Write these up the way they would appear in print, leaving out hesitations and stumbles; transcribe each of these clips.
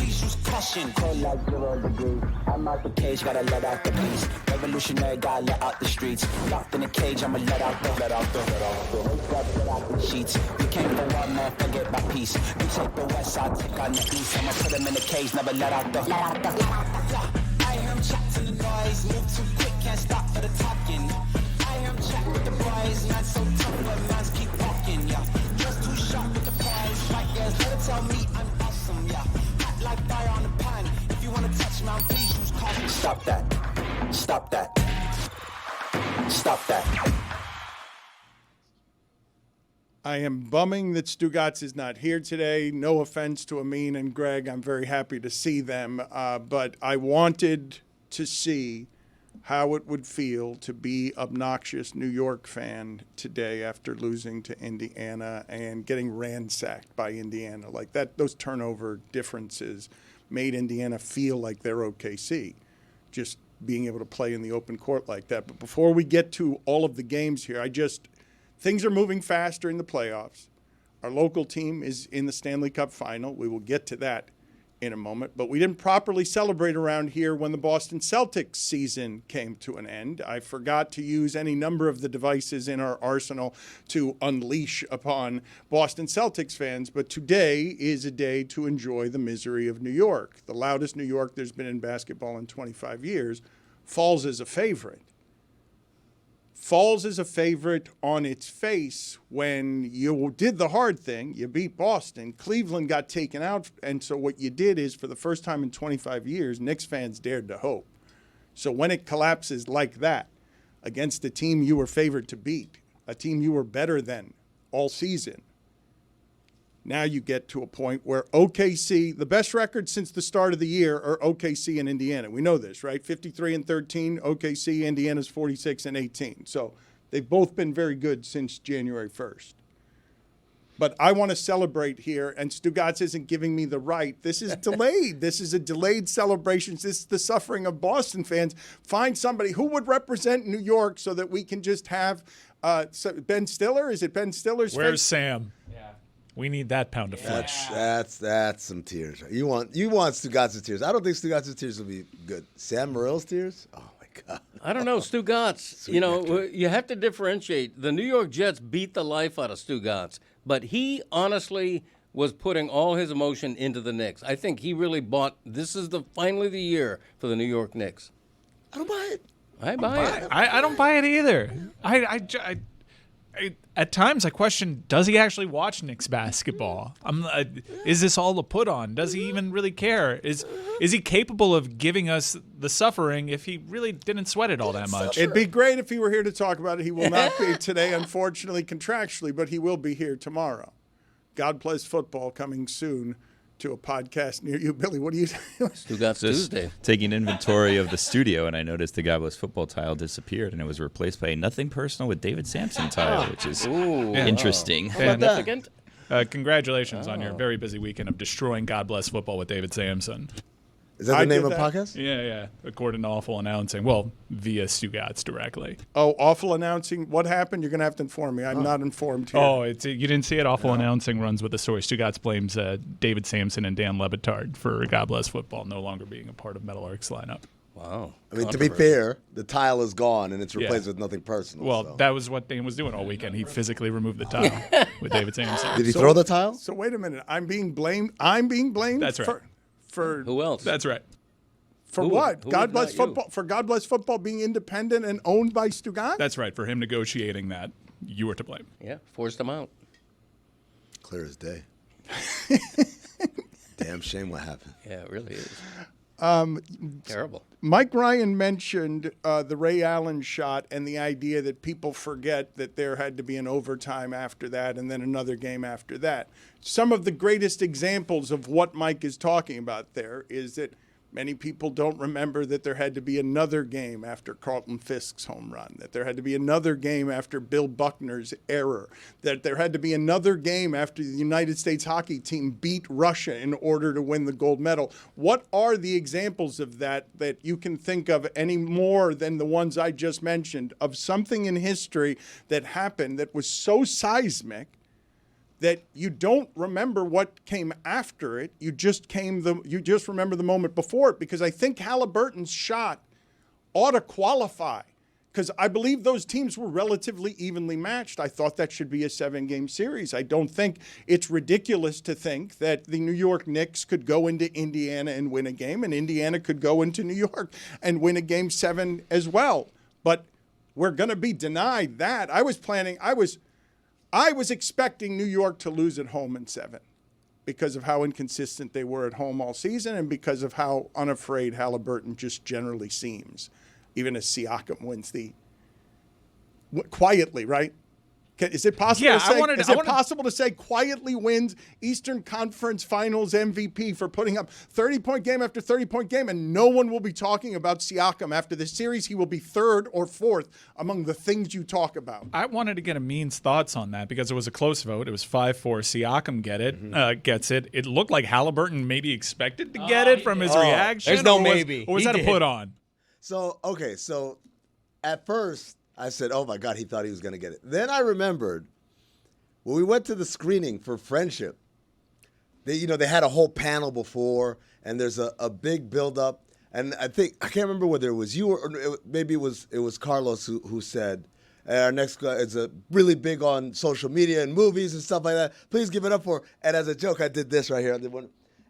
please use caution. Cold like 0 degrees. I'm out the cage, gotta let out the beast. Revolutionary, gotta let out the streets. Locked in a cage, I'ma let out the sheets. We came for one man, forget my peace. You take the west, I'll take on the east. I'ma put him in the cage, never let out the. I hear him chat to the noise, move too quick, can't stop for the talking. I hear him chat with the boys, man so tough, but mans keep walking, yeah. Just too sharp with the prize, right guys, let it tell me I'm awesome, yeah. Hot like fire on the pan, if you wanna touch me, please use caution. Stop that, stop that, stop that. I am bumming that Stugotz is not here today. No offense to Amin and Gregg. I'm very happy to see them. But I wanted to see how it would feel to be obnoxious New York fan today after losing to Indiana and getting ransacked by Indiana. Like that, those turnover differences made Indiana feel like they're OKC, just being able to play in the open court like that. But before we get to all of the games here, things are moving fast during the playoffs. Our local team is in the Stanley Cup final. We will get to that in a moment. But we didn't properly celebrate around here when the Boston Celtics season came to an end. I forgot to use any number of the devices in our arsenal to unleash upon Boston Celtics fans. But today is a day to enjoy the misery of New York. The loudest New York there's been in basketball in 25 years falls as a favorite. Falls as a favorite on its face when you did the hard thing. You beat Boston. Cleveland got taken out. And so what you did is, for the first time in 25 years, Knicks fans dared to hope. So when it collapses like that against a team you were favored to beat, a team you were better than all season, now you get to a point where OKC, the best record since the start of the year, are OKC and Indiana. We know this, right? 53-13, OKC, Indiana's 46-18. So they've both been very good since January 1st. But I want to celebrate here, and Stugotz isn't giving me the right. This is delayed. This is a delayed celebration. This is the suffering of Boston fans. Find somebody who would represent New York so that we can just have Ben Stiller. Is it Ben Stiller's Where's face? Sam? We need that pound of flesh. That's some tears. You want Stugotz's tears. I don't think Stugotz's tears will be good. Sam Morrill's tears? Oh, my God. I don't know. Stugotz, you have to differentiate. The New York Jets beat the life out of Stugotz, but he honestly was putting all his emotion into the Knicks. I think he really bought – this is finally the year for the New York Knicks. I don't buy it. I buy it. I don't buy it either. At times I question, does he actually watch Knicks basketball? Is this all a put on? Does he even really care? Is he capable of giving us the suffering if he really didn't sweat it all that much? It'd be great if he were here to talk about it. He will not be today, unfortunately, contractually, but he will be here tomorrow. God Bless Football coming soon to a podcast near you. Billy, what are you doing? Stugotz Tuesday. Taking inventory of the studio, and I noticed the God Bless Football tile disappeared, and it was replaced by a Nothing Personal with David Sampson tile, which is interesting. Significant. Congratulations on your very busy weekend of destroying God Bless Football with David Sampson. Is that the name of the podcast? Yeah. According to Awful Announcing. Well, via Stugotz directly. Oh, Awful Announcing. What happened? You're going to have to inform me. I'm not informed here. Oh, you didn't see it? Awful Announcing runs with the story. Stugotz blames David Sampson and Dan Le Batard for God Bless Football no longer being a part of Metal Arc's lineup. Wow. I mean, to be fair, the tile is gone and it's replaced with Nothing Personal. Well, that was what Dan was doing all weekend. He physically removed the tile with David Sampson. Did he throw the tile? So wait a minute. I'm being blamed. That's right. For who else? That's right. For what? God Bless Football. For God Bless Football being independent and owned by Stugotz? That's right. For him negotiating that, you were to blame. Yeah, forced him out. Clear as day. Damn shame what happened. Yeah, it really is. Terrible. Mike Ryan mentioned the Ray Allen shot and the idea that people forget that there had to be an overtime after that and then another game after that. Some of the greatest examples of what Mike is talking about there is that many people don't remember that there had to be another game after Carlton Fisk's home run, that there had to be another game after Bill Buckner's error, that there had to be another game after the United States hockey team beat Russia in order to win the gold medal. What are the examples of that you can think of any more than the ones I just mentioned, of something in history that happened that was so seismic that you don't remember what came after it. You just remember the moment before it, because I think Halliburton's shot ought to qualify, because I believe those teams were relatively evenly matched. I thought that should be a 7-game series. I don't think it's ridiculous to think that the New York Knicks could go into Indiana and win a game, and Indiana could go into New York and win a Game 7 as well. But we're going to be denied that. I was expecting New York to lose at home in 7 because of how inconsistent they were at home all season and because of how unafraid Halliburton just generally seems, even as Siakam wins quietly, right? Is it possible to say possible to say quietly wins Eastern Conference Finals MVP for putting up 30-point game after 30-point game, and no one will be talking about Siakam after this series? He will be 3rd or 4th among the things you talk about. I wanted to get Amin's thoughts on that because it was a close vote. It was 5-4. Siakam gets it. It looked like Halliburton maybe expected to get it from his reaction. There's no maybe. Or was that a put on? So at first I said, oh my God, he thought he was going to get it. Then I remembered when we went to the screening for Friendship, they had a whole panel before, and there's a big buildup. And I can't remember whether it was you or maybe it was Carlos who said, our next guy is really big on social media and movies and stuff like that. Please give it up for. And as a joke, I did this right here.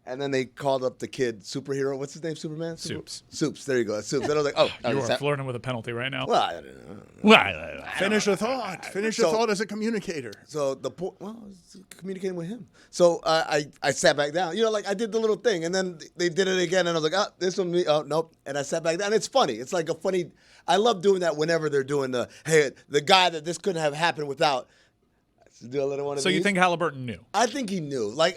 And then they called up the kid, superhero. What's his name? Superman? Soups. Soups. There you go. Soups. And I was like, oh. You are flirting with a penalty right now. Well, I don't know. Finish a thought. Finish a thought as a communicator. So I was communicating with him. So I sat back down. I did the little thing, and then they did it again, and I was like, this one, me. Oh, nope. And I sat back down. And it's funny. It's like a funny. I love doing that whenever they're doing the guy that this couldn't have happened without. Do a little one of So these. You think Halliburton knew? I think he knew. I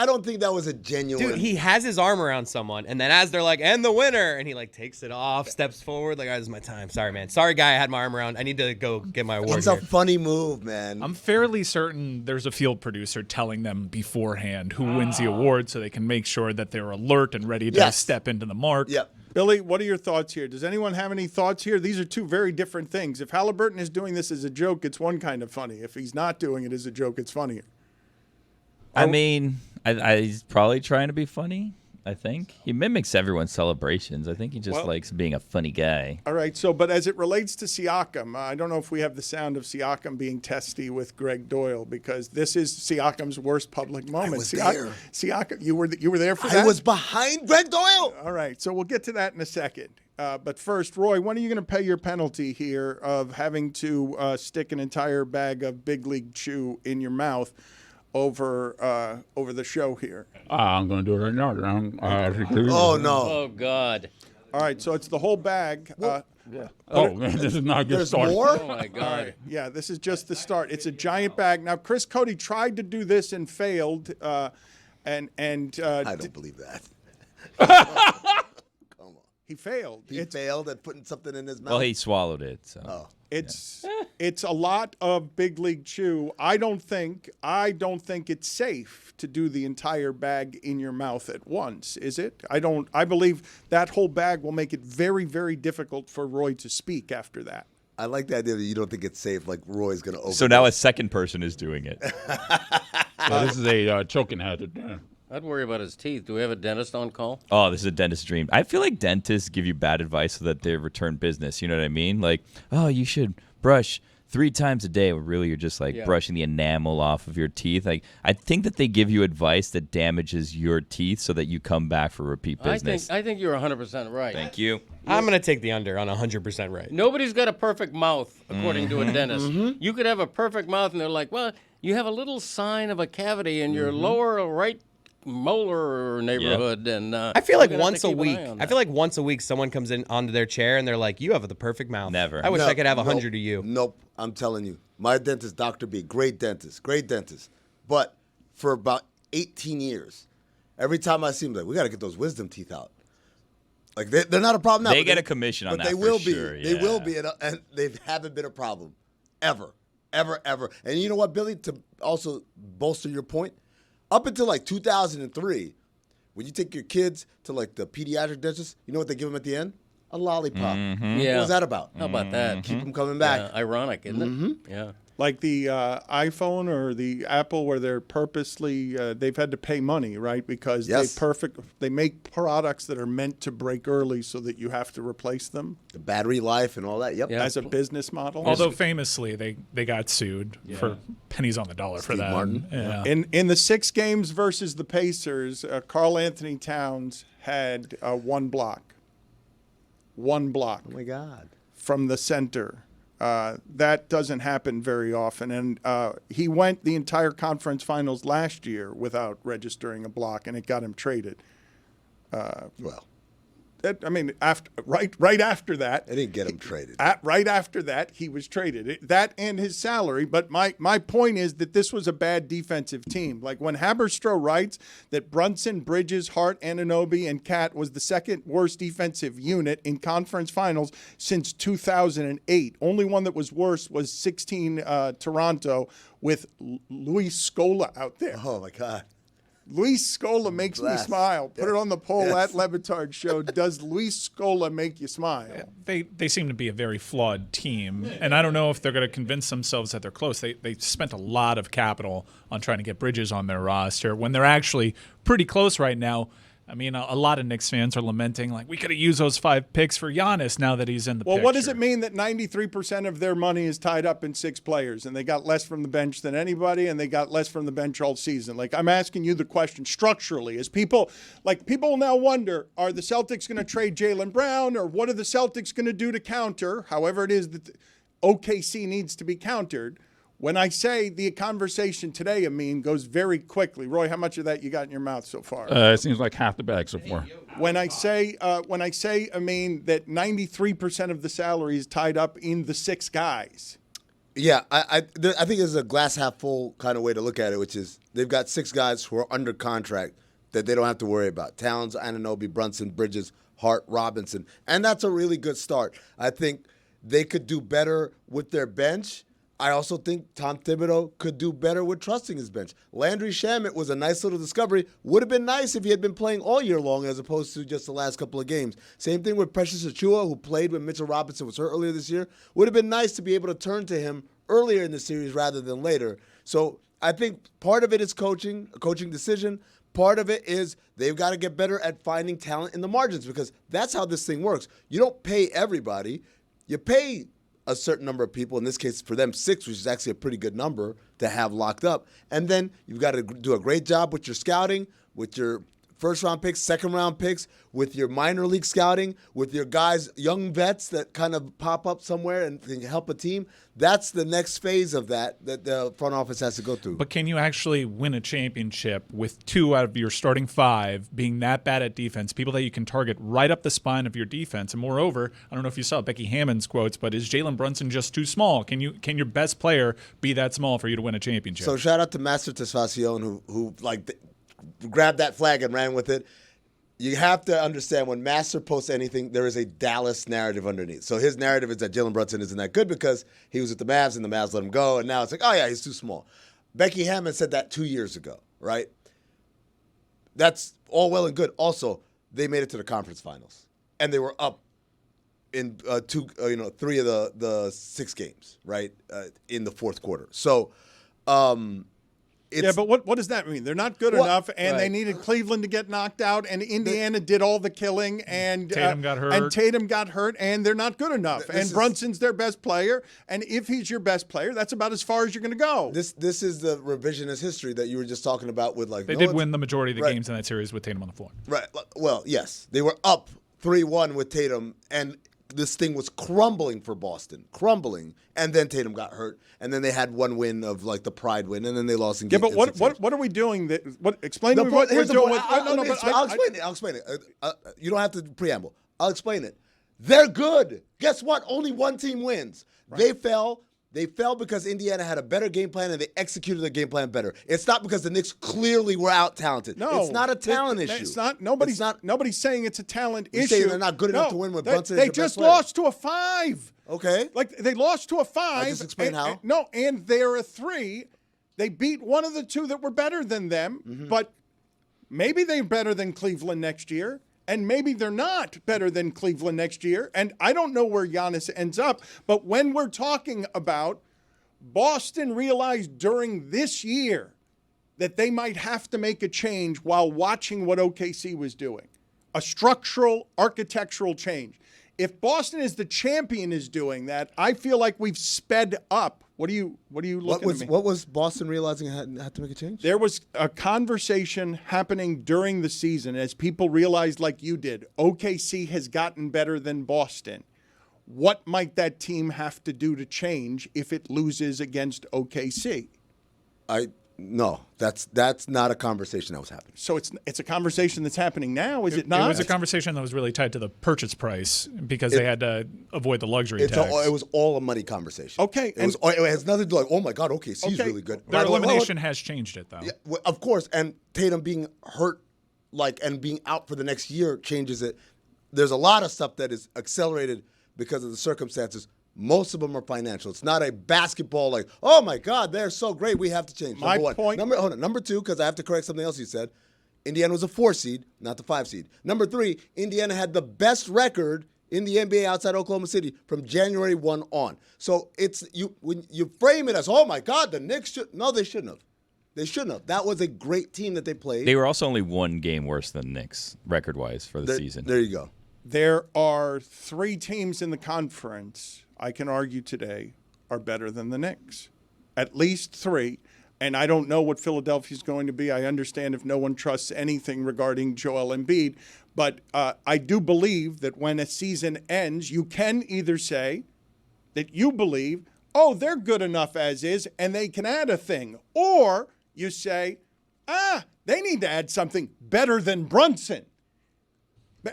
don't think that was a genuine. Dude, he has his arm around someone, and then as they're like, and the winner, and he takes it off, steps forward, like, all right, this is my time. Sorry, man. Sorry, guy, I had my arm around. I need to go get my award. It's a funny move, man. I'm fairly certain there's a field producer telling them beforehand who wins the award so they can make sure that they're alert and ready to step into the mark. Yep. Billy, what are your thoughts here? Does anyone have any thoughts here? These are two very different things. If Halliburton is doing this as a joke, it's one kind of funny. If he's not doing it as a joke, it's funnier. I mean, he's probably trying to be funny. I think he mimics everyone's celebrations. I think he just likes being a funny guy. All right. but as it relates to Siakam, I don't know if we have the sound of Siakam being testy with Gregg Doyel, because this is Siakam's worst public moment. I was there. Siakam, you were there for that? I was behind Gregg Doyel. All right. So we'll get to that in a second. But first, Roy, when are you going to pay your penalty here of having to stick an entire bag of Big League Chew in your mouth over the show here? I'm going to do it right now. Oh, no. Oh, God. All right, so it's the whole bag. Oh, man, this is not a good There's start. more? Oh, my God. Yeah, this is just the start. It's a giant bag. Now, Chris Cody tried to do this and failed. I don't believe that. He failed. He failed at putting something in his mouth. Well, he swallowed it. So. Oh. It's a lot of Big League Chew. I don't think it's safe to do the entire bag in your mouth at once, is it? I believe that whole bag will make it very, very difficult for Roy to speak after that. I like the idea that you don't think it's safe, like Roy's going to open So now a second person is doing it. This is a choking hazard. I'd worry about his teeth. Do we have a dentist on call? Oh, this is a dentist's dream. I feel like dentists give you bad advice so that they return business. You know what I mean? Like, oh, you should brush 3 times a day. When really you're just brushing the enamel off of your teeth. Like, I think that they give you advice that damages your teeth so that you come back for repeat business. I think you're 100% right. Thank you. I'm going to take the under on 100% right. Nobody's got a perfect mouth, according to a dentist. You could have a perfect mouth, and they're like, well, you have a little sign of a cavity in your lower right molar neighborhood, and I feel like once a week. I feel like once a week someone comes in onto their chair and they're like, "You have the perfect mouth." Never. I wish I could have 100 of you. Nope. I'm telling you, my dentist, Dr. B, great dentist. But for about 18 years, every time I see him, like, we got to get those wisdom teeth out. Like they're not a problem now. They get a commission on that. But they will for be. sure, They will be, and they haven't been a problem, ever. And you know what, Billy? To also bolster your point. Up until like 2003, when you take your kids to like the pediatric dentist, you know what they give them at the end? A lollipop. Yeah. What was that about? How about that? Keep them coming back. Yeah, ironic, isn't it? Yeah. like the iPhone or the Apple, where they're purposely they've had to pay money, right? Because Yes. they make products that are meant to break early so that you have to replace them The battery life and all that. Yep. Yeah. as a business model. Although famously they got sued for pennies on the dollar for Steve that. Martin. Yeah. In the 6 games versus the Pacers, Karl Anthony Towns had one block. One block. Oh my God. From the center. That doesn't happen very often. And he went the entire conference finals last year without registering a block, and it got him traded. Well, Right after that. they didn't get him traded. Right after that, he was traded. That and his salary. But my point is that this was a bad defensive team. Like when Haberstroh writes that Brunson, Bridges, Hart, Anunoby, and Cat was the second worst defensive unit in conference finals since 2008. Only one that was worse was 16 Toronto with Luis Scola out there. Oh my God. Luis Scola makes me Blast. smile. Put it on the poll Yes. at Le Batard Show. Does Luis Scola make you smile? They seem to be a very flawed team, and I don't know if they're going to convince themselves that they're close. They spent a lot of capital on trying to get Bridges on their roster when they're actually pretty close right now. I mean, a lot of Knicks fans are lamenting, like, we could have used those 5 picks for Giannis now that he's in the Well, picture. what does it mean that 93% of their money is tied up in 6 players, and they got less from the bench than anybody, and they got less from the bench all season? Like, I'm asking you the question structurally. Is people now wonder, are the Celtics going to trade Jaylen Brown, or what are the Celtics going to do to counter, however it is that OKC needs to be countered? When I say the conversation today, goes very quickly. Roy, how much of that you got in your mouth so far? It seems like half the bag so far. When I say, that 93% of the salary is tied up in the 6 guys. Yeah, I think there's a glass half full kind of way to look at it, which is they've got 6 guys who are under contract that they don't have to worry about. Towns, Anunoby, Brunson, Bridges, Hart, Robinson. And that's a really good start. I think they could do better with their bench. I also think Tom Thibodeau could do better with trusting his bench. Landry Shamet was a nice little discovery. Would have been nice if he had been playing all year long as opposed to just the last couple of games. Same thing with Precious Achiuwa, who played when Mitchell Robinson was hurt earlier this year. Would have been nice to be able to turn to him earlier in the series rather than later. So I think part of it is coaching, a coaching decision. Part of it is they've got to get better at finding talent in the margins, because that's how this thing works. You don't pay everybody. You pay a certain number of people, in this case for them 6, which is actually a pretty good number to have locked up. And then you've got to do a great job with your scouting, with your first-round picks, second-round picks, with your minor league scouting, with your guys, young vets that kind of pop up somewhere and can help a team. That's the next phase of that the front office has to go through. But can you actually win a championship with 2 out of your starting 5 being that bad at defense, people that you can target right up the spine of your defense? And moreover, I don't know if you saw Becky Hammond's quotes, but is Jalen Brunson just too small? Can your best player be that small for you to win a championship? So shout out to Master Tesfacion who grabbed that flag and ran with it. You have to understand, when Master posts anything, there is a Dallas narrative underneath. So his narrative is that Jalen Brunson isn't that good because he was with the Mavs and the Mavs let him go, and now it's like, oh yeah, he's too small. Becky Hammond said that 2 years ago, right? That's all well and good. Also, they made it to the conference finals, and they were up in 3 of the 6 games, right, in the fourth quarter. So. Yeah, but what does that mean? They're not good enough, and they Right. needed Cleveland to get knocked out, and Indiana did all the killing, and Tatum got hurt. and they're not good enough. And Brunson's their best player, and if he's your best player, that's about as far as you're going to go. This is the revisionist history that you were just talking about with they did win the majority of the Right. games in that series with Tatum on the floor. Right. Well, yes. They were up 3-1 with Tatum, and this thing was crumbling for Boston. And then Tatum got hurt, and then they had one win of the pride win, and then they lost in Yeah, game. but what are we doing? Explain to me what we're Here's the doing. point. With, I'll explain it. You don't have to preamble. I'll explain it. They're good. Guess what? Only one team wins. Right. They fell. They fell because Indiana had a better game plan and they executed the game plan better. It's not because the Knicks clearly were out talented. No, it's not a talent issue. It's not. Nobody's saying it's a talent issue. Saying they're not good enough to win with Brunson. They just lost to a 5. Okay. They lost to a 5. Just explain how. And they're a 3. They beat one of the 2 that were better than them, but maybe they're better than Cleveland next year. And maybe they're not better than Cleveland next year. And I don't know where Giannis ends up. But when we're talking about Boston realized during this year that they might have to make a change while watching what OKC was doing. A structural, architectural change. If Boston is the champion is doing that, I feel like we've sped up. What are you looking at me? What was Boston realizing had to make a change? There was a conversation happening during the season as people realized, like you did, OKC has gotten better than Boston. What might that team have to do to change if it loses against OKC? No, that's not a conversation that was happening. So it's a conversation that's happening now, is it not? It was a conversation that was really tied to the purchase price because they had to avoid the luxury tax. It was all a money conversation. Okay. It has nothing to do like, oh my God, OKC's really good. Their elimination has changed it, though. Yeah, well, of course, and Tatum being hurt and being out for the next year changes it. There's a lot of stuff that is accelerated because of the circumstances. Most of them are financial. It's not a basketball like, oh my God, they're so great, we have to change. My Number one. point. Hold on. Number two, because I have to correct something else you said. Indiana was a 4 seed, not the 5 seed. Number three, Indiana had the best record in the NBA outside Oklahoma City from January 1 on. So when you frame it as, oh my God, the Knicks should. No, they shouldn't have. They shouldn't have. That was a great team that they played. They were also only one game worse than Knicks record-wise for the season. There you go. There are 3 teams in the conference, I can argue today, are better than the Knicks. At least 3. And I don't know what Philadelphia's going to be. I understand if no one trusts anything regarding Joel Embiid. But I do believe that when a season ends, you can either say that you believe, oh, they're good enough as is, and they can add a thing. Or you say, they need to add something better than Brunson.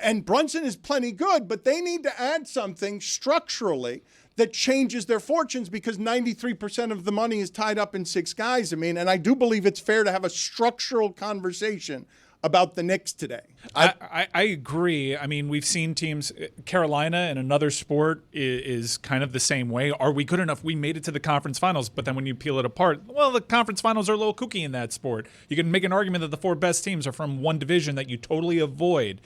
And Brunson is plenty good, but they need to add something structurally that changes their fortunes because 93% of the money is tied up in 6 guys. I mean, and I do believe it's fair to have a structural conversation about the Knicks today. I agree. I mean, we've seen teams, Carolina in another sport is kind of the same way. Are we good enough? We made it to the conference finals, but then when you peel it apart, well, the conference finals are a little kooky in that sport. You can make an argument that the 4 best teams are from one division that you totally avoid.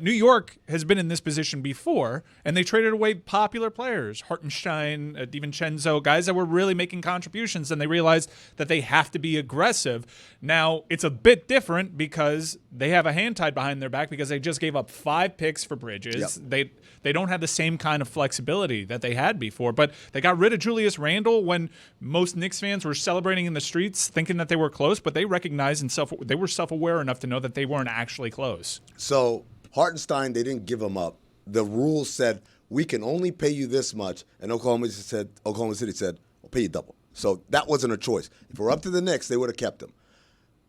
New York has been in this position before, and they traded away popular players, Hartenstein, DiVincenzo, guys that were really making contributions, and they realized that they have to be aggressive. Now, it's a bit different because they have a hand tied behind their back because they just gave up 5 picks for Bridges. Yep. They don't have the same kind of flexibility that they had before, but they got rid of Julius Randle when most Knicks fans were celebrating in the streets thinking that they were close, but they recognized and they were self-aware enough to know that they weren't actually close. So Hartenstein, they didn't give him up. The rules said, we can only pay you this much, and Oklahoma City said, we'll pay you double. So that wasn't a choice. If it were up to the Knicks, they would have kept him.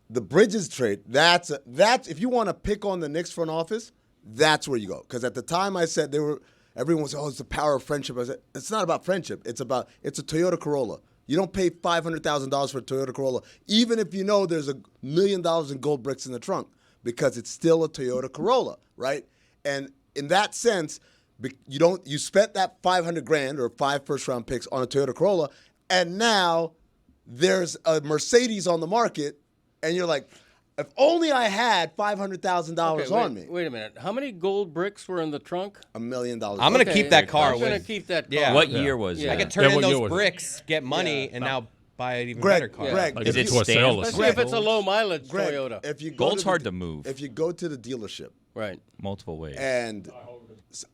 The Bridges trade, that's if you want to pick on the Knicks front office, that's where you go. Because at the time I said everyone was, it's the power of friendship. I said, it's not about friendship. It's a Toyota Corolla. You don't pay $500,000 for a Toyota Corolla, even if you know there's $1 million in gold bricks in the trunk, because it's still a Toyota Corolla, right? And in that sense, you spent that $500,000 or 5 first-round picks on a Toyota Corolla, and now there's a Mercedes on the market, and you're like, if only I had $500,000 on me. Wait a minute. How many gold bricks were in the trunk? $1 million. I'm going to keep that car. I'm going to keep that car. Yeah. What year was it? I could turn in those bricks, get money, and now buy an even better car. Greg, Like Is it to a sale or Especially if it's a low mileage Greg, Toyota. if you go Gold's to the- hard to move. If you go to the dealership, Right. Multiple ways. and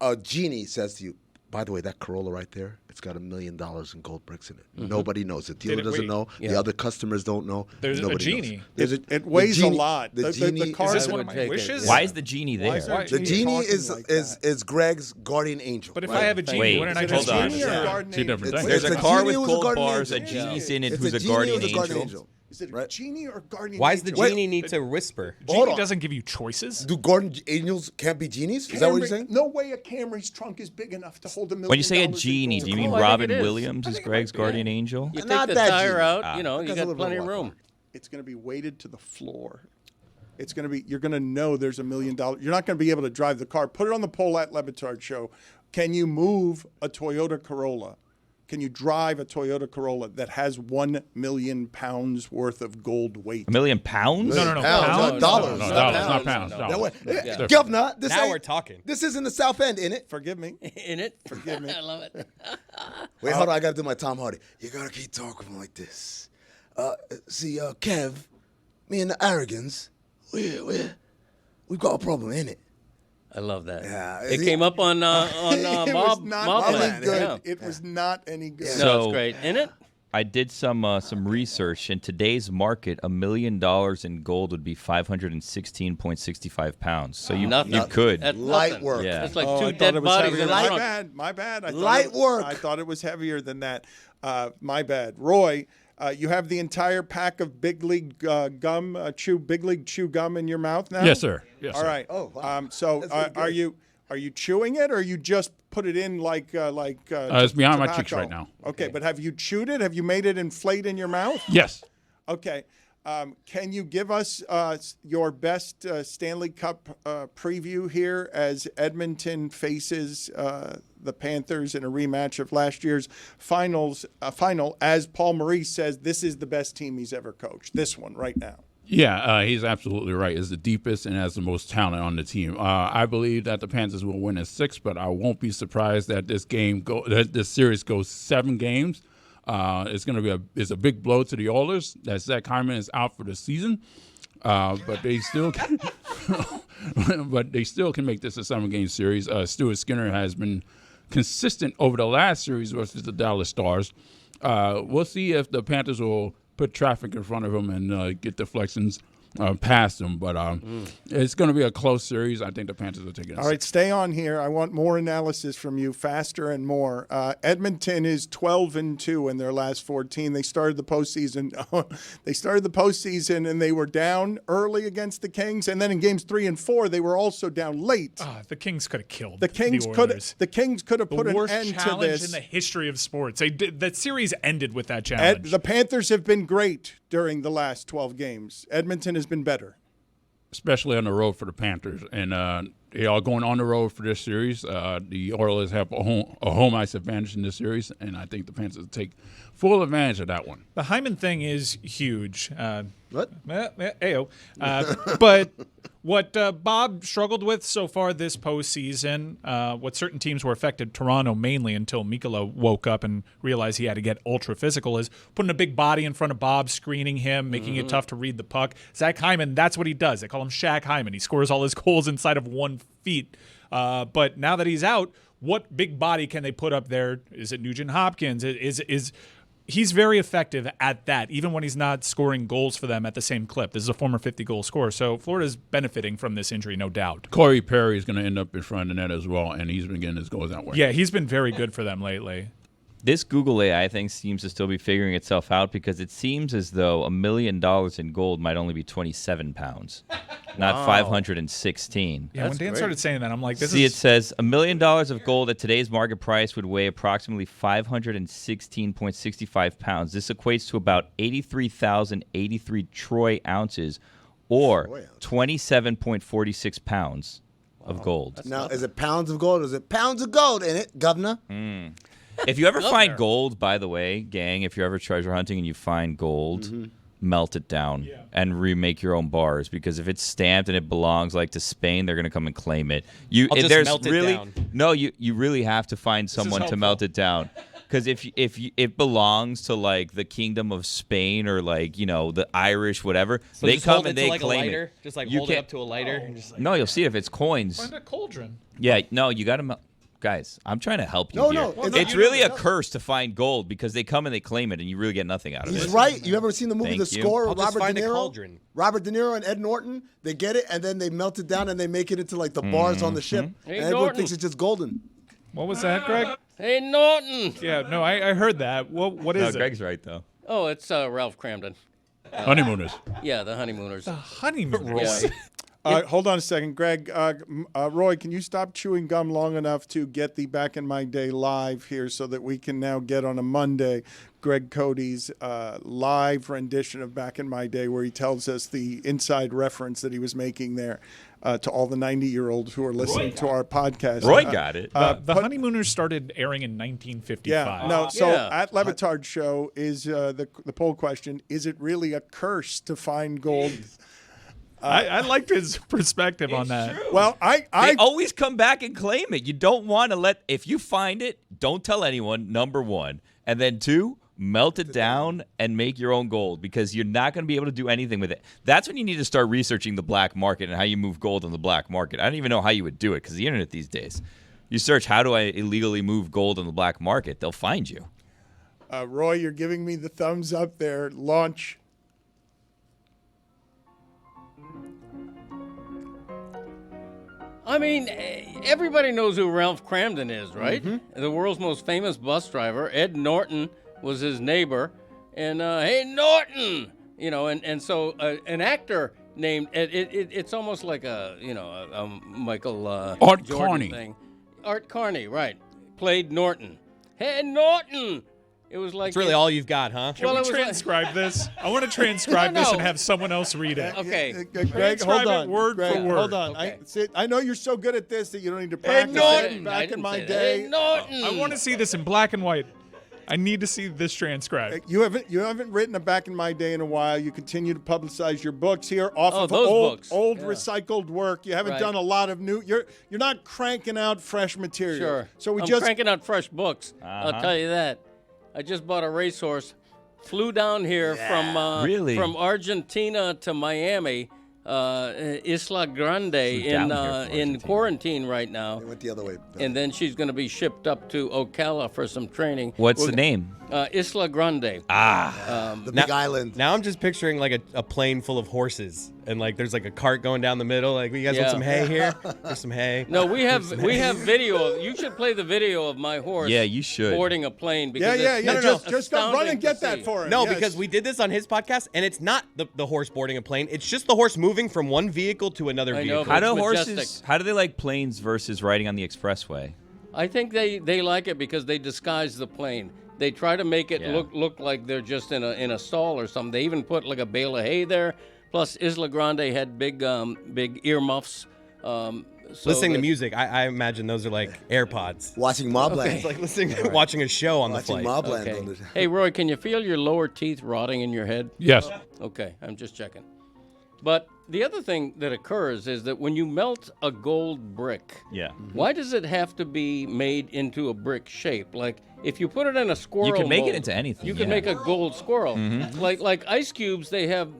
a genie says to you, by the way, that Corolla right there, it's got $1 million in gold bricks in it. Nobody knows. The dealer doesn't know. Yeah. The other customers don't know. There's a Nobody genie. knows. There's It weighs the genie, a lot. The The genie, car Is is this one of my take it. wishes? Why is the genie there? Why is there a the genie talking is like is that? is Greg's guardian angel. But if right? I have a genie, Wait, wouldn't I hold just on. Genie or Yeah. guardian Two different angel? things. There's It's a a car genie with who's a gold guardian bars, a angel. genie's in it It's who's a genie guardian who's a guardian angel. angel. Is it a Right. genie or guardian Why does the angel? genie need to whisper? Hold Genie on. doesn't give you choices. Do guardian angels can't be genies? Is that what you're saying? No way a Camry's trunk is big enough to hold $1 million. When you say a in genie, gold. do you mean Oh, I think Robin it is. Williams is Greg's guardian angel? You take Not the that tire genie. out, you That's a got little plenty bit of of room. It's going to be weighted to the floor. It's going to be. You're going to know there's $1 million. You're not going to be able to drive the car. Put it on the poll at Le Batard Show. Can you move a Toyota Corolla? Can you drive a Toyota Corolla that has 1 million pounds worth of gold weight? $1 million pounds? No. Pounds, Pounds? not dollars. No, not dollars, pounds. not pounds. That Dollars. way- Yeah. Governor, this Now ain't- we're talking. This isn't the South End, in it? Forgive me. In it? Forgive me. I love it. Wait, hold on. I got to do my Tom Hardy. You got to keep talking like this. See, Kev, me and the arrogance, we've got a problem, ain't it? I love that. Yeah, it came up on It was not Mobland. any good. Yeah. It was not any good. No, So- it's great. In it? I did some research. In today's market, $1 million in gold would be 516.65 pounds. So you Nothing. could. That's Light nothing. work. Yeah. It's like Oh, I two thought dead it was bodies heavier. in the My trunk. bad. My bad. I thought Light work. I thought it was heavier than that. My bad. Roy, you have the entire pack of Big League gum, Big League chew gum in your mouth now? Yes, sir. Yes, All sir. right. Oh, wow. So That's really good. are you chewing it, or you just put it in like It's behind my tobacco? cheeks right now. Okay, but have you chewed it? Have you made it inflate in your mouth? Yes. Okay. Can you give us your best Stanley Cup preview here as Edmonton faces the Panthers in a rematch of last year's final? As Paul Maurice says, this is the best team he's ever coached. This one right now. Yeah, he's absolutely right. It's the deepest and has the most talent on the team. I believe that the Panthers will win in 6, but I won't be surprised that this series goes 7 games. It's going to be a big blow to the Oilers that Zach Hyman is out for the season, but they still can, make this a 7-game series. Stuart Skinner has been consistent over the last series versus the Dallas Stars. We'll see if the Panthers will put traffic in front of him and get deflections past him. But it's going to be a close series. I think the Panthers will take it. All right, stay on here. I want more analysis from you, faster and more. Edmonton is 12-2 in their last 14. They started the postseason. And they were down early against the Kings, and then in games 3 and 4 they were also down late. The Kings could have killed The Kings Oilers. The Kings could have The put an worst end to challenge this. in the history of sports. That series ended with that challenge. The Panthers have been great during the last 12 games. Edmonton has been better. Especially on the road for the Panthers. And they are going on the road for this series. The Oilers have a home ice advantage in this series, and I think the Panthers will take full advantage of that one. The Hyman thing is huge. What? But what Bob struggled with so far this postseason, what certain teams were affected, Toronto mainly, until Mikkola woke up and realized he had to get ultra physical, is putting a big body in front of Bob, screening him, making it tough to read the puck. Zach Hyman, that's what he does. They call him Shaq Hyman. He scores all his goals inside of 1 feet. But now that he's out, what big body can they put up there? Is it Nugent Hopkins? He's very effective at that, even when he's not scoring goals for them at the same clip. This is a former 50-goal scorer, so Florida's benefiting from this injury, no doubt. Corey Perry is going to end up in front of the net as well, and he's been getting his goals that way. Yeah, he's been very good for them lately. This Google AI thing seems to still be figuring itself out because it seems as though $1 million in gold might only be 27 pounds, not 516. Yeah, when Dan started saying that, I'm like, this See, is... it says $1 million of gold at today's market price would weigh approximately 516.65 pounds. This equates to about 83,083 troy ounces, or 27.46 pounds of gold. Now, is it pounds of gold or is it pounds of gold in it, governor? If you ever find gold, by the way, gang, if you're ever treasure hunting and you find gold, melt it down and remake your own bars, because if it's stamped and it belongs like to Spain, they're gonna come and claim it. I'll just melt it down. No, you really have to find someone to melt it down. Because if it belongs to like the Kingdom of Spain or like the Irish whatever, So they just come hold and it to they like claim a lighter? it. Just like You hold it can't- up to a lighter. And just like, No, you'll see if it's coins. Find a cauldron. Yeah, no, you got to. Guys, I'm trying to help you No, here. no, well, it's no, really no, a no. curse to find gold because they come and they claim it, and you really get nothing out of He's it. right. You ever seen the movie Thank The you. Score I'll with just Robert find De a Niro? cauldron. Robert De Niro and Ed Norton, they get it and then they melt it down and they make it into like the bars on the ship. Hey, and everyone Norton. thinks it's just golden. What was that, Greg? Hey, Norton. Yeah, no, I heard that. What No, is it? Greg's right though. Oh, it's Ralph Cramden. Honeymooners. Yeah, the honeymooners. Honeymooners. Yeah. Hold on a second, Greg. Roy, can you stop chewing gum long enough to get the Back in My Day live here so that we can now get on a Monday Greg Cody's live rendition of Back in My Day, where he tells us the inside reference that he was making there to all the 90-year-olds who are listening to our podcast. Roy got it. The Honeymooners started airing in 1955. Yeah, no. So Yeah. at Le Batard Show is the poll question: is it really a curse to find gold? I liked his perspective on that. Well, They always come back and claim it. You don't want to if you find it, don't tell anyone, number one. And then two, melt it down and make your own gold because you're not going to be able to do anything with it. That's when you need to start researching the black market and how you move gold on the black market. I don't even know how you would do it because the internet these days. You search, how do I illegally move gold on the black market? They'll find you. Roy, you're giving me the thumbs up there. Launch. I mean, everybody knows who Ralph Cramden is, right? Mm-hmm. The world's most famous bus driver. Ed Norton was his neighbor. And, hey, Norton! You know, and so an actor named, it's almost like a Michael Art Jordan Carney. thing. Art Carney, right. Played Norton. Hey, Norton! It was like... It's really all you've got, huh? Can we transcribe this? I want to transcribe this and have someone else read it. Okay. Greg, hold on. Word Greg, for word. Hold on. Okay. I know you're so good at this that you don't need to practice. Norton! Back in my day. Hey, Norton! I want to see this in black and white. I need to see this transcribed. You haven't written a Back in My Day in a while. You continue to publicize your books here off of those books. old Yeah. recycled work. You haven't Right. done a lot of new. You're not cranking out fresh material. Sure. So I'm cranking out fresh books. I'll tell you that. I just bought a racehorse. Flew down here from Argentina to Miami, Isla Grande in quarantine right now. They went the other way. And then she's going to be shipped up to Ocala for some training. What's the name? Isla Grande. The big island. Now I'm just picturing like a plane full of horses, and like there's like a cart going down the middle. Like, you guys want some hay here? There's some hay. No, we have video. You should play the video of my horse. Yeah, you should. Boarding a plane. Yeah, Because yeah, it's yeah. Just go run astounding and get to that see. for him. No, Yes. because we did this on his podcast, and it's not the horse boarding a plane. It's just the horse moving from one vehicle to another I know, vehicle. but- How do majestic. horses? How do they like planes versus riding on the expressway? I think they like it because they disguise the plane. They try to make it Yeah. look like they're just in a stall or something. They even put like a bale of hay there. Plus, Isla Grande had big earmuffs. Listening to music, I imagine those are like AirPods. Watching Mobland. It's like listening, watching a show on the Watching flight. Mobland. Okay. On the... Hey, Roy, can you feel your lower teeth rotting in your head? Yes. Okay, I'm just checking. But the other thing that occurs is that when you melt a gold brick, Yeah. why does it have to be made into a brick shape? Like, if you put it in a squirrel You can make it mold, into anything, You can yeah. make a gold squirrel. Like ice cubes, they have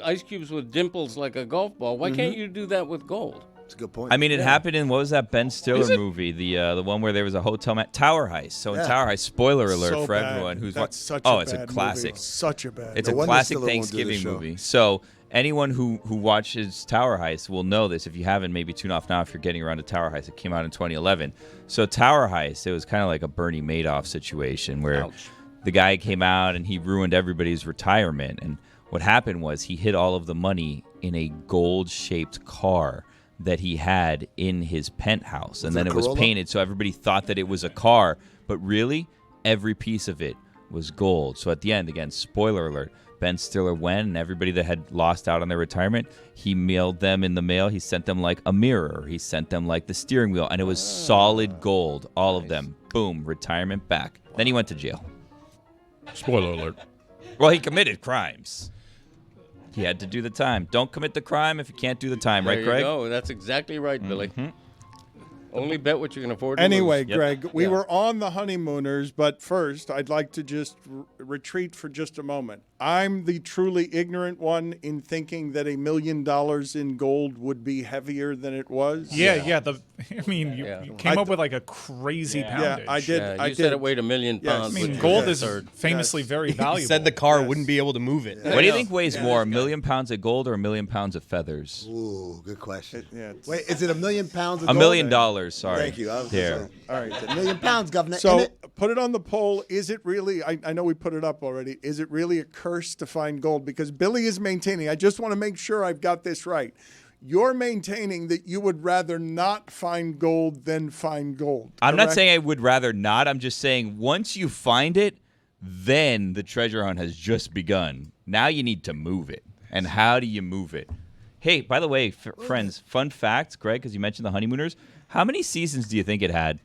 ice cubes with dimples like a golf ball. Why can't you do that with gold? That's a good point. I mean, it happened in, what was that Ben Stiller movie? The one where there was a hotel Tower Heist. So in Tower Heist, spoiler alert So for bad. everyone who's That's such oh, a it's bad a movie. classic. Such a bad. It's No a wonder classic Stiller won't do this Thanksgiving show. movie. So anyone who watches Tower Heist will know this. If you haven't, maybe tune off now if you're getting around to Tower Heist. It came out in 2011. So Tower Heist, it was kind of like a Bernie Madoff situation where the guy came out and he ruined everybody's retirement. And what happened was he hid all of the money in a gold-shaped car that he had in his penthouse. And then it was Corolla? painted so everybody thought that it was a car. But really, every piece of it was gold. So at the end, again, spoiler alert, Ben Stiller went, and everybody that had lost out on their retirement, he mailed them in the mail. He sent them like a mirror. He sent them like the steering wheel, and it was solid gold, all of them. Boom, retirement back. Then he went to jail. Spoiler alert. Well, he committed crimes. He had to do the time. Don't commit the crime if you can't do the time, There right, you Greg? go. That's exactly right, Billy. Only bet what you can afford to Anyway, lose. Yep. Greg, we were on the honeymooners, but first, I'd like to just retreat for just a moment. I'm the truly ignorant one in thinking that $1 million in gold would be heavier than it was. Yeah. I mean, you came up with like a crazy poundage. I did. Yeah, I you did. said it weighed 1 million Yes. pounds. I mean, which gold is is a third. famously very He valuable. said the car wouldn't be able to move it. What do you think weighs more, 1 million pounds of gold or 1 million pounds of feathers? Ooh, good question. Yeah, it's- Wait, is it $1 million of $1 gold? million, sorry. Thank you. I was Here. just all right, it's $1 million, Governor. So In it. put it on the poll. Is it really, I know we put it up already, is it really a curse to find gold? Because Billy is maintaining, I just want to make sure I've got this right. You're maintaining that you would rather not find gold than find gold. I'm not correct? saying I would rather not. I'm just saying once you find it, then the treasure hunt has just begun. Now you need to move it. And how do you move it? Hey, by the way, friends, fun fact, Greg, because you mentioned the honeymooners. How many seasons do you think it had?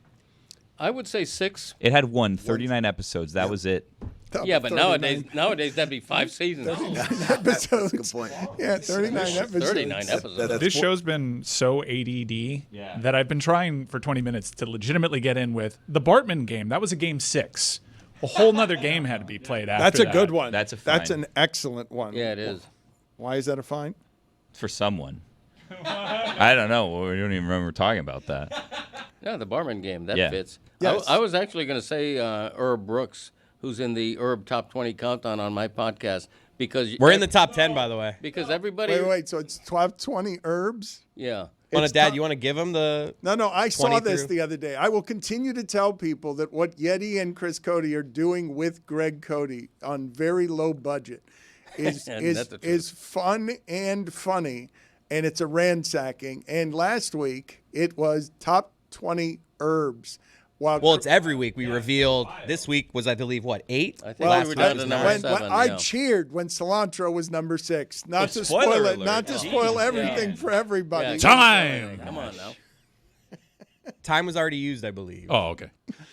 I would say 6. It had 39 episodes. That was it. up. Yeah, but 39 nowadays that'd be 5 seasons. episodes. That's a good point. Yeah, 39 episodes. 39 episodes. This show's been so ADD that I've been trying for 20 minutes to legitimately get in with the Bartman game. That was a game 6. A whole nother game had to be played after That's a that. good one. That's a fine. That's an excellent one. Yeah, it is. Why is that a fine? For someone. I don't know. We don't even remember talking about that. Yeah, the Barman game. That Yeah. fits. Yes. I was actually going to say Herb Brooks, who's in the Herb Top 20 Countdown on my podcast, because We're in the top 10, by the way. because everybody. Wait. So it's 20 herbs? Yeah. Dad, you want to give him the? No. I saw this through? the other day. I will continue to tell people that what Yeti and Chris Cody are doing with Greg Cody on very low budget is That's the truth. is fun and funny, and it's a ransacking. And last week it was top 20 herbs. Well, it's every week. We revealed this week was, I believe, what, 8? I think Well, we were down to number when 7. I yeah. cheered when cilantro was number 6. Not to spoiler spoil it, alert. not to spoil everything for everybody. Yeah, Time. Come on now. Time was already used, I believe. Oh, okay.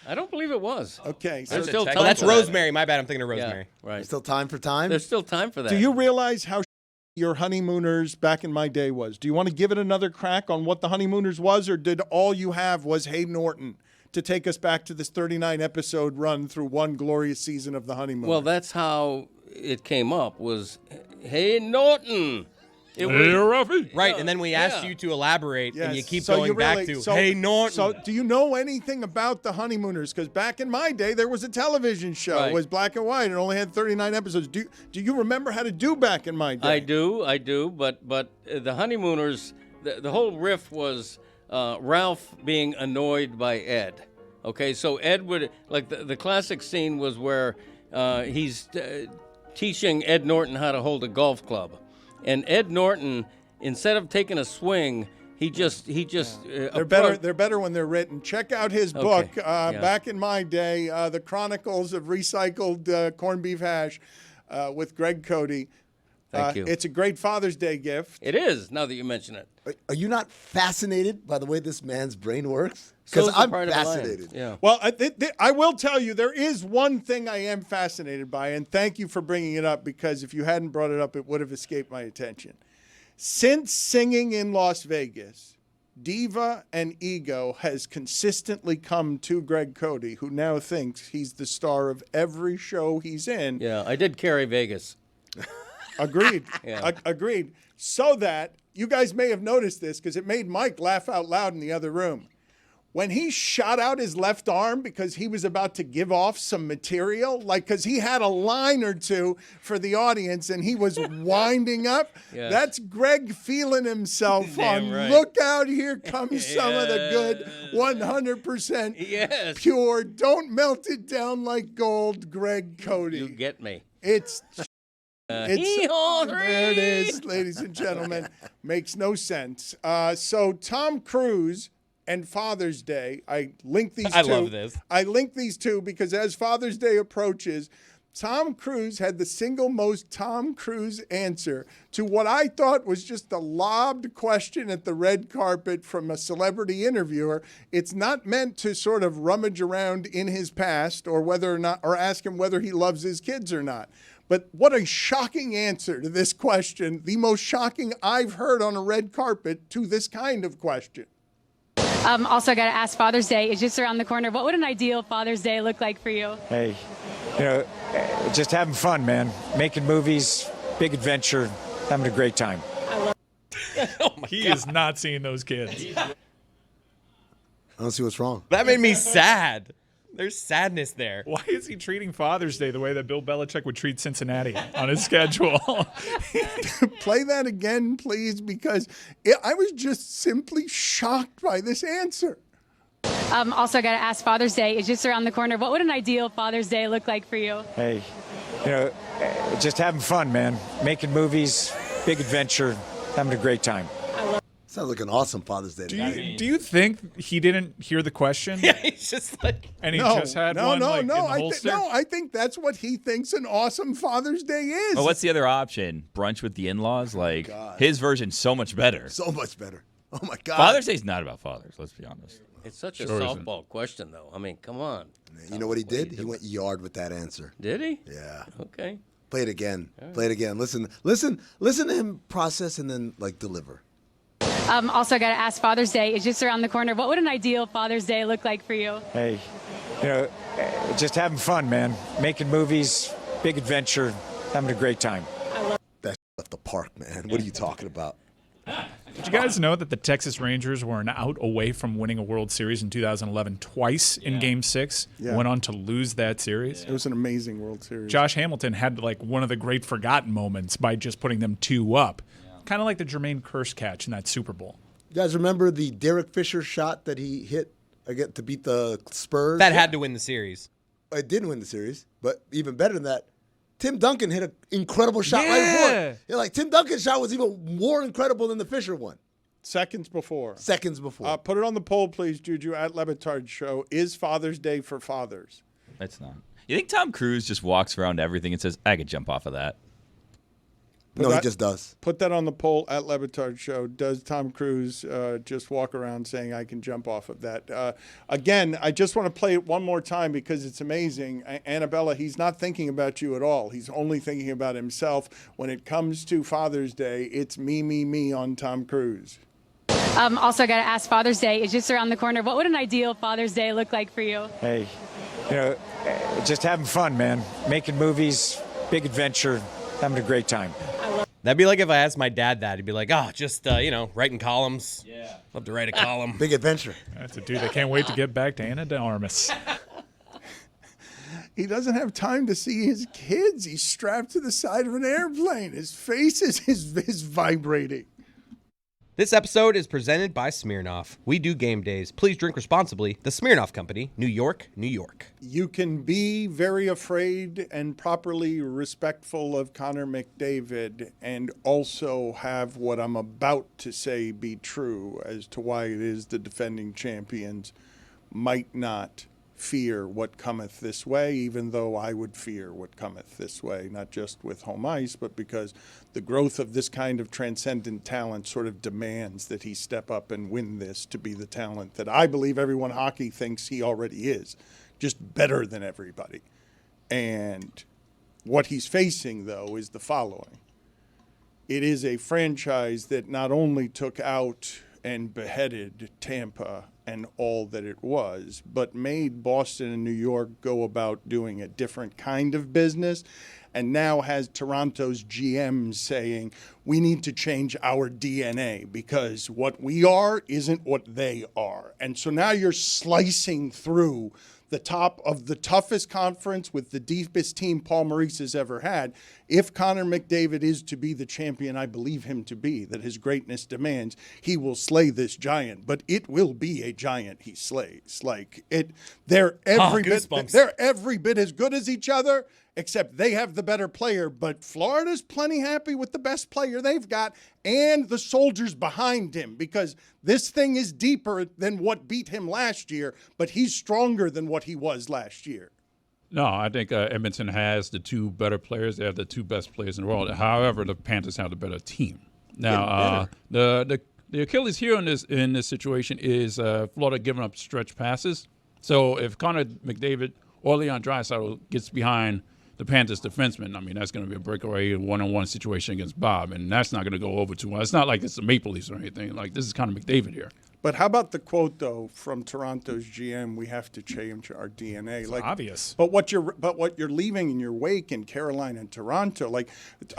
I don't believe it was. Okay, so There's still check time Oh, that's for that. Rosemary. My bad. I'm thinking of Yeah, Rosemary. right. Still time for time? There's still time for that. do you realize how your honeymooners back in my day was? Do you want to give it another crack on what the honeymooners was, or did all you have was Hey Norton to take us back to this 39 episode run through one glorious season of the honeymoon? Well, that's how it came up. Was Hey Norton. It Hey, was, Ruffy. Right, and then we asked Yeah. you to elaborate, and you Yes. keep So going you back really- to, so- hey, Norton. So, do you know anything about the honeymooners? Because back in my day, there was a television show. Right. It was black and white. It only had 39 episodes. Do you remember how to do back in my day? I do. But the honeymooners, the whole riff was Ralph being annoyed by Ed. Okay, so Ed would like the classic scene was where he's teaching Ed Norton how to hold a golf club, and Ed Norton, instead of taking a swing, he just They're better. They're better when they're written. Check out his book. Yeah. Back in my day, The Chronicles of Recycled Corned Beef Hash, with Greg Cody. Thank you. It's a great Father's Day gift. It is, now that you mention it. Are you not fascinated by the way this man's brain works? So Because is the I'm part of the lion. fascinated. Yeah. Well, I will tell you, there is one thing I am fascinated by, and thank you for bringing it up, because if you hadn't brought it up, it would have escaped my attention. Since singing in Las Vegas, Diva and Ego has consistently come to Greg Cody, who now thinks he's the star of every show he's in. Yeah, I did carry Vegas. Agreed. Yeah. Agreed. So that you guys may have noticed this, because it made Mike laugh out loud in the other room. When he shot out his left arm because he was about to give off some material, like because he had a line or two for the audience and he was winding up, Yes. that's Greg feeling himself Damn on, right. look out, here comes some of the good 100% Yes. pure, don't melt it down like gold, Greg Cody. You get me. It's Hee-haw, there it is, ladies and gentlemen. Makes no sense. So Tom Cruise and Father's Day, I link these two. I love this. I link these two because as Father's Day approaches, Tom Cruise had the single most Tom Cruise answer to what I thought was just a lobbed question at the red carpet from a celebrity interviewer. It's not meant to sort of rummage around in his past or whether or not, or ask him whether he loves his kids or not. But what a shocking answer to this question, the most shocking I've heard on a red carpet to this kind of question. Also, I got to ask, Father's Day is just around the corner. What would an ideal Father's Day look like for you? Hey, just having fun, man. Making movies, big adventure, having a great time. He is not seeing those kids. I don't see what's wrong. That made me sad. There's sadness there. Why is he treating Father's Day the way that Bill Belichick would treat Cincinnati on his schedule? Play that again, please, because I was just simply shocked by this answer. Also, I got to ask, Father's Day is just around the corner. What would an ideal Father's Day look like for you? Hey, just having fun, man. Making movies, big adventure, having a great time. Sounds like an awesome Father's Day. Do you think he didn't hear the question? Yeah, he's just like, And he just had one like, in the holster? I think that's what he thinks an awesome Father's Day is. Well, what's the other option? Brunch with the in-laws? Like, his version's so much better. So much better. Oh, my God. Father's Day is not about fathers, let's be honest. It's such a Sure isn't. softball question, though. I mean, come on. You know what he did? He went yard with that answer. Did he? Yeah. Okay. Play it again. Play it again. Listen to him process and then, deliver. Also, I got to ask, Father's Day is just around the corner. What would an ideal Father's Day look like for you? Hey, just having fun, man. Making movies, big adventure, having a great time. That left the park, man. What are you talking about? Did you guys know that the Texas Rangers were an out away from winning a World Series in 2011 twice in Game 6? Yeah. Went on to lose that series. It was an amazing World Series. Josh Hamilton had one of the great forgotten moments by just putting them 2 up. Kind of like the Jermaine Kearse catch in that Super Bowl. You guys remember the Derek Fisher shot that he hit again to beat the Spurs? That had to win the series. It didn't win the series, but even better than that, Tim Duncan hit an incredible shot right before it. Yeah, Tim Duncan's shot was even more incredible than the Fisher one. Seconds before. Put it on the poll, please, Juju, at Le Batard Show. Is Father's Day for fathers? It's not. You think Tom Cruise just walks around everything and says, I could jump off of that? No, he just does. Put that on the poll at Le Batard Show. Does Tom Cruise just walk around saying, I can jump off of that? Again, I just want to play it one more time because it's amazing. Annabella, he's not thinking about you at all. He's only thinking about himself. When it comes to Father's Day, it's me on Tom Cruise. Also, I got to ask, Father's Day is just around the corner. What would an ideal Father's Day look like for you? Hey, just having fun, man. Making movies, big adventure, having a great time. That'd be like if I asked my dad that. He'd be like, just, writing columns. Yeah. Love to write a column. Big adventure. That's a dude that can't wait to get back to Anna de Armas. He doesn't have time to see his kids. He's strapped to the side of an airplane. His face is vibrating. This episode is presented by Smirnoff. We do game days. Please drink responsibly. The Smirnoff Company, New York, New York. You can be very afraid and properly respectful of Connor McDavid and also have what I'm about to say be true as to why it is the defending champions might not fear what cometh this way, even though I would fear what cometh this way, not just with home ice, but because the growth of this kind of transcendent talent sort of demands that he step up and win this to be the talent that I believe everyone hockey thinks he already is, just better than everybody. And what he's facing, though, is the following. It is a franchise that not only took out and beheaded Tampa and all that it was, but made Boston and New York go about doing a different kind of business, and now has Toronto's GM saying, we need to change our DNA because what we are isn't what they are. And so now you're slicing through the top of the toughest conference with the deepest team Paul Maurice has ever had. If Connor McDavid is to be the champion I believe him to be, that his greatness demands, he will slay this giant, but it will be a giant he slays. They're every bit as good as each other, except they have the better player, but Florida's plenty happy with the best player they've got and the soldiers behind him, because this thing is deeper than what beat him last year, but he's stronger than what he was last year. No, I think Edmonton has the 2 better players. They have the 2 best players in the world. However, the Panthers have the better team. Now, the Achilles heel in this situation is Florida giving up stretch passes. So if Connor McDavid or Leon Draisaitl gets behind the Panthers defenseman, I mean, that's going to be a breakaway one-on-one situation against Bob, and that's not going to go over too well. It's not like it's the Maple Leafs or anything. This is Connor McDavid here. But how about the quote, though, from Toronto's GM, we have to change our DNA? It's obvious. But what you're leaving in your wake in Carolina and Toronto, I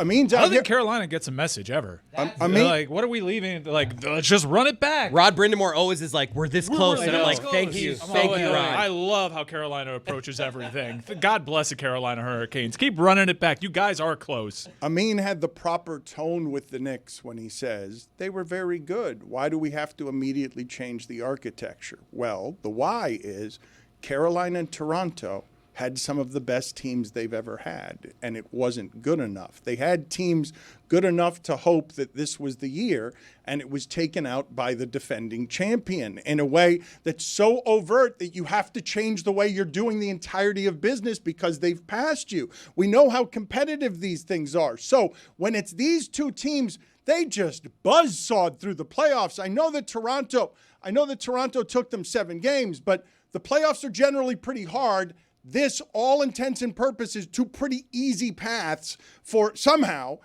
don't think Carolina gets a message ever. What are we leaving? Let's just run it back. Rod Brindamore always is like, we're this close. And I'm like, thank you, Rod. I love how Carolina approaches everything. God bless the Carolina Hurricanes. Keep running it back. You guys are close. Amin had the proper tone with the Knicks when he says, they were very good. Why do we have to immediately change the architecture? Well, the why is Carolina and Toronto had some of the best teams they've ever had, and it wasn't good enough. They had teams good enough to hope that this was the year, and it was taken out by the defending champion in a way that's so overt that you have to change the way you're doing the entirety of business because they've passed you. We know how competitive these things are. So when it's these 2 teams They just buzzsawed through the playoffs. I know that Toronto took them 7 games, but the playoffs are generally pretty hard. This, all intents and purposes, 2 pretty easy paths for somehow.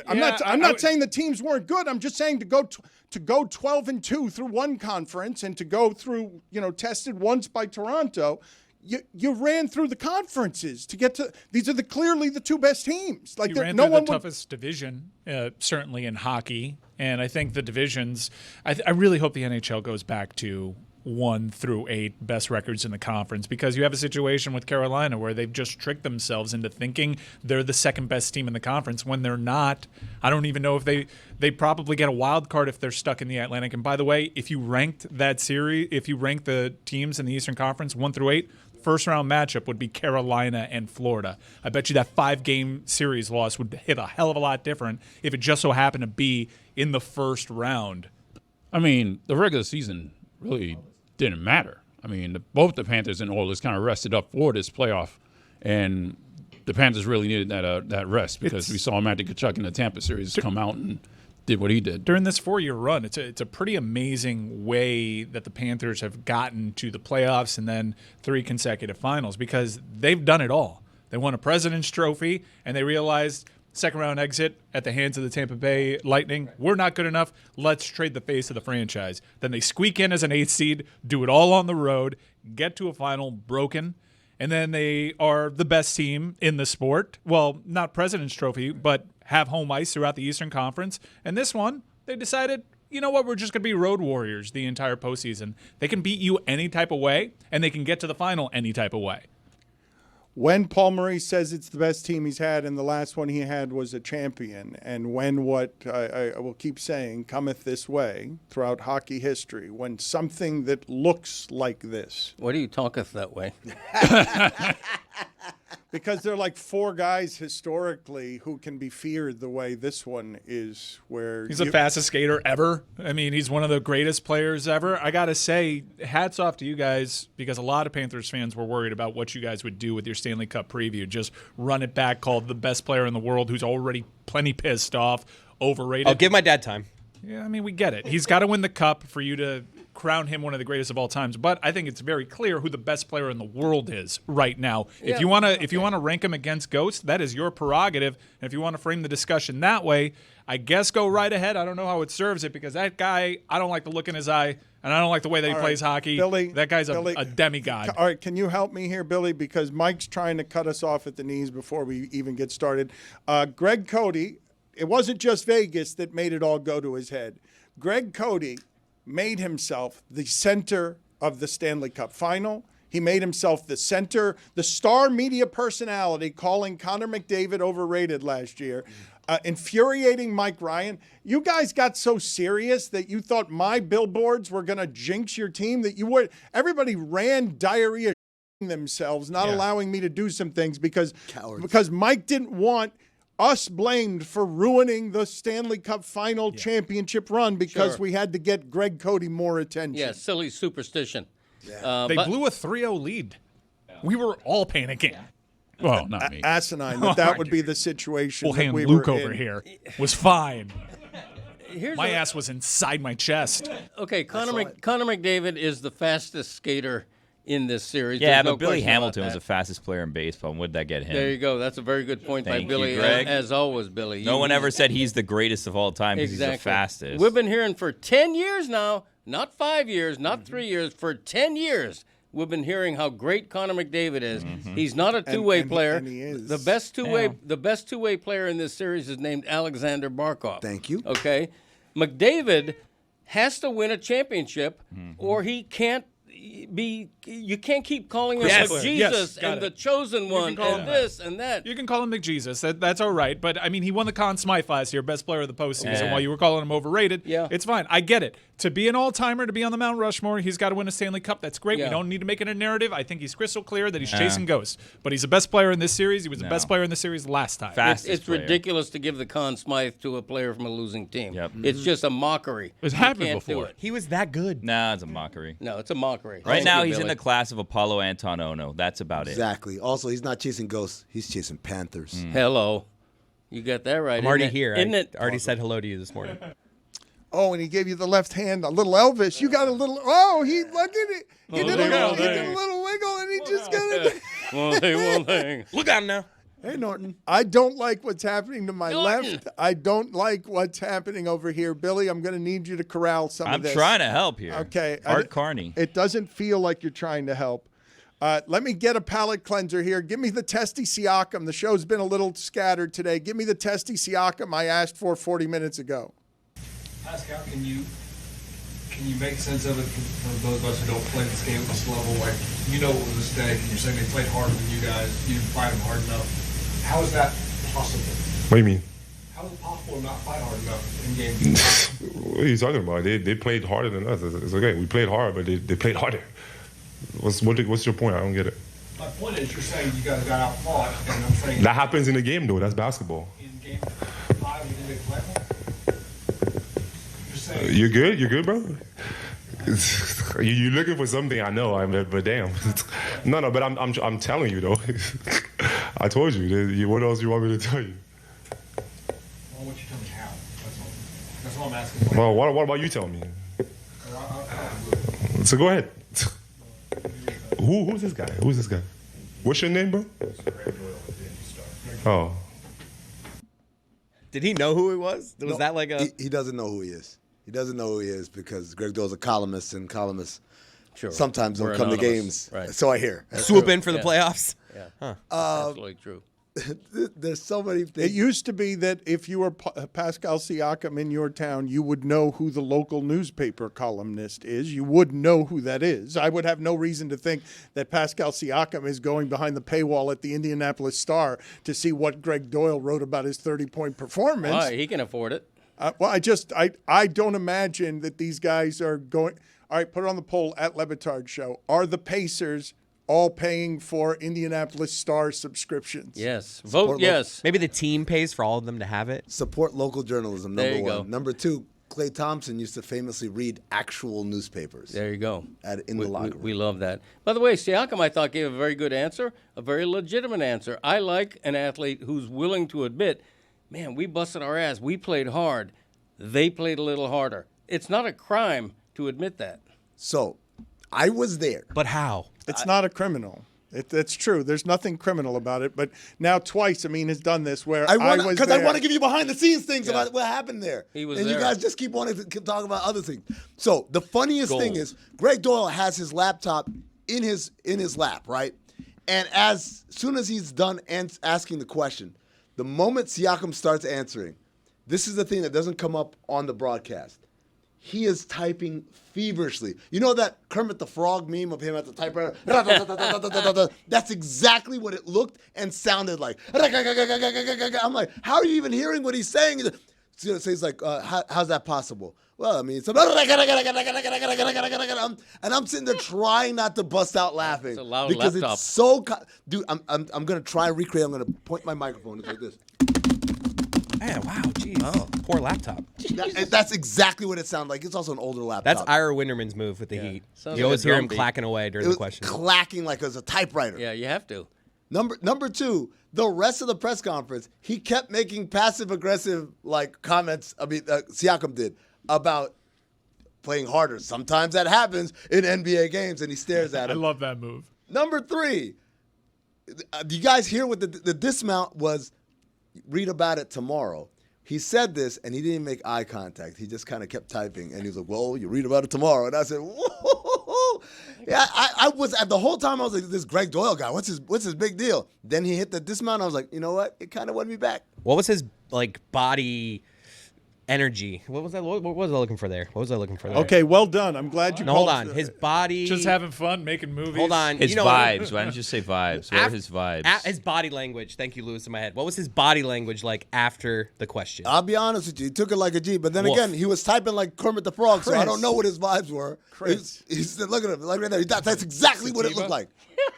I'm not saying the teams weren't good. I'm just saying to go 12-2 through one conference and to go through, tested once by Toronto. You ran through the conferences to get to. These are clearly the 2 best teams. Like you ran through the toughest division, certainly in hockey, and I think the divisions. I really hope the NHL goes back to 1 through 8 best records in the conference, because you have a situation with Carolina where they've just tricked themselves into thinking they're the second best team in the conference when they're not. I don't even know if they probably get a wild card if they're stuck in the Atlantic. And by the way, if you ranked that series, if you rank the teams in the Eastern Conference 1 through 8. First round matchup would be Carolina and Florida. I bet you that 5-game series loss would hit a hell of a lot different if it just so happened to be in the first round. I mean, the regular season really didn't matter. I mean, both the Panthers and Oilers kind of rested up for this playoff, and the Panthers really needed that rest because we saw Matthew Tkachuk in the Tampa series come out and did what he did. During this 4-year run, it's a pretty amazing way that the Panthers have gotten to the playoffs and then 3 consecutive finals, because they've done it all. They won a President's Trophy, and they realized second-round exit at the hands of the Tampa Bay Lightning. We're not good enough. Let's trade the face of the franchise. Then they squeak in as an 8th seed, do it all on the road, get to a final broken, and then they are the best team in the sport. Well, not President's Trophy, but have home ice throughout the Eastern Conference. And this one, they decided, you know what, we're just going to be road warriors the entire postseason. They can beat you any type of way, and they can get to the final any type of way. When Paul Maurice says it's the best team he's had, and the last one he had was a champion, and when what I will keep saying cometh this way throughout hockey history, when something that looks like this. What do you talketh that way? Because there are like 4 guys historically who can be feared the way this one is. Where he's the fastest skater ever. I mean, he's one of the greatest players ever. I got to say, hats off to you guys, because a lot of Panthers fans were worried about what you guys would do with your Stanley Cup preview. Just run it back, called the best player in the world who's already plenty pissed off, overrated. I'll give my dad time. Yeah, I mean, we get it. He's got to win the cup for you to crown him one of the greatest of all times. But I think it's very clear who the best player in the world is right now. Yeah. If you want to rank him against Ghost, that is your prerogative. And if you want to frame the discussion that way, I guess go right ahead. I don't know how it serves it, because that guy, I don't like the look in his eye, and I don't like the way that he plays hockey. Billy, that guy's a demigod. All right, can you help me here, Billy? Because Mike's trying to cut us off at the knees before we even get started. Greg Cody, it wasn't just Vegas that made it all go to his head. Greg Cody made himself the center of the Stanley Cup final. He made himself the center, the star media personality, calling Connor McDavid overrated last year, infuriating Mike Ryan. You guys got so serious that you thought my billboards were going to jinx your team, that everybody ran diarrhea themselves, not allowing me to do some things because Mike didn't want us blamed for ruining the Stanley Cup final championship run because we had to get Greg Cody more attention. Yeah, silly superstition. Yeah. They blew a 3-0 lead. We were all panicking. Well, not me. Asinine that would be the situation. Well, we Luke were over in. here was fine. My ass was inside my chest. Okay, Connor McDavid is the fastest skater in this series. Yeah, There's but no Billy question Hamilton about was that. the fastest player in baseball. And would that get him? There you go. That's a very good point by Thank you, Billy. Greg. As always, Billy. No one ever said he's the greatest of all time because he's the fastest. We've been hearing for 10 years now, not 5 years, not 3 years, for 10 years. We've been hearing how great Connor McDavid is. He's not a two-way player. And he is. The best two-way player in this series is named Alexander Barkov. Thank you. Okay, McDavid has to win a championship, or he can't be. You can't keep calling him Jesus and the chosen one and this and that. You can call him McJesus. That's all right. But I mean, he won the Conn Smythe last year, best player of the postseason. While you were calling him overrated, it's fine. I get it. To be an all-timer, to be on the Mount Rushmore, he's got to win a Stanley Cup. That's great. We don't need to make it a narrative. I think he's crystal clear that he's chasing ghosts. But he's the best player in this series. He was the best player in the series last time. It's ridiculous to give the Conn Smythe to a player from a losing team. Yep. It's just a mockery. It's happened Can't do before. it. He was that good. Nah, it's a mockery. No, it's a mockery. Right Thank now, you, he's in Billy. the class of Apollo Anton Ono. That's about it. Exactly. Also, he's not chasing ghosts. He's chasing Panthers. Hello. You got that right. I'm already Isn't it- here. Isn't I it? already said hello to you this morning. Oh, and he gave you the left hand, a little Elvis. You got a little. Oh, he look at it. He did a little wiggle, and he just got it. One thing. Look at him now. Hey, Norton. I don't like what's happening to my Norton. left. I don't like what's happening over here, Billy. I'm going to need you to corral some I'm of this. trying to help here. Okay, Art Carney. It doesn't feel like you're trying to help. Let me get a palate cleanser here. Give me the Testy Siakam. The show's been a little scattered today. Give me the Testy Siakam I asked for 40 minutes ago. Pascal, can you make sense of it for those of us who don't play this game at this level? Like, you know it was a mistake, and you're saying they played harder than you guys. You didn't fight them hard enough. How is that possible? What do you mean? How is it possible to not fight hard enough in game? What are you talking about? They played harder than us. It's okay. We played hard, but they played harder. What's your point? I don't get it. My point is, you're saying you guys got outfought, and I'm saying That happens in the game, though. That's basketball. in game 5 we didn't play them. You're saying You're good? You're good, bro? You're looking for something, I know, but damn. No, but I'm telling you, though. I told you. What else you want me to tell you? well, what you tell me how. That's all I'm asking. Well, what about you telling me? So go ahead. Who's this guy? Who's this guy? What's your name, bro? Oh. Did he know who he was? Was that like a? He doesn't know who he is. He doesn't know who he is because Gregg Doyel's a columnist, and columnists sometimes don't We're come to anonymous. games. Right. So I hear. Swoop in for the playoffs? Yeah. Absolutely true. There's so many It things. used to be that if you were Pascal Siakam in your town, you would know who the local newspaper columnist is. You would know who that is. I would have no reason to think that Pascal Siakam is going behind the paywall at the Indianapolis Star to see what Gregg Doyel wrote about his 30-point performance. Why? He can afford it. Well, I don't imagine that these guys are going. All right, put it on the poll at Le Batard Show. Are the Pacers all paying for Indianapolis Star subscriptions? Yes. Vote yes. Maybe the team pays for all of them to have it. Support local journalism, There number you one. go. Number two, Klay Thompson used to famously read actual newspapers. There you go. In the locker room. We love that. By the way, Siakam, I thought, gave a very good answer, a very legitimate answer. I like an athlete who's willing to admit, man, we busted our ass. We played hard. They played a little harder. It's not a crime to admit that. So, I was there. But how? It's not a criminal. That's true. There's nothing criminal about it. But now twice, Amin has done this where I was Because I there. want to give you behind the scenes things about what happened there. He was and there. you guys just keep wanting to talk about other things. So the funniest thing is Gregg Doyel has his laptop in his lap, right? And as soon as he's done asking the question, the moment Siakam starts answering, this is the thing that doesn't come up on the broadcast. He is typing feverishly. You know that Kermit the Frog meme of him at the typewriter? That's exactly what it looked and sounded like. I'm like, how are you even hearing what he's saying? So he's like, how's that possible? Well, I mean, and I'm sitting there trying not to bust out laughing. It's a loud because laptop. it's so, dude, I'm going to try and recreate. I'm going to point my microphone. It's like this. Man, wow, jeez. Poor laptop. That's exactly what it sounded like. It's also an older laptop. That's Ira Winderman's move with the Heat. Sounds You like always a hear drum him beat. clacking away during it the was question. clacking like it was a typewriter. Yeah, you have to. Number two, the rest of the press conference, he kept making passive-aggressive comments. I mean, Siakam did about playing harder. Sometimes that happens in NBA games, and he stares at I him. love that move. Number three, do you guys hear what the dismount was? Read about it tomorrow. He said this, and he didn't make eye contact. He just kind of kept typing, and he was like, well, you read about it tomorrow. And I said, whoa. Yeah, I was, the whole time I was like, this Gregg Doyel guy, what's his big deal? Then he hit the dismount, and I was like, you know what? It kind of won me back. What was his body energy? What was I looking for there? Okay, well done. I'm glad you No, called. hold on. His body. Just having fun, making movies. Hold on. His you know, vibes. Why don't you just say vibes? What are his vibes? His body language. Thank you, Lewis, in my head. What was his body language like after the question? I'll be honest with you. He took it like a G. But then Woof. again, he was typing like Kermit the Frog, so I Chris. don't know what his vibes were. Chris. He said, look at him. Like right there. That's exactly what it looked like.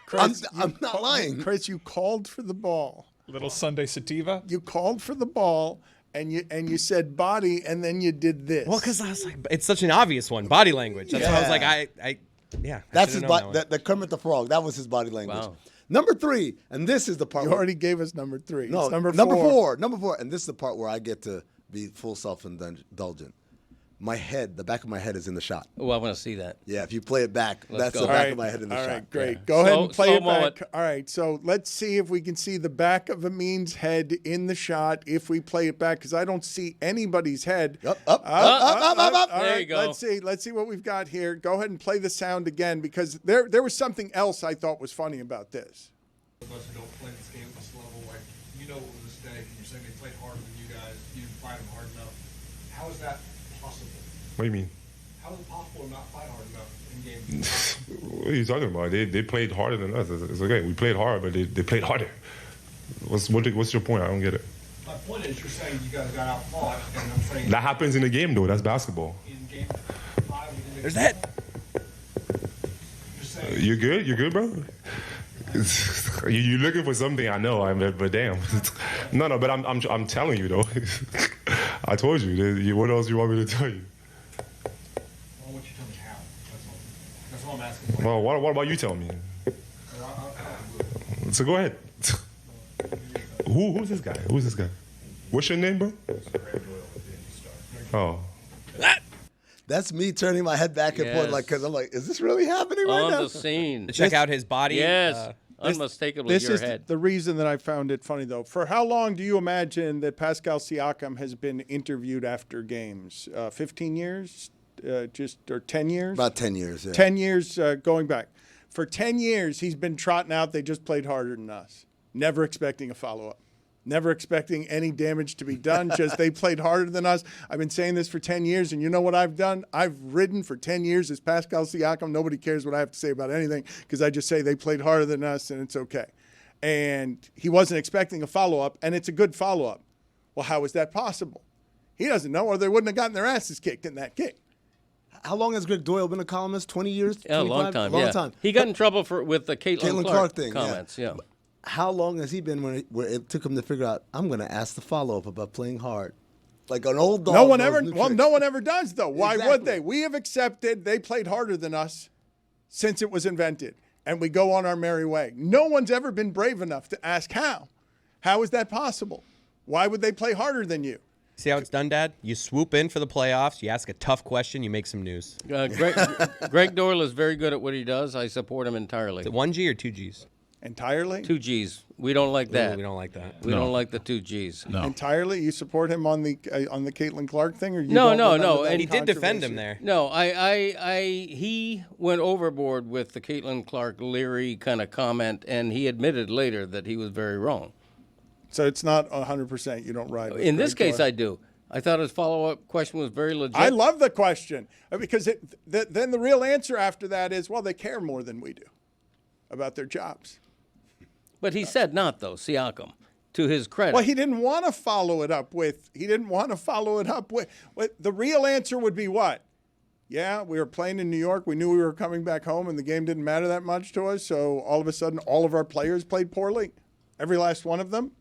Chris, I'm not lying. Chris, you called for the ball. Little Sunday sativa. You called for the ball, and you said body, and then you did this. Well, because I was like, it's such an obvious one. Body language. That's why I was like, yeah. That's his should've known body. that one. The Kermit the Frog. That was his body language. Wow. Number 3, and this is the part. You already gave us number 3. No, It's number 4. Number 4, and this is the part where I get to be full self-indulgent. My head, the back of my head is in the shot. Oh, I want to see that. Yeah, if you play it back, that's go. the back of my head in the shot. All right, great. Yeah. Go ahead and play it slow-mo back. All right, so let's see if we can see the back of Amin's head in the shot if we play it back, because I don't see anybody's head. Up. All There you go. Let's see what we've got here. Go ahead and play the sound again, because there was something else I thought was funny about this. Those of us who don't play this game at this level, like, you know it was a mistake, and you're saying they played harder than you guys. You didn't fight them hard enough. How is that possible? What do you mean? How is it possible to not fight hard enough in games? What are you talking about? They played harder than us. It's okay. We played hard, but they played harder. What's your point? I don't get it. My point is, you're saying you guys got out-fought, and I'm saying That happens in the game, though. That's basketball. in game 5, we didn't. There's that. You're saying You good? You good, bro? You looking for something? I know. But damn. No. But I'm telling you though. I told you. What else you want me to tell you? I want you to tell me how. That's all I'm asking. Well, what about you tell me? So go ahead. Who's this guy? Who's this guy? What's your name, bro? Oh. That's me turning my head back and forth, Yes. like, because I'm like, is this really happening right On now? the scene. To check out his body. Yes. Unmistakably This your is head. the reason that I found it funny, though. For how long do you imagine that Pascal Siakam has been interviewed after games? 15 years? Or 10 years? About 10 years, yeah. 10 years going back. For 10 years, he's been trotting out, they just played harder than us. Never expecting a follow-up. Never expecting any damage to be done, just they played harder than us. I've been saying this for 10 years, and you know what I've done? I've ridden for 10 years as Pascal Siakam. Nobody cares what I have to say about anything because I just say they played harder than us, and it's okay. And he wasn't expecting a follow-up, and it's a good follow-up. Well, how is that possible? He doesn't know, or they wouldn't have gotten their asses kicked in that game. How long has Gregg Doyel been a columnist? 20 years? Yeah, a 25? long time. Long yeah. time. He got in trouble with the Caitlin Clark thing, comments. Yeah. How long has he been where it took him to figure out, I'm going to ask the follow-up about playing hard? Like an old dog. No one knows ever. new Well, tricks. no one ever does, though. Why would Exactly. they? We have accepted they played harder than us since it was invented, and we go on our merry way. No one's ever been brave enough to ask how. How is that possible? Why would they play harder than you? See how it's done, Dad? You swoop in for the playoffs. You ask a tough question. You make some news. Gregg Doyel is very good at what he does. I support him entirely. Is it 1G or 2Gs? Entirely? 2 Gs. We don't like that. Ooh, we don't like that. We don't like the 2 Gs. No. Entirely? You support him on the Caitlin Clark thing, or you No, don't no, remember no, that and He did defend controversy? him there. No, he went overboard with the Caitlin Clark Leary kind of comment, and he admitted later that he was very wrong. So it's not 100%. You don't ride with In this Greg case, Doyel. I do. I thought his follow-up question was very legit. I love the question because then the real answer after that is, well, they care more than we do about their jobs. But he said not, though, Siakam, to his credit. Well, he didn't want to follow it up with. The real answer would be what? Yeah, we were playing in New York. We knew we were coming back home, and the game didn't matter that much to us. So all of a sudden, all of our players played poorly. Every last one of them.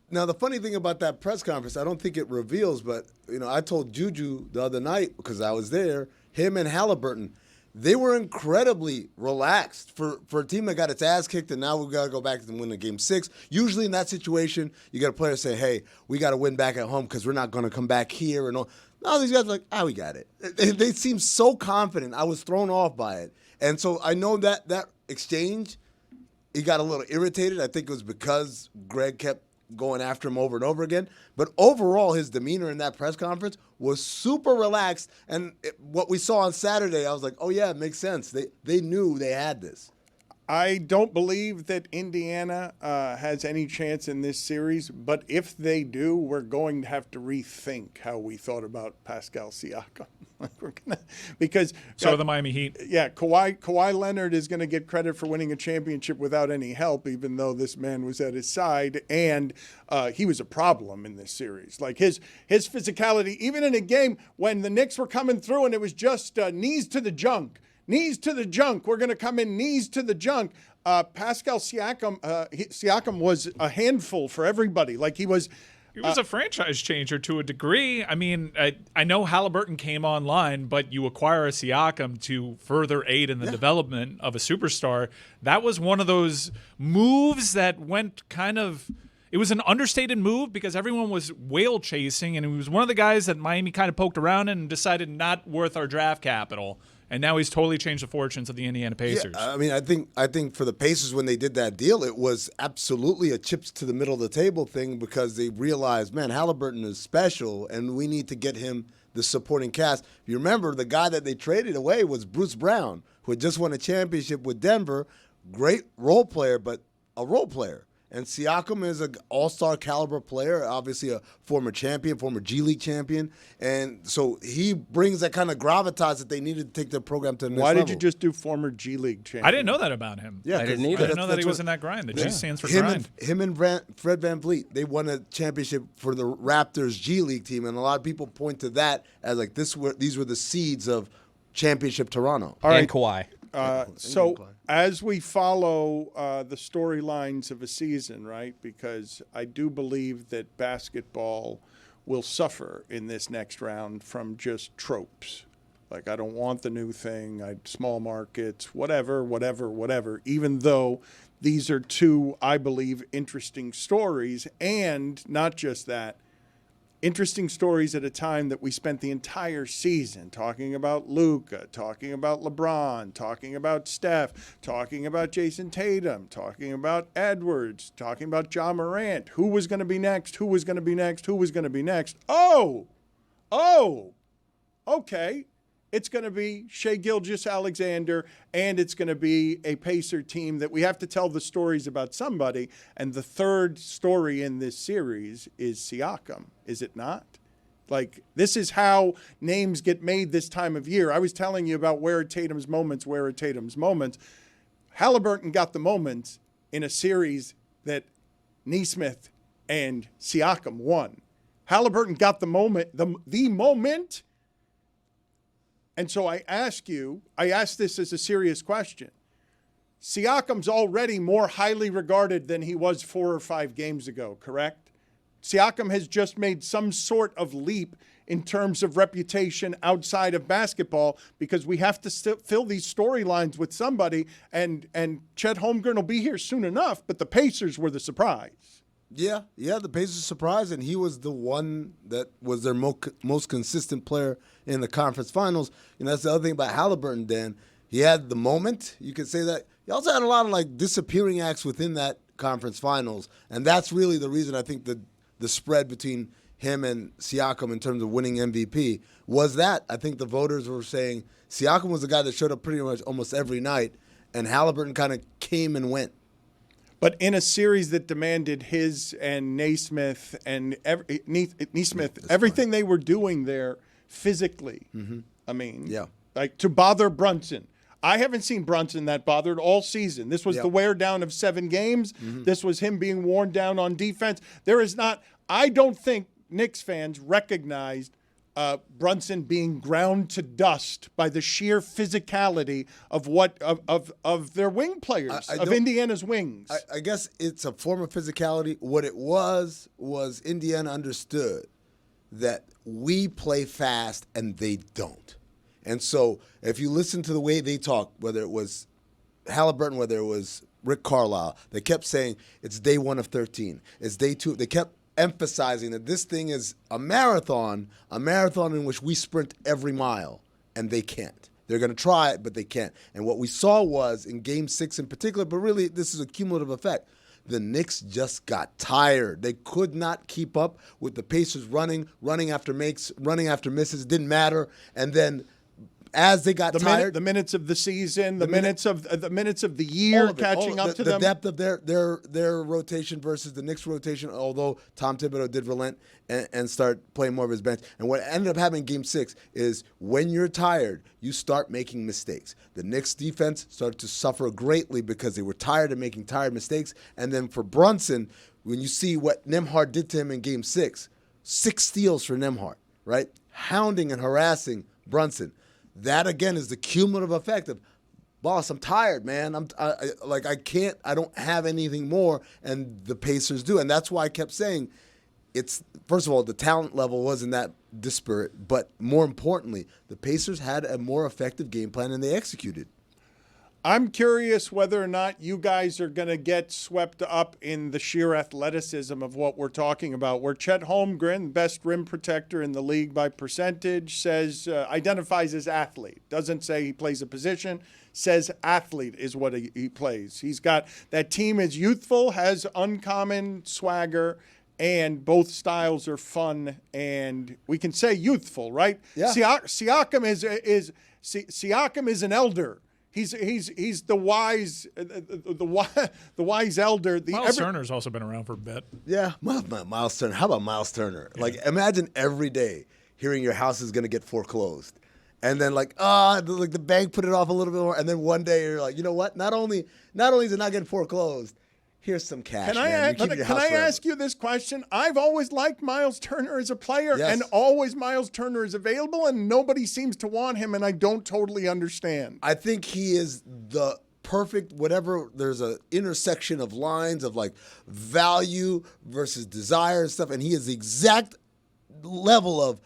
Now, the funny thing about that press conference, I don't think it reveals, but, I told Juju the other night, because I was there, him and Halliburton, they were incredibly relaxed for a team that got its ass kicked, and now we got to go back and win the game 6. Usually in that situation, you got a player say, hey, we got to win back at home because we're not going to come back here. And all. No, these guys are like, we got it. They seem so confident. I was thrown off by it. And so I know that exchange, he got a little irritated. I think it was because Greg kept going after him over and over again. But overall, his demeanor in that press conference was super relaxed. And what we saw on Saturday, I was like, oh, yeah, it makes sense. They knew they had this. I don't believe that Indiana has any chance in this series, but if they do, we're going to have to rethink how we thought about Pascal Siakam. Because So are the Miami Heat. Yeah, Kawhi Leonard is going to get credit for winning a championship without any help, even though this man was at his side, and he was a problem in this series. Like his physicality, even in a game when the Knicks were coming through and it was just knees to the junk. Knees to the junk. We're going to come in knees to the junk. Pascal Siakam was a handful for everybody. Like he was He was a franchise changer to a degree. I mean, I know Halliburton came online, but you acquire a Siakam to further aid in the development of a superstar. That was one of those moves that went kind of – it was an understated move because everyone was whale chasing, and he was one of the guys that Miami kind of poked around and decided not worth our draft capital. And now he's totally changed the fortunes of the Indiana Pacers. Yeah, I mean, I think for the Pacers when they did that deal, it was absolutely a chips to the middle of the table thing because they realized, man, Halliburton is special, and we need to get him the supporting cast. If you remember, the guy that they traded away was Bruce Brown, who had just won a championship with Denver. Great role player, but a role player. And Siakam is an all-star caliber player, obviously a former champion, former G League champion. And so he brings that kind of gravitas that they needed to take their program to the next level. Why did you just do former G League champion? I didn't know that about him. Yeah, I didn't either. I didn't know that he was in that grind. The G stands for him grind. him and Fred VanVleet, they won a championship for the Raptors G League team, and a lot of people point to that as like these were the seeds of championship Toronto. All And right. Kawhi. So as we follow the storylines of a season, right, because I do believe that basketball will suffer in this next round from just tropes. Like, I don't want the new thing, small markets, whatever, even though these are two, I believe, interesting stories. And not just that, interesting stories at a time that we spent the entire season talking about Luka, talking about LeBron, talking about Steph, talking about Jason Tatum, talking about Edwards, talking about Ja Morant. Who was going to be next? Who was going to be next? Who was going to be next? Oh, okay. It's going to be Shai Gilgeous-Alexander, and it's going to be a Pacer team that we have to tell the stories about somebody. And the third story in this series is Siakam, is it not? Like, this is how names get made this time of year. I was telling you about where are Tatum's moments. Halliburton got the moments in a series that Nesmith and Siakam won. Halliburton got the moment, the moment. And so I ask this as a serious question. Siakam's already more highly regarded than he was 4 or 5 games ago, correct? Siakam has just made some sort of leap in terms of reputation outside of basketball because we have to fill these storylines with somebody, and Chet Holmgren will be here soon enough, but the Pacers were the surprise. Yeah, the Pacers surprised, and he was the one that was their most consistent player in the conference finals. And that's the other thing about Halliburton, Dan. He had the moment, you could say that. He also had a lot of like disappearing acts within that conference finals, and that's really the reason I think the spread between him and Siakam in terms of winning MVP was that. I think the voters were saying Siakam was the guy that showed up pretty much almost every night, and Halliburton kind of came and went. But in a series that demanded his and Naismith and Nesmith, everything they were doing there physically, I mean, like to bother Brunson. I haven't seen Brunson that bothered all season. This was the wear down of 7 games. This was him being worn down on defense. I don't think Knicks fans recognized Brunson being ground to dust by the sheer physicality of their wing players, of Indiana's wings. I guess it's a form of physicality. What it was Indiana understood that we play fast and they don't. And so if you listen to the way they talk, whether it was Halliburton, whether it was Rick Carlisle, they kept saying it's day 1 of 13. It's day 2. They kept emphasizing that this thing is a marathon in which we sprint every mile, and they can't. They're going to try it, but they can't. And what we saw was in Game 6 in particular, but really this is a cumulative effect, the Knicks just got tired. They could not keep up with the Pacers running after misses. It didn't matter. And then as they got tired, the minutes of the season, the minutes of the year catching up to them, the depth of their rotation versus the Knicks rotation. Although Tom Thibodeau did relent and start playing more of his bench, and what ended up happening in Game 6 is when you're tired, you start making mistakes. The Knicks defense started to suffer greatly because they were tired of making tired mistakes. And then for Brunson, when you see what Nembhard did to him in Game 6, 6 steals for Nembhard, right? Hounding and harassing Brunson. That, again, is the cumulative effect of, boss, I'm tired, man. I don't have anything more, and the Pacers do. And that's why I kept saying, it's first of all, the talent level wasn't that disparate, but more importantly, the Pacers had a more effective game plan and they executed. I'm curious whether or not you guys are going to get swept up in the sheer athleticism of what we're talking about. Where Chet Holmgren, best rim protector in the league by percentage, says identifies as athlete. Doesn't say he plays a position. Says athlete is what he plays. He's got that team is youthful, has uncommon swagger, and both styles are fun. And we can say youthful, right? Yeah. Siakam is an elder. He's the wise elder. Miles Turner's also been around for a bit. Yeah, Miles Turner. How about Miles Turner? Like, imagine every day hearing your house is going to get foreclosed, and then like the bank put it off a little bit more, and then one day you're like, you know what? Not only is it not getting foreclosed, here's some cash. Can I ask you this question? I've always liked Miles Turner as a player, Yes. and always Miles Turner is available, and nobody seems to want him, and I don't totally understand. I think he is the perfect whatever. There's an intersection of lines of like value versus desire and stuff, and he is the exact level of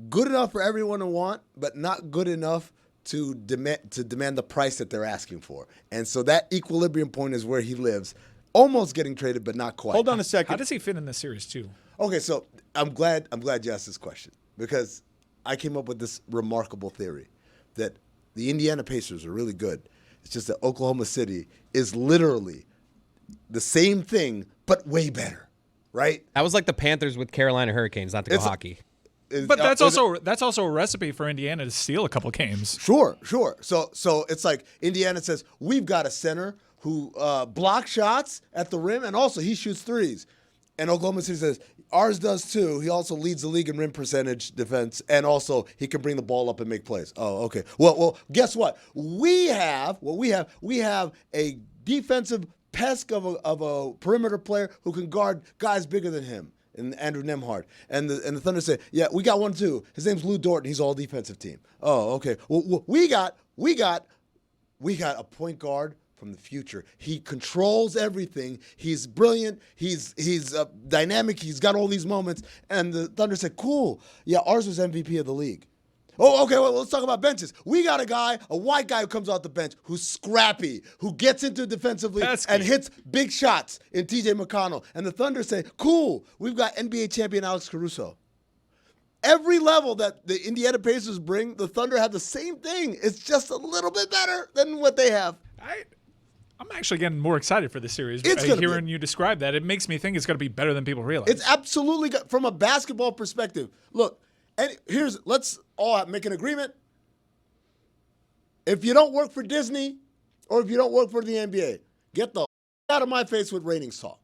good enough for everyone to want, but not good enough to demand the price that they're asking for. And so that equilibrium point is where he lives. Almost getting traded, but not quite. Hold on a second. How does he fit in this series too? Okay, so I'm glad you asked this question because I came up with this remarkable theory that the Indiana Pacers are really good. It's just that Oklahoma City is literally the same thing, but way better, right? That was like the Panthers with Carolina Hurricanes, not to go hockey. But that's also a recipe for Indiana to steal a couple games. Sure. So it's like Indiana says, we've got a center who blocks shots at the rim, and also he shoots threes. And Oklahoma City says, ours does too. He also leads the league in rim percentage defense, and also he can bring the ball up and make plays. Oh, okay. Well, guess what? We have a defensive pest of a perimeter player who can guard guys bigger than him, and Andrew Nembhard. And the Thunder say, yeah, we got one too. His name's Lou Dorton. He's all defensive team. Oh, okay. Well, we got a point guard from the future. He controls everything. He's brilliant. He's dynamic. He's got all these moments. And the Thunder said, cool. Yeah, ours was MVP of the league. Oh, okay, well, let's talk about benches. We got a white guy who comes off the bench, who's scrappy, who gets into defensively and hits big shots in TJ McConnell. And the Thunder say, cool, we've got NBA champion Alex Caruso. Every level that the Indiana Pacers bring, the Thunder have the same thing. It's just a little bit better than what they have. I'm actually getting more excited for this series. Hearing you describe that, it makes me think it's going to be better than people realize. It's absolutely good from a basketball perspective. Look, and let's all make an agreement. If you don't work for Disney or if you don't work for the NBA, get the out of my face with ratings talk.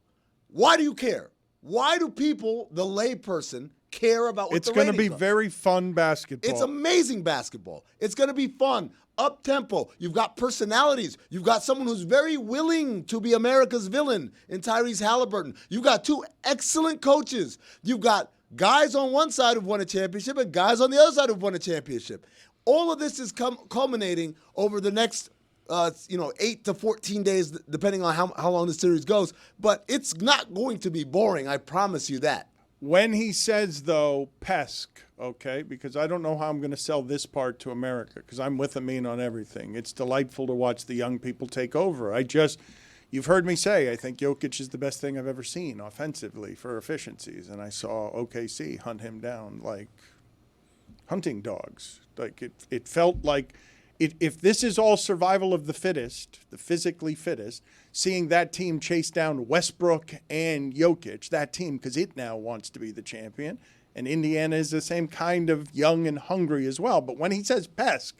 Why do you care? Why do people, the layperson, care about what it's going to be are? Very fun basketball. It's amazing basketball. It's going to be fun. Up-tempo. You've got personalities. You've got someone who's very willing to be America's villain in Tyrese Halliburton. You've got two excellent coaches. You've got guys on one side who've won a championship and guys on the other side who've won a championship. All of this is culminating over the next 8 to 14 days, depending on how long the series goes. But it's not going to be boring. I promise you that. When he says, though, Pesk, okay, because I don't know how I'm going to sell this part to America because I'm with Amin on everything. It's delightful to watch the young people take over. You've heard me say, I think Jokic is the best thing I've ever seen offensively for efficiencies. And I saw OKC hunt him down like hunting dogs. Like it felt like if this is all survival of the fittest, the physically fittest, seeing that team chase down Westbrook and Jokic, that team, because it now wants to be the champion, and Indiana is the same kind of young and hungry as well. But when he says Pesk,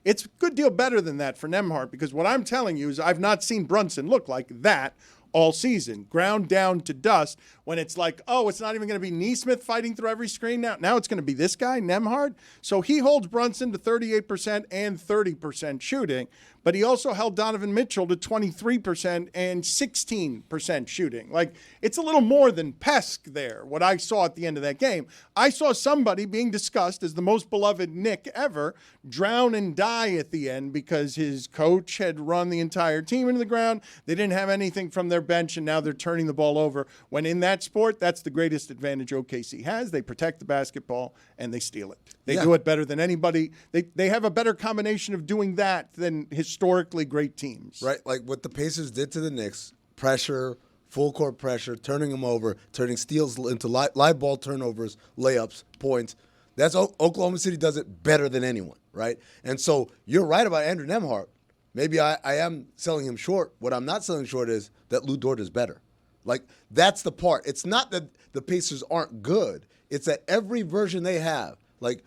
it's a good deal better than that for Nembhard, because what I'm telling you is I've not seen Brunson look like that all season, ground down to dust, when it's like, oh, it's not even going to be Neesmith fighting through every screen now. Now it's going to be this guy, Nembhard. So he holds Brunson to 38% and 30% shooting. but he also held Donovan Mitchell to 23% and 16% shooting. Like, it's a little more than Pesk there, what I saw at the end of that game. I saw somebody being discussed as the most beloved Knick ever drown and die at the end because his coach had run the entire team into the ground. They didn't have anything from their bench, and now they're turning the ball over. When in that sport, that's the greatest advantage OKC has. They protect the basketball, and they steal it. They do it better than anybody. They have a better combination of doing that than historically great teams. Right, like what the Pacers did to the Knicks, pressure, full court pressure, turning them over, turning steals into live ball turnovers, layups, points. That's Oklahoma City does it better than anyone, right? And so you're right about Andrew Nembhard. Maybe I am selling him short. What I'm not selling short is that Lou Dort is better. Like, that's the part. It's not that the Pacers aren't good. It's that every version they have, like,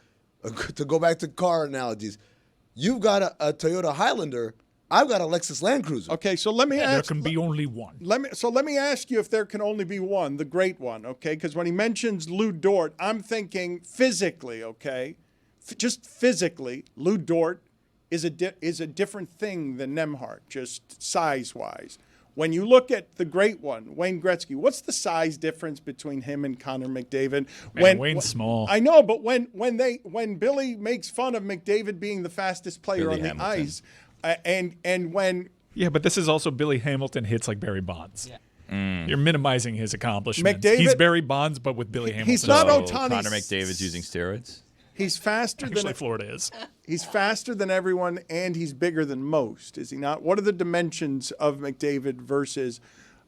to go back to car analogies, you've got a Toyota Highlander. I've got a Lexus Land Cruiser. Okay, so let me ask. There can be only one. Let me ask you if there can only be one, the great one, okay? Because when he mentions Lou Dort, I'm thinking physically, okay? Just physically, Lou Dort is a different thing than Nembhard, just size-wise. When you look at the great one, Wayne Gretzky, what's the size difference between him and Connor McDavid? Wayne's small. I know, but when Billy makes fun of McDavid being the fastest player Billy on the ice, and when but this is also Billy Hamilton hits like Barry Bonds. Yeah. You're minimizing his accomplishments. He's Barry Bonds, but with Billy Hamilton. He's not So Ohtani. Connor McDavid's using steroids? He's faster Actually, Florida is. He's faster than everyone, and he's bigger than most, is he not? What are the dimensions of McDavid versus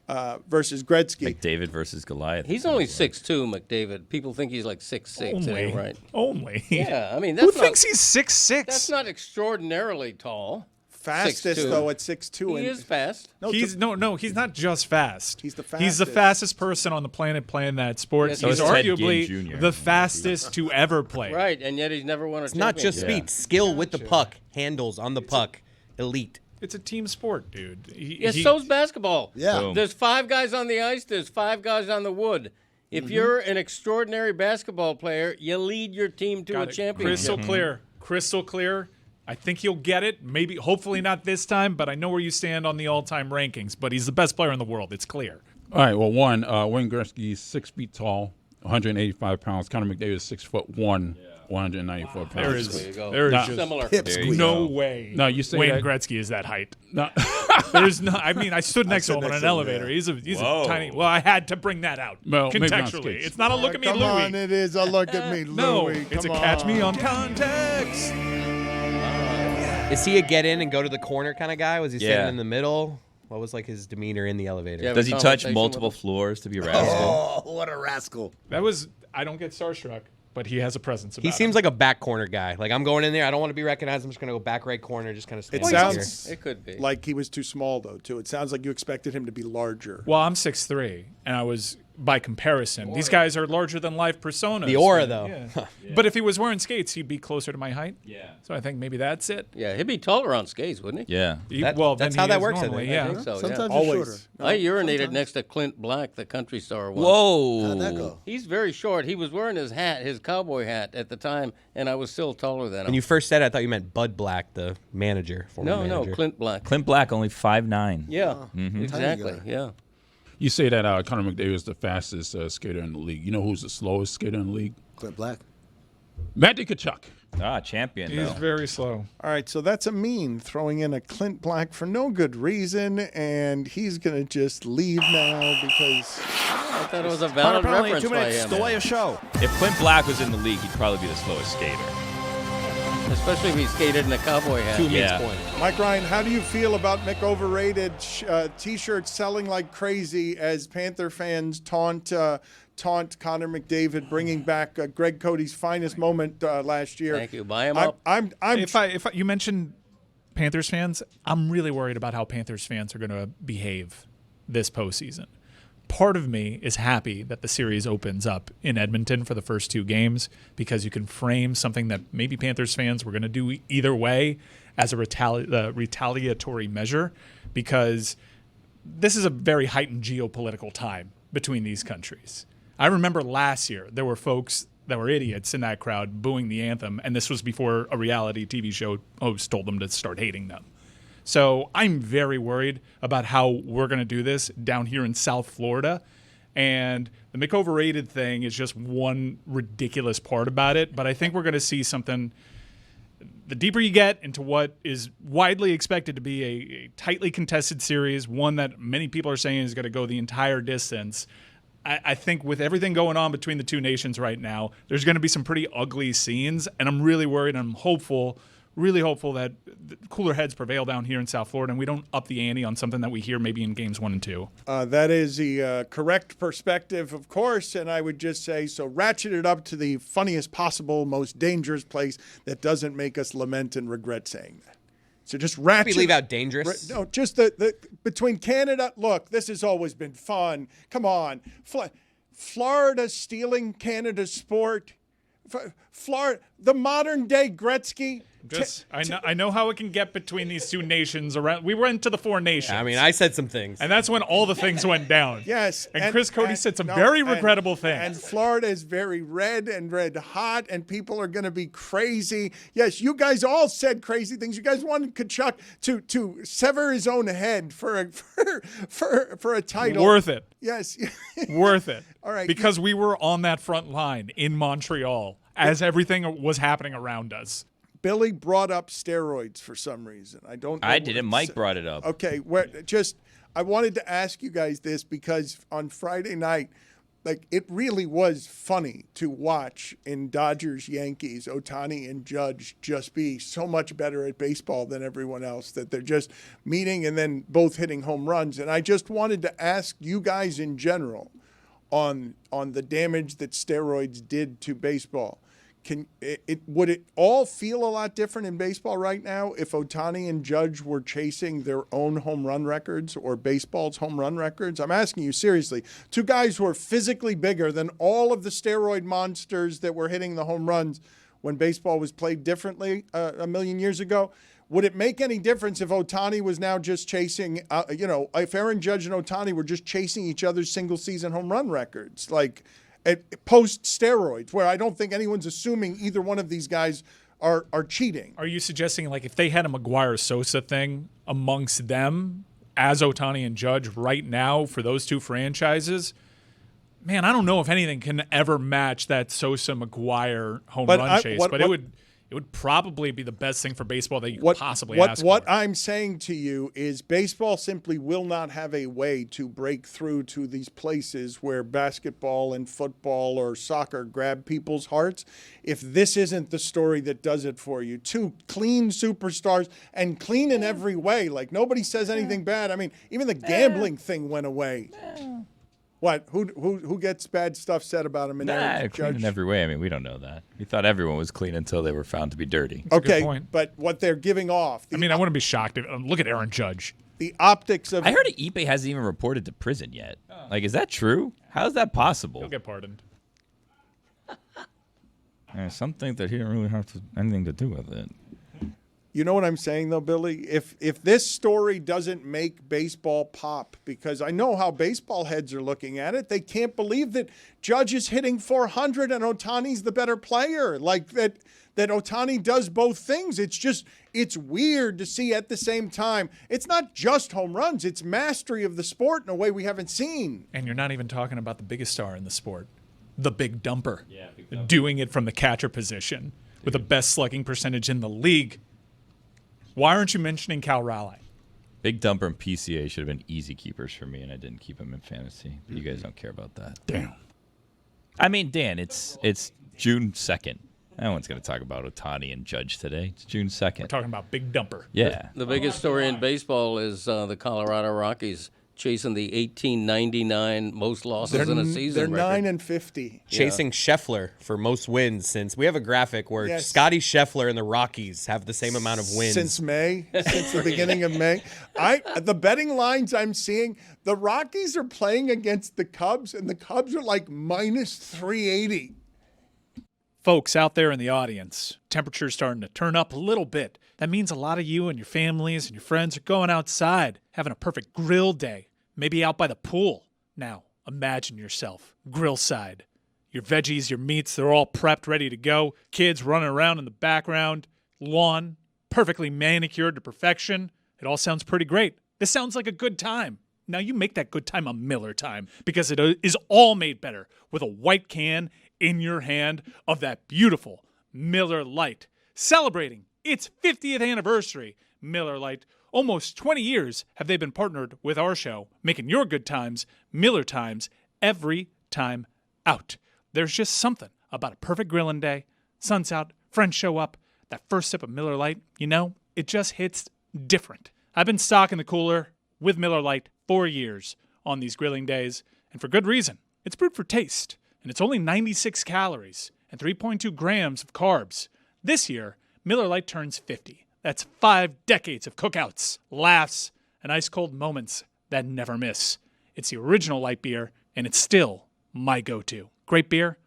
Gretzky? McDavid versus Goliath. He's only 6'2", McDavid. People think he's like 6'6". Only. Right? Only. Yeah, I mean, Who that's thinks he's 6'6"? That's not extraordinarily tall. Fastest 6'2". though at 6'2". He is fast. He's not just fast. He's the He's the fastest person on the planet playing that sport. Yes, he's so is Ted Ginn arguably Jr. the fastest to ever play. Right, and yet he's never won a It's not just championship. speed, skill with the puck, handles on the puck, elite. It's a team sport, dude. So's basketball. Yeah. Boom. There's 5 guys on the ice. There's 5 guys on the wood. If you're an extraordinary basketball player, you lead your team to a championship. Crystal clear. Crystal clear. I think he'll get it. Maybe, hopefully not this time, but I know where you stand on the all-time rankings. But he's the best player in the world. It's clear. All right, well, Wayne Gretzky is 6 feet tall, 185 pounds. Conor McDavid is 6'1", 194 pounds. There is just Similar. no way. No, you say Wayne that- Gretzky is that height. No. There's no. I mean, I stood next to him on next an to him, elevator. yeah. He's a Whoa. tiny. Well, I had to bring that out Well, maybe on contextually. skates. It's not a look at me, Come Louie. on, it is a look at me, Louie. No, it's a Come catch me on. on context. Is he a get in and go to the corner kind of guy? Was he Yeah. standing in the middle? What was like his demeanor in the elevator? Yeah. Does he touch Conversation multiple with him. floors to be a rascal? Oh, what a rascal. That was. I don't get starstruck, but he has a presence about He seems him. like a back corner guy. Like, I'm going in there. I don't want to be recognized. I'm just going to go back right corner, just kind of stand It here. sounds It could be. like he was too small, though, too. It sounds like you expected him to be larger. Well, I'm 6'3", and I was, by comparison, these guys are larger than life personas. The aura, though. Yeah. But if he was wearing skates, he'd be closer to my height. Yeah. So I think maybe that's it. Yeah, he'd be taller on skates, wouldn't he? Yeah. Well, that's then how he that is works, I normally, think. yeah. I think so, Sometimes yeah. you're Always. shorter. I urinated next to Clint Black, the country star. Once. Whoa. How'd that go? He's very short. He was wearing his hat, his cowboy hat at the time, and I was still taller than him. When you first said it, I thought you meant Bud Black, the manager, former no, manager. Clint Black. Clint Black, only 5'9". Yeah, Mm-hmm. exactly. Tiny guy. Yeah. You say that Conor McDavid is the fastest skater in the league. You know who's the slowest skater in the league? Clint Black. Matty Tkachuk. Champion, He's though. very slow. All right, so that's a meme throwing in a Clint Black for no good reason, and he's going to just leave now because I thought it was a valid reference by him. Show. If Clint Black was in the league, he'd probably be the slowest skater. Especially if he skated in a cowboy hat. To Mick's Yeah. point. Mike Ryan, how do you feel about McOverrated T-shirts selling like crazy as Panther fans taunt Connor McDavid, bringing back Greg Cody's finest moment last year? Thank you. Buy him up. If you mentioned Panthers fans, I'm really worried about how Panthers fans are going to behave this postseason. Part of me is happy that the series opens up in Edmonton for the first 2 games because you can frame something that maybe Panthers fans were going to do either way as a retaliatory measure, because this is a very heightened geopolitical time between these countries. I remember last year there were folks that were idiots in that crowd booing the anthem, and this was before a reality TV show host told them to start hating them. So I'm very worried about how we're going to do this down here in South Florida. And the McOverrated thing is just one ridiculous part about it. But I think we're going to see something. The deeper you get into what is widely expected to be a tightly contested series, one that many people are saying is going to go the entire distance, I think with everything going on between the two nations right now, there's going to be some pretty ugly scenes, and I'm really worried. I'm hopeful, really hopeful that cooler heads prevail down here in South Florida and we don't up the ante on something that we hear maybe in games 1 and 2. That is the correct perspective, of course, and I would just say, so ratchet it up to the funniest possible, most dangerous place that doesn't make us lament and regret saying that. So just ratchet. We leave out dangerous. No, just the between Canada. Look, this has always been fun. Come on, Florida stealing Canada's sport. Florida, the modern day Gretzky. I know how it can get between these two nations. We went to the 4 nations. I mean, I said some things. And that's when all the things went down. Yes. And Chris Cody said some very regrettable things. And Florida is very red and red hot, and people are going to be crazy. Yes, you guys all said crazy things. You guys wanted Kachuk to sever his own head for a title. Worth it. Yes. Worth it. All right. Because we were on that front line in Montreal as everything was happening around us. Billy brought up steroids for some reason. I don't know. I didn't. Mike brought it up. Okay, I wanted to ask you guys this because on Friday night, like, it really was funny to watch in Dodgers-Yankees, Ohtani and Judge just be so much better at baseball than everyone else, that they're just meeting and then both hitting home runs. And I just wanted to ask you guys in general on the damage that steroids did to baseball. Would it all feel a lot different in baseball right now if Ohtani and Judge were chasing their own home run records or baseball's home run records? I'm asking you seriously. Two guys who are physically bigger than all of the steroid monsters that were hitting the home runs when baseball was played differently a million years ago. Would it make any difference if Ohtani was now just chasing, if Aaron Judge and Ohtani were just chasing each other's single-season home run records? Like, post steroids, where I don't think anyone's assuming either one of these guys are cheating. Are you suggesting, like, if they had a McGuire-Sosa thing amongst them as Ohtani and Judge right now for those two franchises, man, I don't know if anything can ever match that Sosa-McGuire home run chase, but it would probably be the best thing for baseball that you could possibly ask for. What I'm saying to you is baseball simply will not have a way to break through to these places where basketball and football or soccer grab people's hearts if this isn't the story that does it for you. Two clean superstars, and clean in every way. Like, nobody says anything bad. I mean, even the gambling thing went away. What? Who gets bad stuff said about him in Aaron Judge? Clean in every way. I mean, we don't know that. We thought everyone was clean until they were found to be dirty. That's a good point. But what they're giving off. I mean, I wouldn't be shocked. Look at Aaron Judge. The optics of. I heard Ipe hasn't even reported to prison yet. Like, is that true? How is that possible? He'll get pardoned. Some think that he didn't really have anything to do with it. You know what I'm saying, though, Billy? If this story doesn't make baseball pop, because I know how baseball heads are looking at it, they can't believe that Judge is hitting 400 and Ohtani's the better player. Like, that Ohtani does both things. It's weird to see at the same time. It's not just home runs. It's mastery of the sport in a way we haven't seen. And you're not even talking about the biggest star in the sport, the big dumper. Yeah, big dumper. Doing it from the catcher position with the best slugging percentage in the league. Why aren't you mentioning Cal Raleigh? Big Dumper and PCA should have been easy keepers for me, and I didn't keep them in fantasy. But you guys don't care about that. Damn. I mean, Dan, it's June 2nd. No one's going to talk about Ohtani and Judge today. It's June 2nd. We're talking about Big Dumper. Yeah. The biggest story in baseball is the Colorado Rockies chasing the 1899 most losses in a season. They're 9-50. Chasing Scheffler for most wins since we have a graphic where Scotty Scheffler and the Rockies have the same amount of wins since the beginning of May. The betting lines I'm seeing, the Rockies are playing against the Cubs, and the Cubs are like minus 380. Folks out there in the audience, temperature's starting to turn up a little bit. That means a lot of you and your families and your friends are going outside, having a perfect grill day, maybe out by the pool. Now, imagine yourself, grill side. Your veggies, your meats, they're all prepped, ready to go. Kids running around in the background. Lawn, perfectly manicured to perfection. It all sounds pretty great. This sounds like a good time. Now you make that good time a Miller time, because it is all made better with a white can in your hand of that beautiful Miller Lite. Celebrating its 50th anniversary, Miller Lite. Almost 20 years have they been partnered with our show, making your good times Miller times every time out. There's just something about a perfect grilling day. Sun's out, friends show up, that first sip of Miller Lite, it just hits different. I've been stocking the cooler with Miller Lite for years on these grilling days, and for good reason. It's brewed for taste, and it's only 96 calories and 3.2 grams of carbs. This year, Miller Lite turns 50. That's 5 decades of cookouts, laughs, and ice-cold moments that never miss. It's the original light beer, and it's still my go-to. Great beer,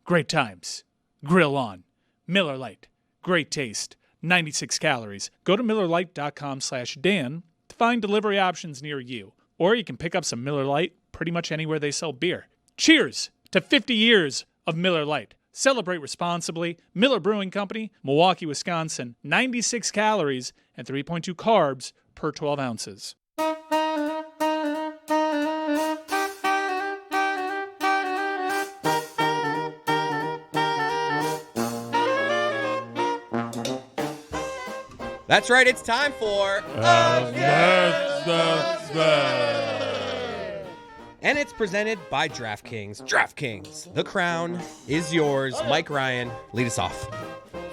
great times. Grill on. Miller Lite. Great taste. 96 calories. Go to MillerLite.com/Dan to find delivery options near you. Or you can pick up some Miller Lite pretty much anywhere they sell beer. Cheers to 50 years of Miller Lite. Celebrate responsibly. Miller Brewing Company, Milwaukee, Wisconsin. 96 calories and 3.2 carbs per 12 ounces. That's right, it's time for and it's presented by DraftKings. DraftKings, the crown is yours. Mike Ryan, lead us off.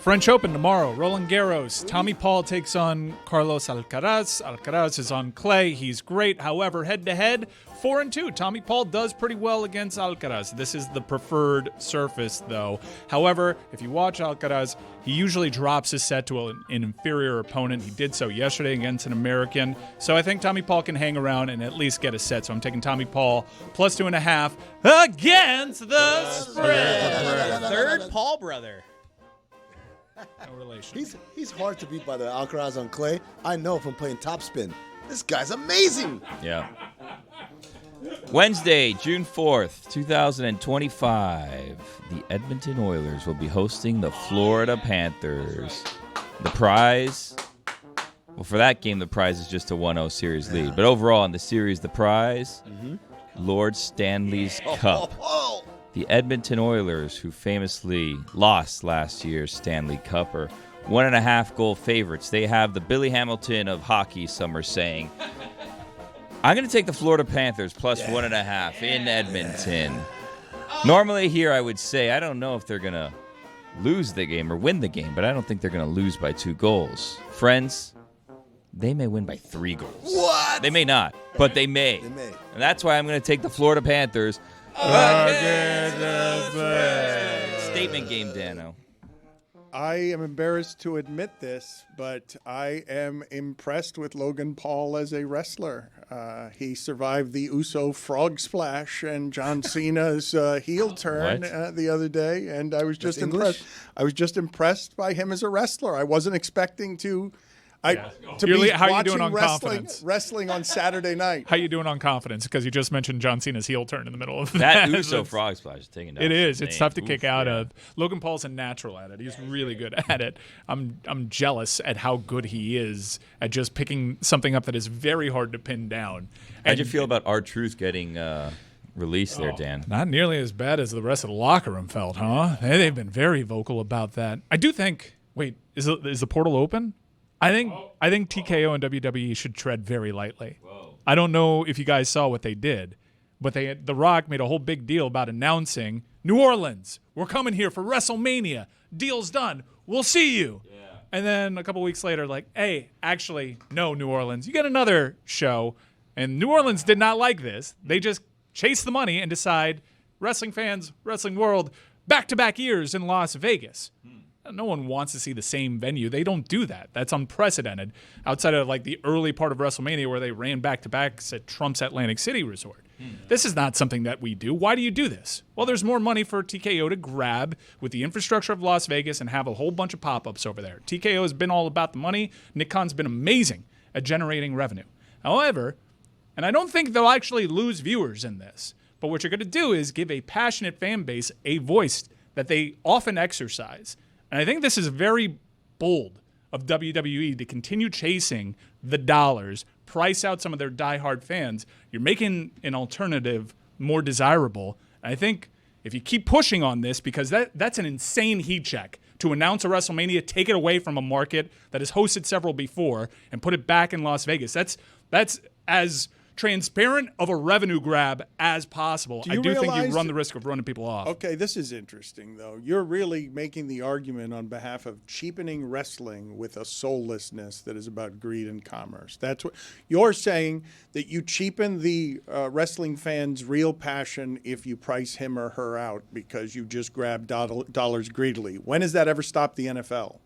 French Open tomorrow. Roland Garros. Tommy Paul takes on Carlos Alcaraz. Alcaraz is on clay. He's great. However, head-to-head, 4-2. Tommy Paul does pretty well against Alcaraz. This is the preferred surface, though. However, if you watch Alcaraz, he usually drops his set to an inferior opponent. He did so yesterday against an American. So I think Tommy Paul can hang around and at least get a set. So I'm taking Tommy Paul plus 2.5 against the spread. Third Paul brother. No relation. He's hard to beat by the Alcaraz on clay. I know from playing topspin. This guy's amazing. Yeah. Wednesday, June 4th, 2025. The Edmonton Oilers will be hosting the Florida Panthers. The prize, well, for that game, the prize is just a 1-0 series lead. But overall, in the series, the prize, Lord Stanley's Cup. The Edmonton Oilers, who famously lost last year's Stanley Cup, are 1.5 goal favorites. They have the Billy Hamilton of hockey, some are saying. I'm going to take the Florida Panthers plus 1.5 in Edmonton. Normally here I would say I don't know if they're going to lose the game or win the game, but I don't think they're going to lose by 2 goals. Friends, they may win by 3 goals. What? They may not, but they may. They may. And that's why I'm going to take the Florida Panthers. Statement game, Dano. I am embarrassed to admit this, but I am impressed with Logan Paul as a wrestler. He survived the Uso frog splash and John Cena's heel turn the other day, and I was just impressed. I was just impressed by him as a wrestler. I wasn't expecting to. To be how you watching doing on confidence? Wrestling on Saturday night. How you doing on confidence? Because you just mentioned John Cena's heel turn in the middle of that. Uso frog splash is taking down. It is. It's tough to kick out of. Logan Paul's a natural at it. He's really good at it. I'm jealous at how good he is at just picking something up that is very hard to pin down. How'd you feel about R-Truth getting released there, Dan? Not nearly as bad as the rest of the locker room felt, huh? They've been very vocal about that. I do think. Wait, is the portal open? I think TKO and WWE should tread very lightly. Whoa. I don't know if you guys saw what they did, but The Rock made a whole big deal about announcing New Orleans, we're coming here for WrestleMania. Deal's done. We'll see you. Yeah. And then a couple weeks later, like, hey, actually, no, New Orleans. You get another show. And New Orleans did not like this. They just chase the money and decide, wrestling fans, wrestling world, back-to-back years in Las Vegas. No one wants to see the same venue. They don't do that. That's unprecedented. Outside of like the early part of WrestleMania where they ran back-to-backs at Trump's Atlantic City resort. This is not something that we do. Why do you do this? Well, there's more money for TKO to grab with the infrastructure of Las Vegas and have a whole bunch of pop-ups over there. TKO has been all about the money. Nick Khan's been amazing at generating revenue. However, and I don't think they'll actually lose viewers in this, but what you're going to do is give a passionate fan base a voice that they often exercise. And I think this is very bold of WWE to continue chasing the dollars, price out some of their diehard fans. You're making an alternative more desirable. And I think if you keep pushing on this, because that's an insane heat check to announce a WrestleMania, take it away from a market that has hosted several before, and put it back in Las Vegas. That's as transparent of a revenue grab as possible. I do think you run the risk of running people off. Okay, this is interesting, though. You're really making the argument on behalf of cheapening wrestling with a soullessness that is about greed and commerce. That's what you're saying, that you cheapen the wrestling fans' real passion if you price him or her out because you just grab dollars greedily. When has that ever stopped the NFL?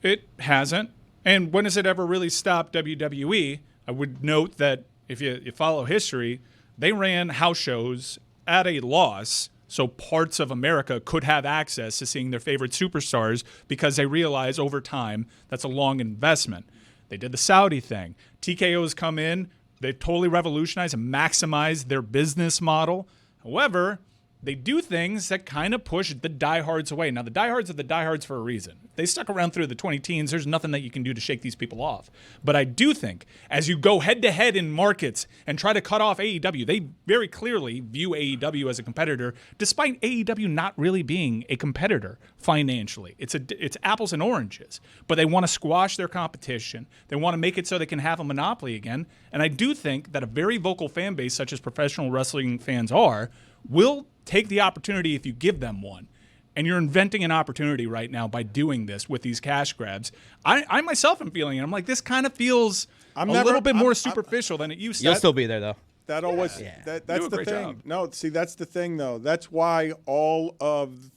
It hasn't. And when has it ever really stopped WWE? I would note that if you follow history, they ran house shows at a loss so parts of America could have access to seeing their favorite superstars because they realize over time that's a long investment. They did the Saudi thing. TKO's come in. They've totally revolutionized and maximized their business model. However, they do things that kind of push the diehards away. Now, the diehards are the diehards for a reason. They stuck around through the 2010s. There's nothing that you can do to shake these people off. But I do think as you go head-to-head in markets and try to cut off AEW, they very clearly view AEW as a competitor, despite AEW not really being a competitor financially. It's apples and oranges. But they want to squash their competition. They want to make it so they can have a monopoly again. And I do think that a very vocal fan base, such as professional wrestling fans are, will take the opportunity if you give them one. And you're inventing an opportunity right now by doing this with these cash grabs. I myself am feeling it. I'm like, this kind of feels a little bit more superficial than it used to. You'll still be there, though. That always, that's the thing. Job. No, see, that's the thing, though. That's why all of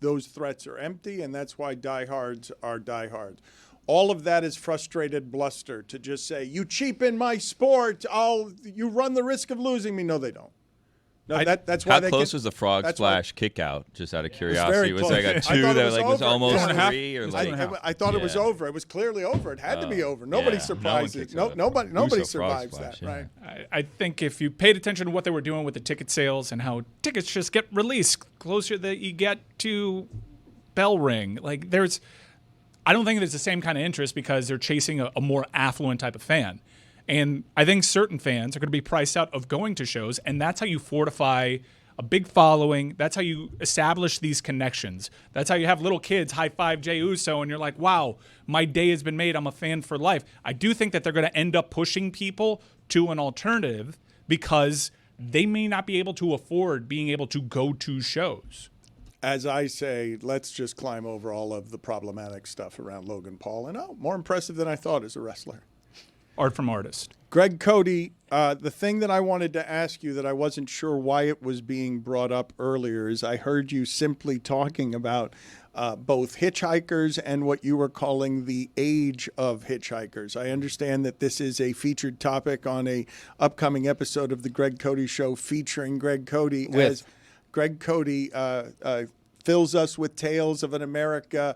those threats are empty, and that's why diehards are diehards. All of that is frustrated bluster to just say, you cheapen my sport, you run the risk of losing me. No, they don't. No, that's why How close was the frog splash kick out? Just out of curiosity, was like a two that like was almost three, or like I thought it was over. It was clearly over. It had to be over. Nobody surprised it. Nobody survives that, right? I think if you paid attention to what they were doing with the ticket sales and how tickets just get released closer that you get to bell ring, like I don't think there's the same kind of interest because they're chasing a more affluent type of fan. And I think certain fans are going to be priced out of going to shows, and that's how you fortify a big following. That's how you establish these connections. That's how you have little kids high-five Jey Uso, and you're like, wow, my day has been made. I'm a fan for life. I do think that they're going to end up pushing people to an alternative because they may not be able to afford being able to go to shows. As I say, let's just climb over all of the problematic stuff around Logan Paul. And more impressive than I thought as a wrestler. Art from artist. Gregg Cody, the thing that I wanted to ask you that I wasn't sure why it was being brought up earlier is I heard you simply talking about both hitchhikers and what you were calling the age of hitchhikers. I understand that this is a featured topic on a upcoming episode of the Gregg Cody Show featuring Gregg Cody as Gregg Cody fills us with tales of an America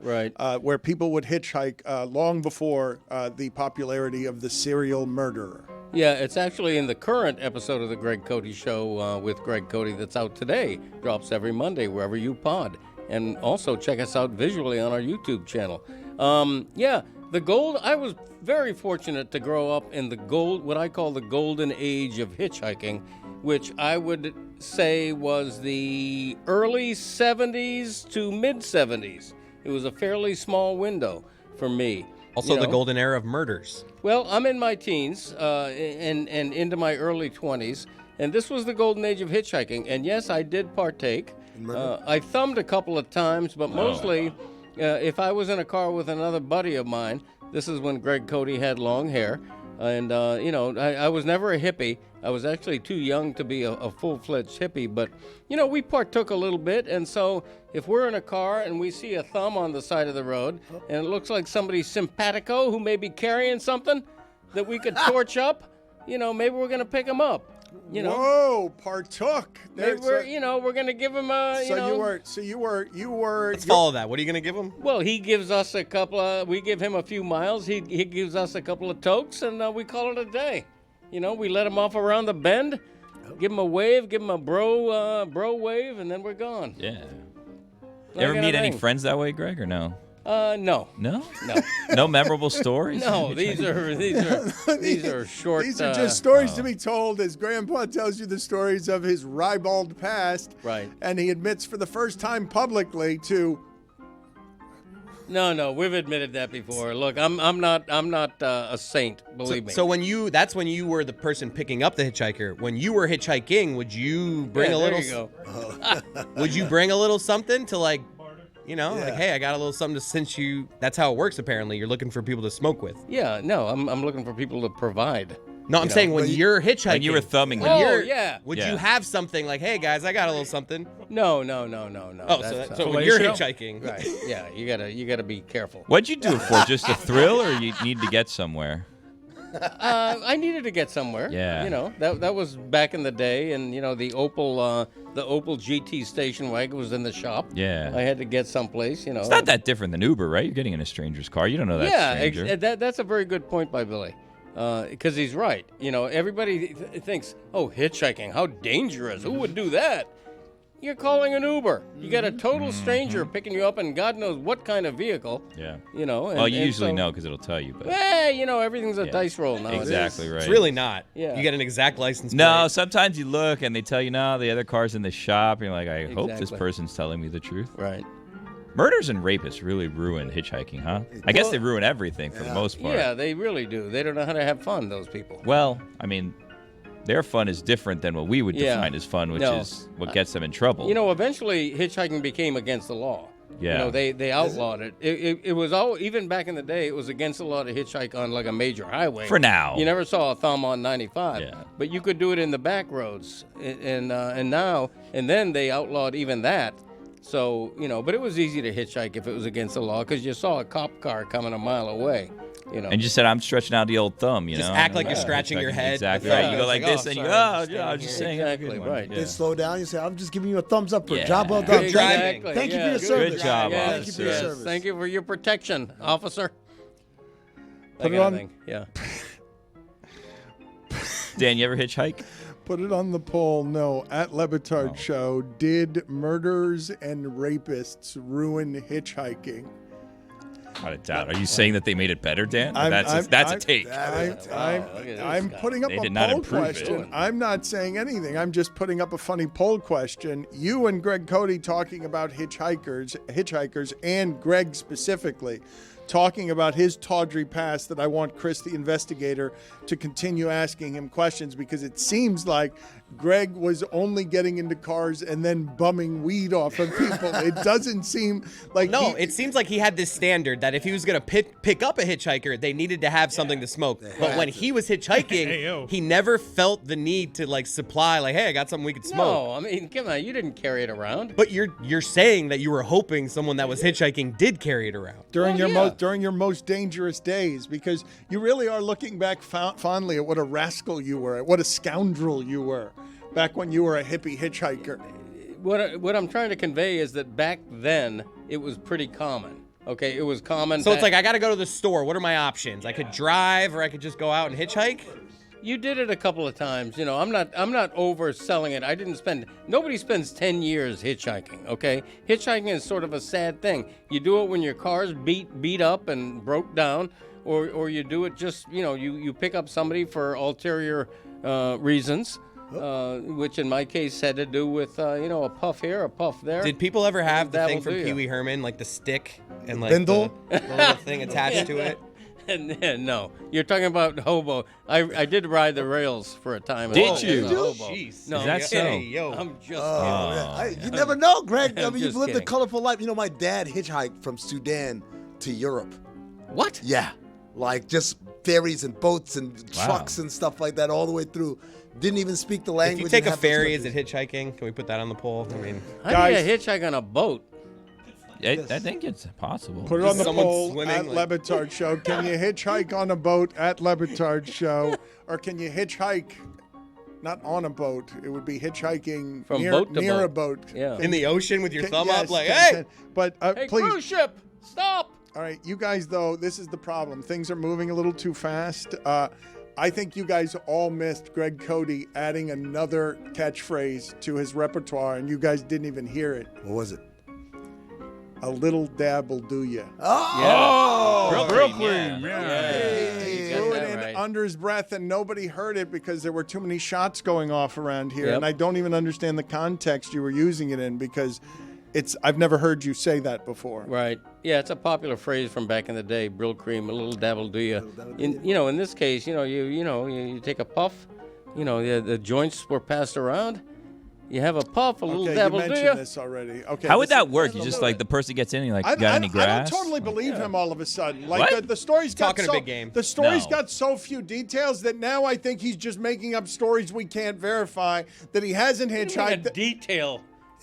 where people would hitchhike long before the popularity of the serial murderer. Yeah, it's actually in the current episode of the Gregg Cody Show with Gregg Cody that's out today. Drops every Monday wherever you pod. And also check us out visually on our YouTube channel. The gold, I was very fortunate to grow up in what I call the golden age of hitchhiking, which I would say was the early 70s to mid 70s. It was a fairly small window for me. Also the golden era of murders. Well, I'm in my teens and into my early 20s, and this was the golden age of hitchhiking. And yes, I did partake. I thumbed a couple of times, but mostly if I was in a car with another buddy of mine, this is when Gregg Cody had long hair. And, I was never a hippie. I was actually too young to be a full-fledged hippie. But, we partook a little bit. And so if we're in a car and we see a thumb on the side of the road and it looks like somebody simpatico who may be carrying something that we could torch up, maybe we're going to pick him up. Whoa, partook. Maybe we're going to give him a, you were. Let's follow that. What are you going to give him? Well, he gives us we give him a few miles. He gives us a couple of tokes, and we call it a day. We let him off around the bend, give him a wave, give him a bro wave, and then we're gone. Yeah. You ever meet any friends that way, Greg, or no? No. No? No memorable stories? No, these are short. These are just stories to be told as Grandpa tells you the stories of his ribald past. Right. And he admits for the first time publicly to. No, we've admitted that before. Look, I'm not a saint, believe me. So that's when you were the person picking up the hitchhiker. When you were hitchhiking, would you bring a little? There you go. Would you bring a little something to like hey, I got a little something since you. That's how it works. Apparently, you're looking for people to smoke with. Yeah, no, I'm looking for people to provide. No, I'm saying when you're hitchhiking. When you were thumbing. Yeah. Would you have something like, hey guys, I got a little something? No. Oh, so when you're hitchhiking, right? Yeah, you gotta be careful. What'd you do it for? Just a thrill, or you need to get somewhere? I needed to get somewhere. Yeah. That was back in the day, and the Opel GT station wagon was in the shop. Yeah. I had to get someplace. It's not that different than Uber, right? You're getting in a stranger's car. You don't know that stranger. That's a very good point by Billy. Because he's right. Everybody thinks, oh, hitchhiking, how dangerous. Who would do that? You're calling an Uber. You got a total stranger picking you up in God knows what kind of vehicle. Yeah. And, you usually know because it'll tell you. But everything's a dice roll now. Exactly right. It's really not. Yeah. You get an exact license plate. No, sometimes you look and they tell you, no, the other car's in the shop. And you're like, I hope this Exactly. person's telling me the truth. Right. Murders and rapists really ruin hitchhiking, huh? I guess they ruin everything for the most part. Yeah, they really do. They don't know how to have fun, those people. Well, I mean, their fun is different than what we would define as fun, which is what gets them in trouble. Eventually hitchhiking became against the law. Yeah. They outlawed it. It was all, even back in the day, it was against the law to hitchhike on like a major highway. For now. You never saw a thumb on 95. Yeah. But you could do it in the back roads. And then they outlawed even that. So, but it was easy to hitchhike if it was against the law because you saw a cop car coming a mile away. And you said, I'm stretching out the old thumb, Just act like you're scratching your head. Exactly Yeah. right. You go like this, and you go, I'm just saying. Exactly, right. Then slow down. You say, I'm just giving you a thumbs up for a Yeah. job well done. Good driving. Thank you for your service. Good job, Thank you for your officer. service. Thank you for your protection, officer. Put it That on- kind of thing. Yeah. Dan, you ever hitchhike? Put it on the poll. No. At Le Batard Show, did murders and rapists ruin hitchhiking? Without a doubt. Are you saying that they made it better, Dan? That's a take. I'm putting up They a did not poll improve it. question. I'm not saying anything. I'm just putting up a funny poll question. You and Greg Cody talking about hitchhikers, and Greg specifically talking about his tawdry past that I want Chris, the investigator, to continue asking him questions because it seems like Greg was only getting into cars and then bumming weed off of people. It doesn't seem like it seems like he had this standard that if he was going to pick up a hitchhiker, they needed to have something to smoke. But when he was hitchhiking, he never felt the need to supply hey, I got something we could smoke. No, I mean, come on, you didn't carry it around. But you're saying that you were hoping someone that was hitchhiking did carry it around. during your most dangerous days, because you really are looking back fondly at what a rascal you were, at what a scoundrel you were back when you were a hippie hitchhiker. What I'm trying to convey is that back then it was pretty common. Okay, it was common. So it's like I got to go to the store. What are my options? I could drive, or I could just go out and hitchhike. You did it a couple of times. I'm not overselling it. Nobody spends 10 years hitchhiking, okay? Hitchhiking is sort of a sad thing. You do it when your car's beat up and broke down, or you do it just, you pick up somebody for ulterior reasons, which in my case had to do with, a puff here, a puff there. Did people ever have the thing That'll from do ya. Pee Wee Herman, like the stick and Bindle? the little thing attached to it? No, you're talking about hobo. I did ride the rails for a time. Did you? As a hobo. Jeez. No, Is that so? Hey, yo. I'm just You never know, Greg. I I'm mean, you've just lived a kidding. colorful life. My dad hitchhiked from Sudan to Europe. What? Yeah, like just ferries and boats and trucks and stuff like that all the way through. Didn't even speak the language. If you take and a half those ferry, is countries. it hitchhiking? Can we put that on the poll? I mean, How do you hitchhike on a boat? I think it's possible. Put it on the Someone poll swimming, at like- Le Batard Show. Can you hitchhike on a boat at Le Batard Show? Or can you hitchhike not on a boat? It would be hitchhiking From near, boat to near a boat. boat. Yeah. in the ocean with your thumb Yes, up, like, can- hey! can- But Hey, please. cruise ship, stop! All right, you guys, though, this is the problem. Things are moving a little too fast. I think you guys all missed Greg Cody adding another catchphrase to his repertoire, and you guys didn't even hear it. What was it? A little dab will do ya. Oh, Brooklyn. He threw it in under his breath, and nobody heard it because there were too many shots going off around here. Yep. And I don't even understand the context you were using it in because I've never heard you say that before. Right. Yeah, it's a popular phrase from back in the day. Brill cream, a little dabble do you. In this case, you take a puff. The joints were passed around. You have a puff, a little dabble you do mentioned you. this already. Okay. How would that work? You just like the person gets in and you're like, got any grass? I don't totally believe him all of a sudden. Like What? the story's got Talking a big game. The story's No. got so few details that now I think he's just making up stories we can't verify that he hasn't hitchhiked. Detail.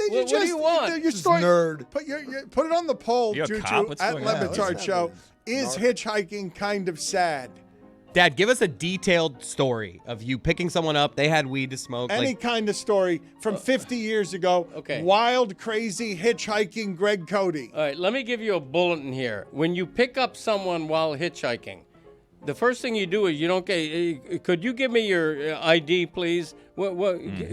You What do you want? Your story, nerd. Put it on the poll, You a Juju, cop? What's at going Le on? Batard Show. Is hitchhiking kind of sad? Dad, give us a detailed story of you picking someone up. They had weed to smoke. Any kind of story from 50 years ago. Okay. Wild, crazy, hitchhiking Gregg Doyel. All right, let me give you a bulletin here. When you pick up someone while hitchhiking, the first thing you do is you don't get. Could you give me your ID, please?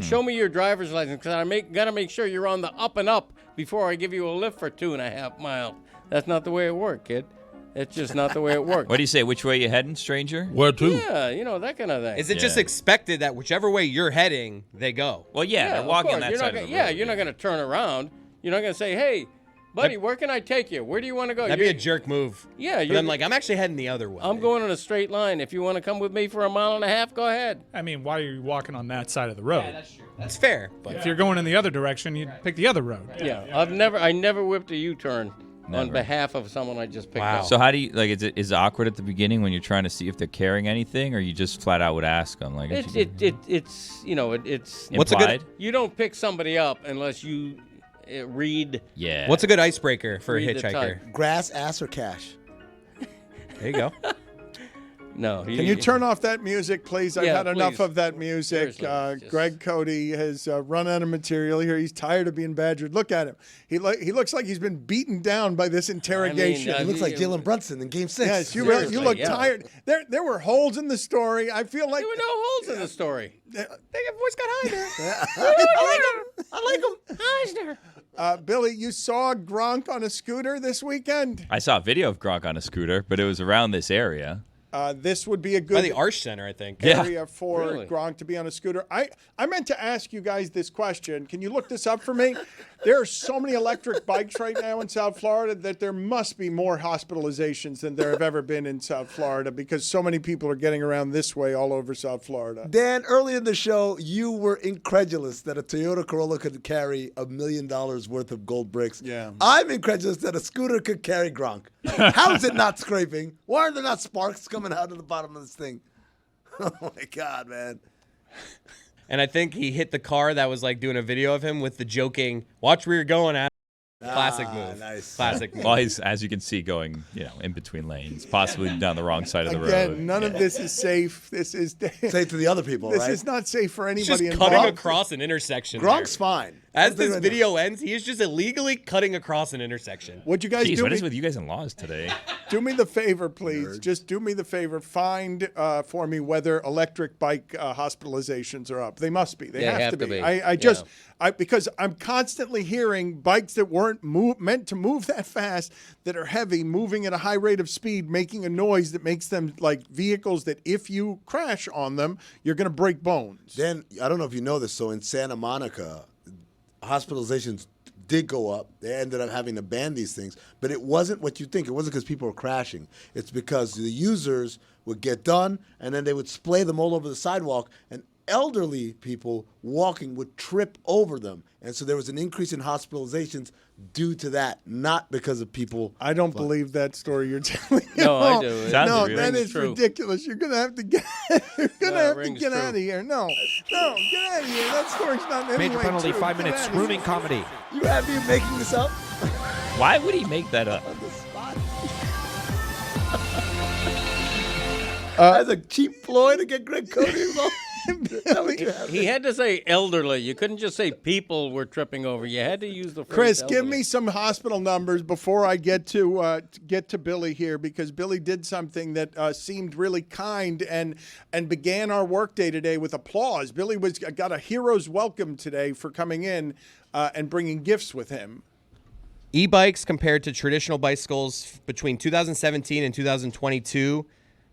Show me your driver's license, because gotta make sure you're on the up and up before I give you a lift for 2.5 miles. That's not the way it works, kid. It's just not the way it works. What do you say? Which way you heading, stranger? Where to? Yeah, that kind of thing. Is it just Yeah. expected that whichever way you're heading, they go? Well, yeah, they're of walking course. that You're side not of the gonna- road. you're not going to turn around. You're not going to say, "Hey, buddy, where can I take you? Where do you want to go?" That'd be a jerk move. Yeah, But you're I'm like, I'm actually heading the other way. I'm going in a straight line. If you want to come with me for 1.5 miles, go ahead. I mean, why are you walking on that side of the road? That's fair. But If you're going in the other direction, you'd pick the other road. Yeah, I never whipped a U-turn on Never. behalf of someone I just picked Wow. up. So how do you like? Is it awkward at the beginning when you're trying to see if they're carrying anything, or you just flat out would ask them? Like, it's What's a good- implied? you don't pick somebody up unless you read. Yeah. what's a good icebreaker for a Read the hitchhiker? type. Grass, ass, or cash? There you go. No. Can you turn off that music, please? I've Yeah, had enough please. of that music. Seriously, just- Greg Doyel has run out of material here. He's tired of being badgered. Look at him. He looks like he's been beaten down by this interrogation. He looks like Jalen Brunson in Game 6. Yes, you Seriously, look yeah. tired. There were holes in the story. I feel like There were no holes in the story. Your voice got high there. I like him. Billy, you saw Gronk on a scooter this weekend. I saw a video of Gronk on a scooter, but it was around this area. This would be a By good the Arch Center, I think. Yeah. area for Really? Gronk to be on a scooter. I meant to ask you guys this question. Can you look this up for me? There are so many electric bikes right now in South Florida that there must be more hospitalizations than there have ever been in South Florida because so many people are getting around this way all over South Florida. Dan, early in the show, you were incredulous that a Toyota Corolla could carry $1 million worth of gold bricks. Yeah. I'm incredulous that a scooter could carry Gronk. How is it not scraping? Why are there not sparks coming out of the bottom of this thing? Oh, my God, man. And I think he hit the car that was like doing a video of him with the joking, watch where you're going at. Classic move. Nice. Classic move. Well, he's, as you can see, going in between lanes, possibly down the wrong side of the Again, road. none of this is safe. This is Say it to the other people, this right? is not safe for He's anybody just cutting involved. across an intersection. Gronk's there. fine. As Don't think this right now. video ends, he is just illegally cutting across an intersection. What'd you guys Jeez, do? what is me? with you guys in laws today? Do me the favor, please. Just do me the favor. Find for me whether electric bike hospitalizations are up. They must be. They have to be. Because I'm constantly hearing bikes that weren't meant to move that fast, that are heavy, moving at a high rate of speed, making a noise that makes them like vehicles that if you crash on them, you're going to break bones. Dan, I don't know if you know this, so in Santa Monica, hospitalizations did go up. They ended up having to ban these things. But it wasn't what you think. It wasn't because people were crashing. It's because the users would get done, and then they would splay them all over the sidewalk, and elderly people walking would trip over them. And so there was an increase in hospitalizations due to that, not because of people. I don't believe that story you're telling me. No, I do. It Sounds No, real. that rings is true. ridiculous. You're gonna have to get. You're gonna No, it have to rings get true. out of here. No, get out of here. That story's not in any Major way penalty, true. 5 Get minutes, out of here. grooming comedy. You happy you're making this up Why would he make that up? on the spot? As a cheap ploy to get Gregg Doyel involved? Is that what you have? He had to say elderly. You couldn't just say people were tripping over. You had to use the phrase Chris, give elderly. me some hospital numbers before I get to Billy here, because Billy did something that seemed really kind and began our workday today with applause. Billy got a hero's welcome today for coming in and bringing gifts with him. E-bikes compared to traditional bicycles between 2017 and 2022.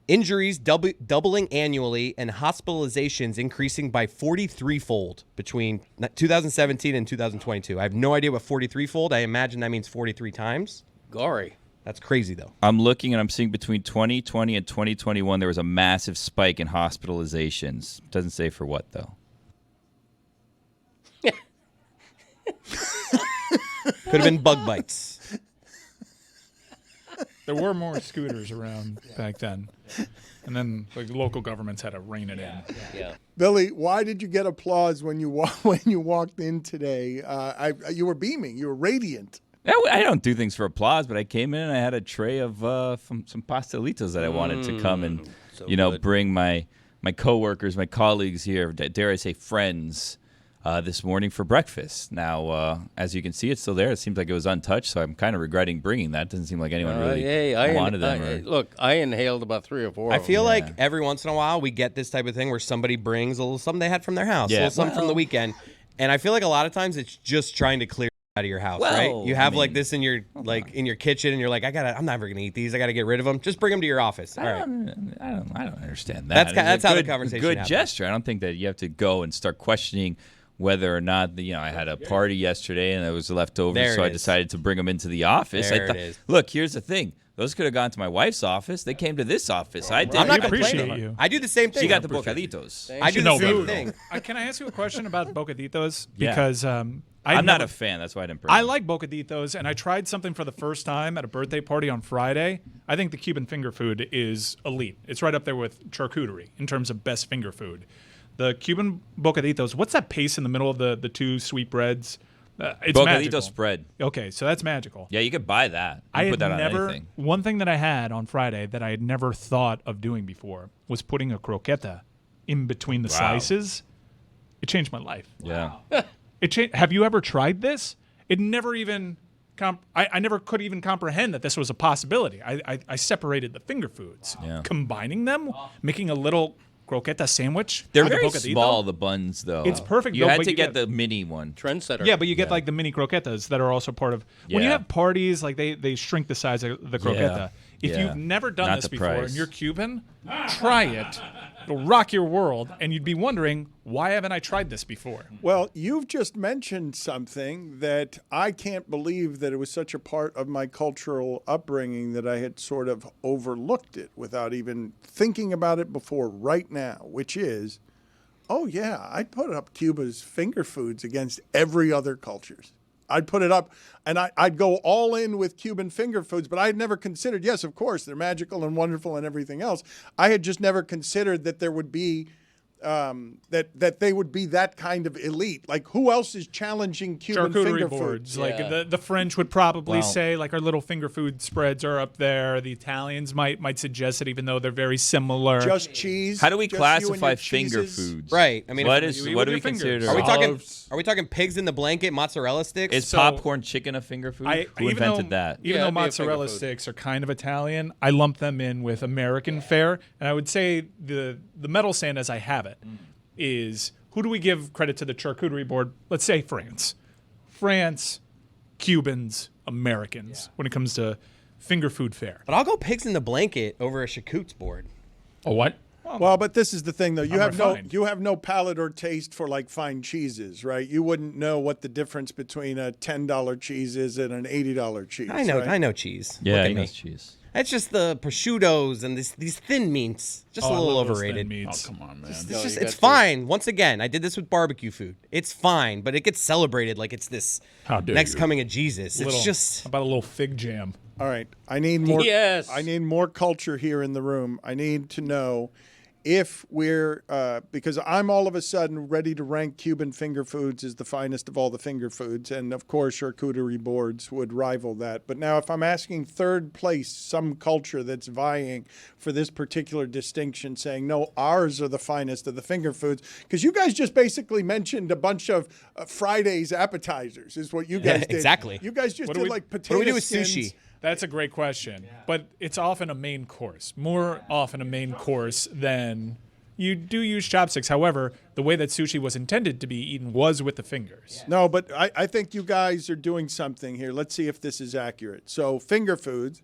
Injuries doubling annually and hospitalizations increasing by 43-fold between 2017 and 2022. I have no idea what 43-fold. I imagine that means 43 times. Gory. That's crazy, though. I'm looking and I'm seeing between 2020 and 2021 there was a massive spike in hospitalizations. Doesn't say for what, though. Could have been bug bites. There were more scooters around back then. And then like, local governments had to rein it in. Yeah. Billy, why did you get applause when you walked in today? You were beaming. You were radiant. I don't do things for applause, but I came in and I had a tray of some pastelitos that I wanted to come and bring my coworkers, my colleagues here, dare I say friends, this morning for breakfast. Now, as you can see, it's still there. It seems like it was untouched, so I'm kind of regretting bringing that. Doesn't seem like anyone really wanted them. Look, I inhaled about 3 or 4. I feel like every once in a while we get this type of thing where somebody brings a little something they had from their house, a little something from the weekend, and I feel like a lot of times it's just trying to clear out of your house, right? You have like this in your in your kitchen, and you're like, I'm never gonna eat these. I gotta get rid of them. Just bring them to your office. All right. I don't understand that. That's how the conversation good happens. gesture. I don't think that you have to go and start questioning whether or not I had a party yesterday and it was left over, so I decided to bring them into the office. There it is. Look, here's the thing. Those could have gone to my wife's office. They came to this office. I did. I'm not appreciate complaining. you. I do the same thing. She got the bocaditos. I do the same thing. Can I ask you a question about bocaditos? Because I'm not a fan. That's why I didn't bring I them. like bocaditos, and I tried something for the first time at a birthday party on Friday. I think the Cuban finger food is elite. It's right up there with charcuterie in terms of best finger food. The Cuban bocaditos, what's that paste in the middle of the two sweet breads? It's Bocadito magical. spread. Okay, so that's magical. Yeah, you could buy that. You I put that had on never. anything. One thing that I had on Friday that I had never thought of doing before was putting a croqueta in between the slices. It changed my life. Yeah. Have you ever tried this? It never even. I never could even comprehend that this was a possibility. I separated the finger foods, combining them, making a little croqueta sandwich. They're with a very bocadito. small, the buns, though. It's perfect. You though, had but to you get the mini one. Trendsetter. Yeah, but you get like the mini croquetas that are also part of. When you Yeah. have parties, like they shrink the size of the croqueta. If Yeah. you've never done Not this the before price. and you're Cuban, try it. It'll rock your world, and you'd be wondering, why haven't I tried this before? Well, you've just mentioned something that I can't believe that it was such a part of my cultural upbringing that I had sort of overlooked it without even thinking about it before right now, which is, oh yeah, I'd put up Cuba's finger foods against every other culture's. I'd put it up, and I'd go all in with Cuban finger foods, but I had never considered, yes, of course, they're magical and wonderful and everything else. I had just never considered that there would be, that they would be that kind of elite. Like, who else is challenging Cuban finger Charcuterie boards. foods? Like the French would probably say, like, our little finger food spreads are up there. The Italians might suggest it, even though they're very similar. Just cheese. How do we just you and classify your finger cheeses? foods? Right. I mean, what if- do with we your fingers. consider? Are we talking pigs in the blanket, mozzarella sticks? Is popcorn chicken a finger food? Who invented that? Even Yeah, though it'd be a finger mozzarella food. sticks are kind of Italian, I lump them in with American fare. And I would say the medal stand as I have it is, who do we give credit to the charcuterie board? Let's say France. France, Cubans, Americans when it comes to finger food fare. But I'll go pigs in the blanket over a charcuterie board. A what? Well, but this is the thing, though. You I'm have refined. you have no palate or taste for like fine cheeses, right? You wouldn't know what the difference between a $10 cheese is and an $80 cheese. I know, right? I know cheese. Yeah, Look at he me. knows cheese. It's just the prosciuttos and these thin meats. Just a I little love those overrated. thin meats. Oh, come on, man. It's fine. Once again, I did this with barbecue food. It's fine, but it gets celebrated like it's this How dare next you. coming of Jesus. Little- It's just How about a little fig jam? All right. I need more. Yes. I need more culture here in the room. I need to know if we're because I'm all of a sudden ready to rank Cuban finger foods as the finest of all the finger foods, and of course charcuterie boards would rival that. But now, if I'm asking third place, some culture that's vying for this particular distinction, saying no, ours are the finest of the finger foods, because you guys just basically mentioned a bunch of Friday's appetizers, is what you guys did. exactly. You guys just What do did we- like potato what do we do with skins. sushi? That's a great question, but it's often a main course. More often a main course than You do use chopsticks. However, the way that sushi was intended to be eaten was with the fingers. No, but I think you guys are doing something here. Let's see if this is accurate. So finger foods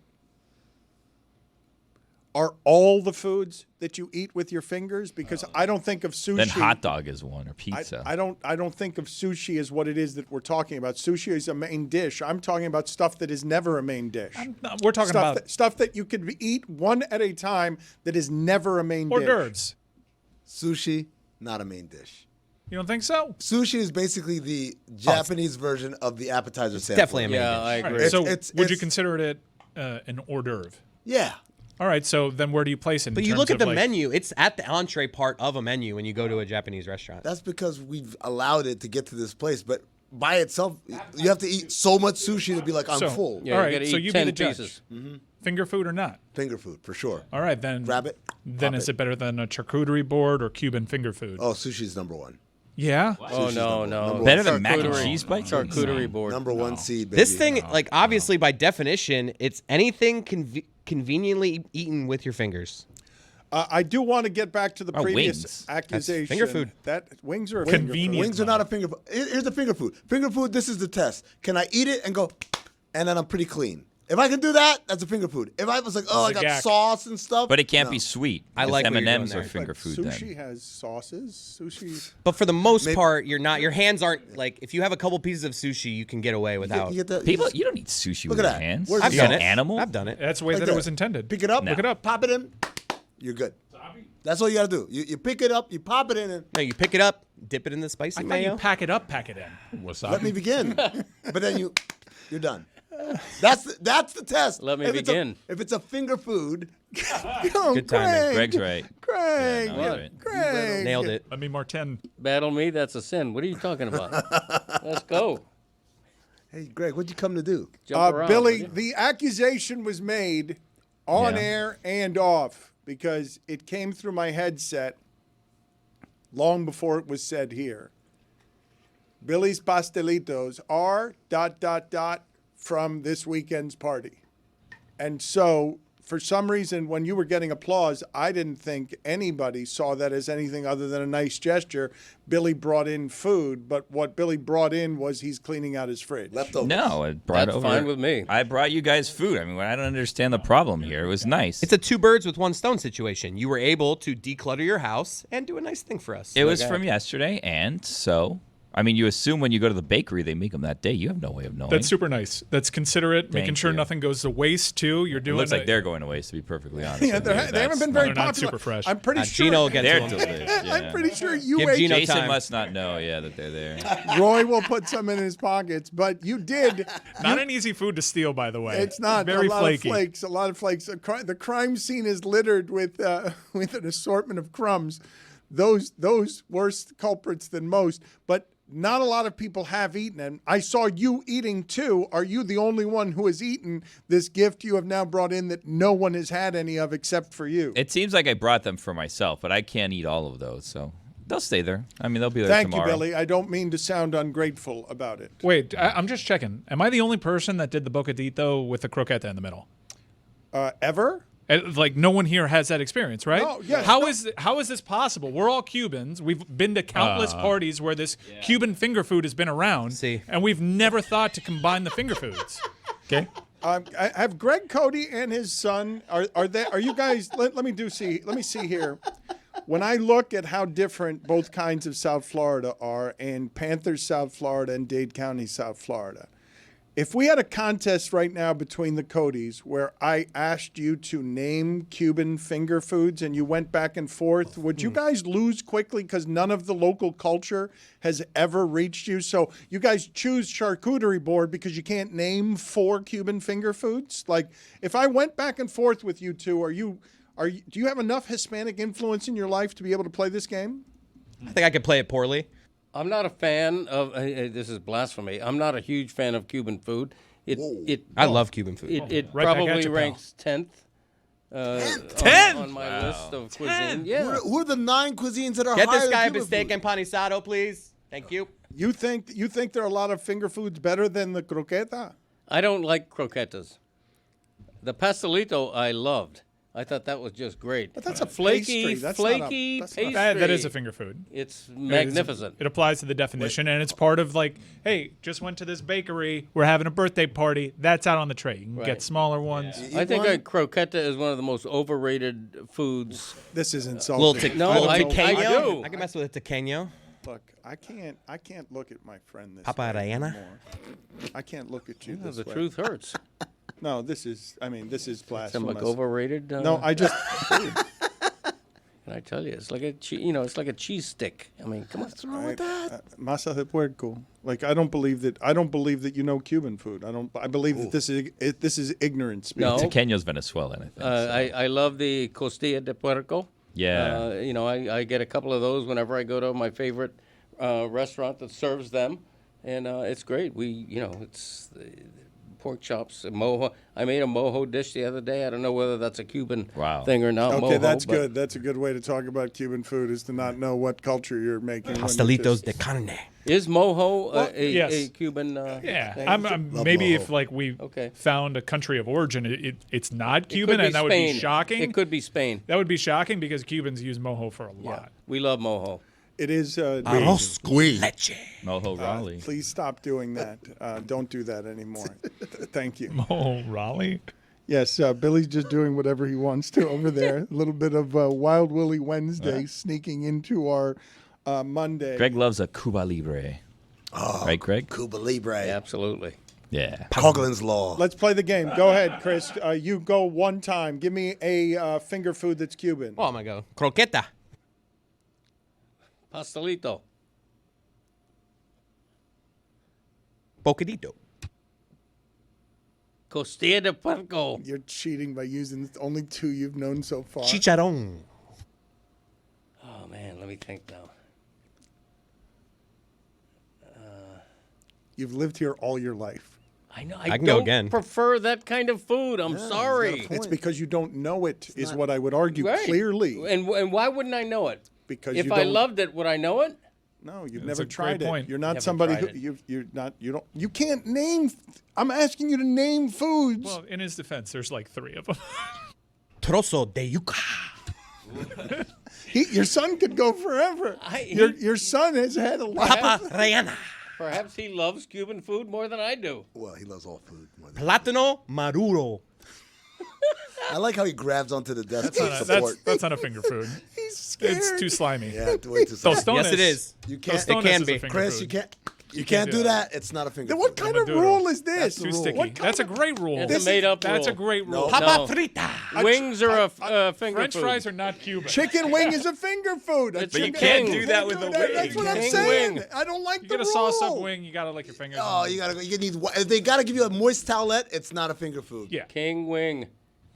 are all the foods that you eat with your fingers? Because I don't think of sushi. Then hot dog is one, or pizza. I don't think of sushi as what it is that we're talking about. Sushi is a main dish. I'm talking about stuff that is never a main dish. We're talking about stuff that you could eat one at a time that is never a main dish. hors d'oeuvres. Sushi, not a main dish. You don't think so? Sushi is basically the Japanese version of the appetizer sample. Definitely a main dish. I agree. Right. So would you consider it an hors d'oeuvre? Yeah. All right, so then where do you place it? But you look at the menu; it's at the entree part of a menu when you go to a Japanese restaurant. That's because we've allowed it to get to this place. But by itself, you have to eat so much sushi to be like, I'm full. Yeah, all you right, gotta so eat you 10 be the judge. pieces. Finger food or not? Finger food, for sure. All right, then Grab it. Then pop is it better than a charcuterie board or Cuban finger food? Oh, sushi's number one. Yeah? Oh, no. Number Better one. than mac and Charcuterie. cheese bites? Charcuterie board. Number one seed, baby. This thing, like obviously by definition, it's anything conveniently eaten with your fingers. I do want to get back to the previous wings. accusation. That's finger food. That wings are a Convenient. finger Wings are not a finger food. Here's the finger food. Finger food, this is the test. Can I eat it and go, and then I'm pretty clean? If I can do that, that's a finger food. If I was like, I got Zagak. sauce and stuff. But it can't no. be sweet. I like what you're M&Ms doing are there. finger food. food Sushi then. has sauces. Sushi. But for the most part, you're not. Your hands aren't like. If you have a couple pieces of sushi, you can get away without. You get that, People, you don't eat sushi Look with at your that. hands. Where's I've You done an it. animal? I've done it. That's the way Like that that. it was intended. Pick it up. Look it up. Pop it in. You're good. That's all you got to do. You pick it up, you pop it in, and No, you pick it up, dip it in the spicy I thought mayo. you pack it up, pack it in. Wasabi. let me begin. But then you're done. That's the test. Let me If begin. If it's a finger food, Good timing. Greg's right. Craig. Yeah, no, you're right. Craig. Nailed it. Let me Martin. Battle me, that's a sin. What are you talking about? Let's go. Hey, Greg, what'd you come to do? Jump around, Billy, will you? the accusation was made on Yeah. air and off because it came through my headset long before it was said here. Billy's Pastelitos are ... from this weekend's party. And so, for some reason, when you were getting applause, I didn't think anybody saw that as anything other than a nice gesture. Billy brought in food, but what Billy brought in was he's cleaning out his fridge. Leftovers. No, I brought That's over. fine with me. I brought you guys food. I mean, I don't understand the problem here. It was nice. It's a two birds with one stone situation. You were able to declutter your house and do a nice thing for us. It was from yesterday, and so I mean, you assume when you go to the bakery they make them that day. You have no way of knowing. That's super nice. That's considerate, making Thank sure you. nothing goes to waste, too. You're It doing looks like it. they're going to waste, to be perfectly honest. Yeah, with they you. haven't That's- been very they're not popular. super fresh. I'm pretty sure. Gino will get They're to them. delicious. Yeah. I'm pretty sure you Give ate. Gino Jason time. must not know, that they're there. Roy will put some in his pockets, but you did. Not an easy food to steal, by the way. It's not Very a lot flaky. of flakes. A lot of flakes. The crime scene is littered with an assortment of crumbs. Those worse culprits than most, but not a lot of people have eaten them. I saw you eating too. Are you the only one who has eaten this gift you have now brought in that no one has had any of except for you? It seems like I brought them for myself, but I can't eat all of those, so they'll stay there. I mean, they'll be there Thank tomorrow. you, Billy. I don't mean to sound ungrateful about it. Wait, I'm just checking. Am I the only person that did the bocadito with the croqueta in the middle? Ever? Like no one here has that experience, right? No, yes, How no. is this possible? We're all Cubans. We've been to countless parties where this Cuban finger food has been around, See. and we've never thought to combine the finger foods. Okay. I have Greg Cody and his son. Are you guys? Let me see here. When I look at how different both kinds of South Florida are, and Panthers South Florida and Dade County South Florida, if we had a contest right now between the Codys where I asked you to name Cuban finger foods and you went back and forth, would you guys lose quickly because none of the local culture has ever reached you? So you guys choose charcuterie board because you can't name 4 Cuban finger foods? Like, if I went back and forth with you two, do you have enough Hispanic influence in your life to be able to play this game? I think I could play it poorly. I'm not a fan of. This is blasphemy. I'm not a huge fan of Cuban food. I love Cuban food. It Right back at probably you, pal. ranks 10th. 10th? on my list of cuisine. Yeah. Who are the 9 cuisines that are Get higher this guy a than Cuban bistec food? and panisado, please. Thank you. You think there are a lot of finger foods better than the croqueta? I don't like croquetas. The pastelito I loved. I thought that was just great. But that's a flaky, pastry. That's flaky not a- pastry. That is a finger food. It's magnificent. It applies to the definition, and it's part of like, hey, just went to this bakery. We're having a birthday party. That's out on the tray. You can Right. get smaller ones. I think croqueta is one of the most overrated foods. This is Little insulting. tequeño. I can mess with a tequeño. Look, I can't look at my friend this Papa way Arellana? anymore. I can't look at you Yeah, this the way. truth hurts. No, this is Some blasphemous. overrated. No, I just And I tell you, it's like it's like a cheese stick. I mean, come on. What's wrong with that? masa de puerco. Like I don't believe that you know Cuban food. I believe that this is ignorance. No. Tequeño's Venezuelan, I think. I love the costilla de puerco. Yeah. I get a couple of those whenever I go to my favorite restaurant that serves them, and it's great. It's pork chops, mojo. I made a mojo dish the other day. I don't know whether that's a Cuban thing or not. Okay, mojo, that's good. That's a good way to talk about Cuban food is to not know what culture you're making. Pastelitos de carne. Is mojo yes. a Cuban? Yeah, thing? maybe if like we found a country of origin, it's not Cuban, and that would be shocking. It could be Spain. That would be shocking because Cubans use mojo for a lot. We love mojo. It is Arroz con leche. Mojo Raleigh. Please stop doing that. Don't do that anymore. Thank you. Mojo Raleigh? Yes, Billy's just doing whatever he wants to over there. A little bit of Wild Willie Wednesday sneaking into our Monday. Greg loves a Cuba Libre. Oh, right, Greg? Cuba Libre. Absolutely. Yeah. Coughlin's Law. Let's play the game. Go ahead, Chris. You go one time. Give me a finger food that's Cuban. Oh, I'm going to go. Croqueta. Pastelito. Bocadito. Costilla de puerco. You're cheating by using the only two you've known so far. Chicharrón. Oh, man, let me think now. You've lived here all your life. I know. I can go again. Prefer that kind of food. I'm sorry. It's because you don't know it, is what I would argue Right. clearly. And why wouldn't I know it? Because if you I don't- loved it, would I know it? No, you've That's never a great tried it. point. You're not Never somebody tried who you can't name. I'm asking you to name foods. Well, in his defense, there's like 3 of them. Trozo de yuca. Your son could go forever. Your son has had a lot. Papa Rellana. Perhaps he loves Cuban food more than I do. Well, he loves all food. Plátano maduro. I like how he grabs onto the desk for support. That's not a finger food. He's scared. It's too slimy. Yeah, way too slimy. Tostones. Yes, it is. You can't. Tostones It can is be. a finger Chris, food. you can't do that. It's not a finger. Then what food. kind of Doodle. rule is this? That's too sticky. That's a great rule. It's a made-up rule. That's a great rule. Papa frita. Wings are a finger French food. fries are not Cuban. Chicken wing is a finger food. But you can't do that with a That's wing. what I'm King saying. wing. I don't like You the get a rule. sauce up wing, you gotta lick your fingers. Oh, you gotta go. You need. They gotta give you a moist towelette. It's not a finger food. Yeah. King wing.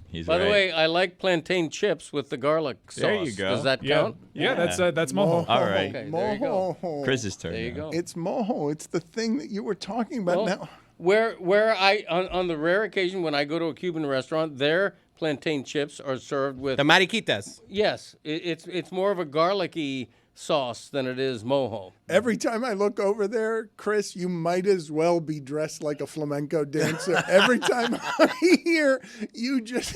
He's By right. the way, I like plantain chips with the garlic sauce. There you go. Does that Yeah. count? Yeah, that's mojo. All right. Okay, there you go. Mojo. Chris's turn. There you now. go. It's mojo. It's the thing that you were talking about Well, now. Where I on the rare occasion when I go to a Cuban restaurant, their plantain chips are served with The mariquitas. yes, it's more of a garlicky sauce than it is mojo. Every time I look over there, Chris, you might as well be dressed like a flamenco dancer. Every time I hear you just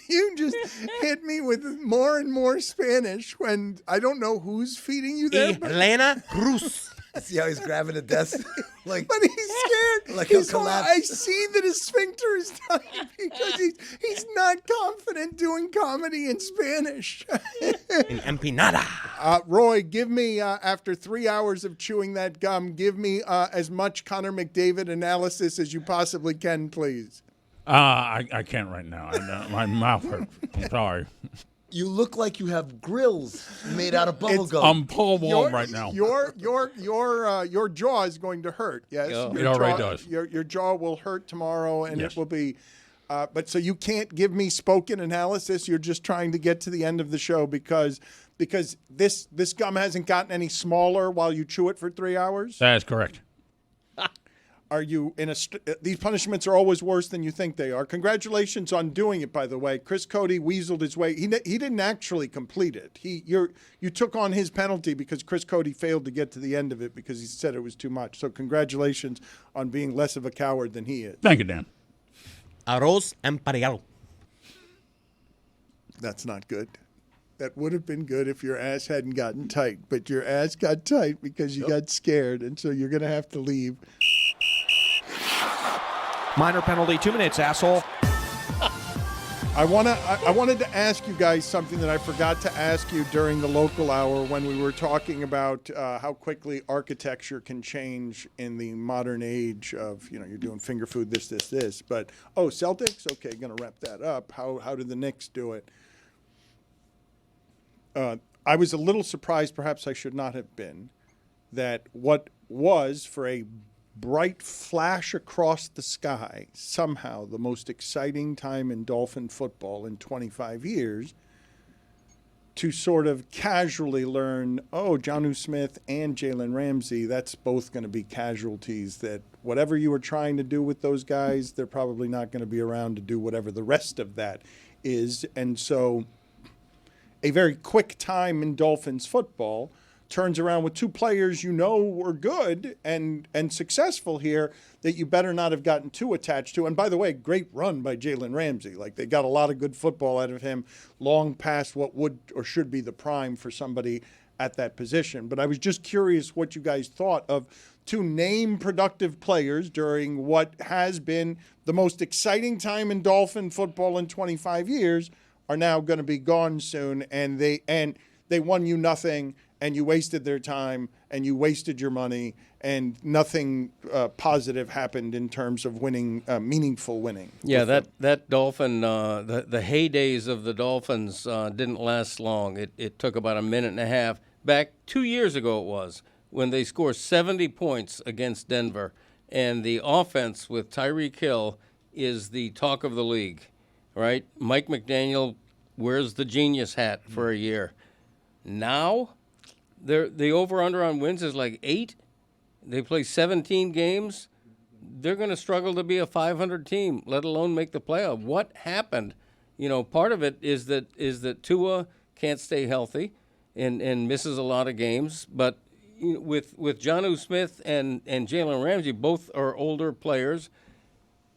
you just hit me with more and more Spanish when I don't know who's feeding you there. But Elena Cruz. See how he's grabbing the desk? Like, he's scared. Like he'll He's going, collapse. I see that his sphincter is tight because he's not confident doing comedy in Spanish. In empanada. Roy, give me, after 3 hours of chewing that gum, give me as much Connor McDavid analysis as you possibly can, please. I can't right now. My mouth hurts. I'm sorry. you look like you have grills made out of bubble gum. I'm Paul Wall right now. Your jaw is going to hurt. Yes, Yeah. Your It already jaw- does. Your jaw will hurt tomorrow, and Yes. it will be. But so you can't give me spoken analysis. You're just trying to get to the end of the show because this gum hasn't gotten any smaller while you chew it for 3 hours. That is correct. Are you in these punishments are always worse than you think they are. Congratulations on doing it, by the way. Chris Cody weaseled his way. He didn't actually complete it. You took on his penalty because Chris Cody failed to get to the end of it because he said it was too much. So congratulations on being less of a coward than he is. Thank you, Dan. Arroz empanado. That's not good. That would have been good if your ass hadn't gotten tight, but your ass got tight because you got scared, and so you're going to have to leave. Minor penalty, 2 minutes, asshole. I wanted to ask you guys something that I forgot to ask you during the local hour when we were talking about how quickly architecture can change in the modern age of, you're doing finger food, this. But, Celtics? Okay, going to wrap that up. How did the Knicks do it? I was a little surprised, perhaps I should not have been, that what was for a bright flash across the sky, somehow the most exciting time in Dolphin football in 25 years, to sort of casually learn, Jonnu Smith and Jalen Ramsey, that's both going to be casualties, that whatever you were trying to do with those guys, they're probably not going to be around to do whatever the rest of that is. And so a very quick time in Dolphins football turns around with two players were good and successful here that you better not have gotten too attached to. And by the way, great run by Jalen Ramsey. Like, they got a lot of good football out of him, long past what would or should be the prime for somebody at that position. But I was just curious what you guys thought of two name productive players during what has been the most exciting time in Dolphin football in 25 years are now going to be gone soon, and they won you nothing, and you wasted their time, and you wasted your money, and nothing positive happened in terms of winning, meaningful winning. Yeah, that Dolphin, the heydays of the Dolphins didn't last long. It took about a minute and a half. Back 2 years ago it was, when they scored 70 points against Denver, and the offense with Tyreek Hill is the talk of the league, right? Mike McDaniel wears the genius hat for a year. Now, the over-under on wins is like 8. They play 17 games. They're going to struggle to be a 500 team, let alone make the playoff. What happened? Part of it is that Tua can't stay healthy and misses a lot of games. But with Jonnu Smith and Jalen Ramsey, both are older players,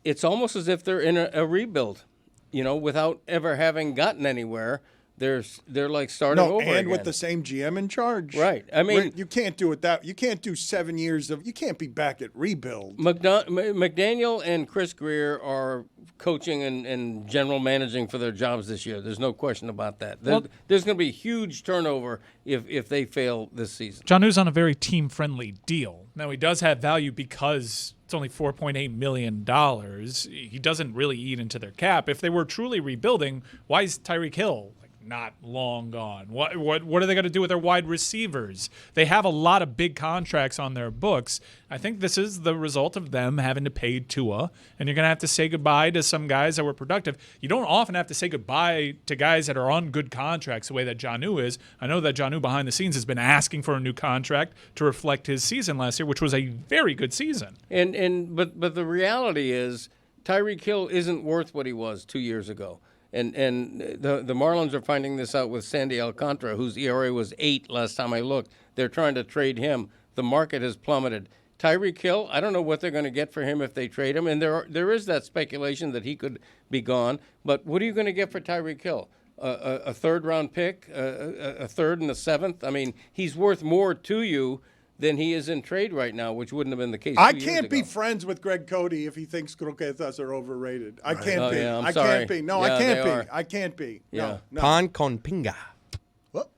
it's almost as if they're in a rebuild, without ever having gotten anywhere. They're like starting over again. And with the same GM in charge. Right. I mean, you can't do it you can't do 7 years you can't be back at rebuild. McDaniel and Chris Greer are coaching and general managing for their jobs this year. There's no question about that. There's going to be huge turnover if they fail this season. Jonnu's on a very team-friendly deal. Now, he does have value because it's only $4.8 million. He doesn't really eat into their cap. If they were truly rebuilding, why is Tyreek Hill not long gone? What are they going to do with their wide receivers? They have a lot of big contracts on their books. I think this is the result of them having to pay Tua, and you're going to have to say goodbye to some guys that were productive. You don't often have to say goodbye to guys that are on good contracts the way that Jonnu is. I know that Jonnu behind the scenes has been asking for a new contract to reflect his season last year, which was a very good season. But the reality is Tyreek Hill isn't worth what he was 2 years ago. And the Marlins are finding this out with Sandy Alcantara, whose ERA was 8 last time I looked. They're trying to trade him. The market has plummeted. Tyreek Hill, I don't know what they're going to get for him if they trade him. And there is that speculation that he could be gone. But what are you going to get for Tyreek Hill? A third-round pick, a third and a seventh? I mean, he's worth more to you than he is in trade right now, which wouldn't have been the case 2 years ago. I can't be friends with Greg Cody if he thinks croquetas are overrated. I can't be. Yeah, I sorry. can't be. No, Yeah, I can't they be. are. I can't be. Yeah. No. Pan con pinga. What?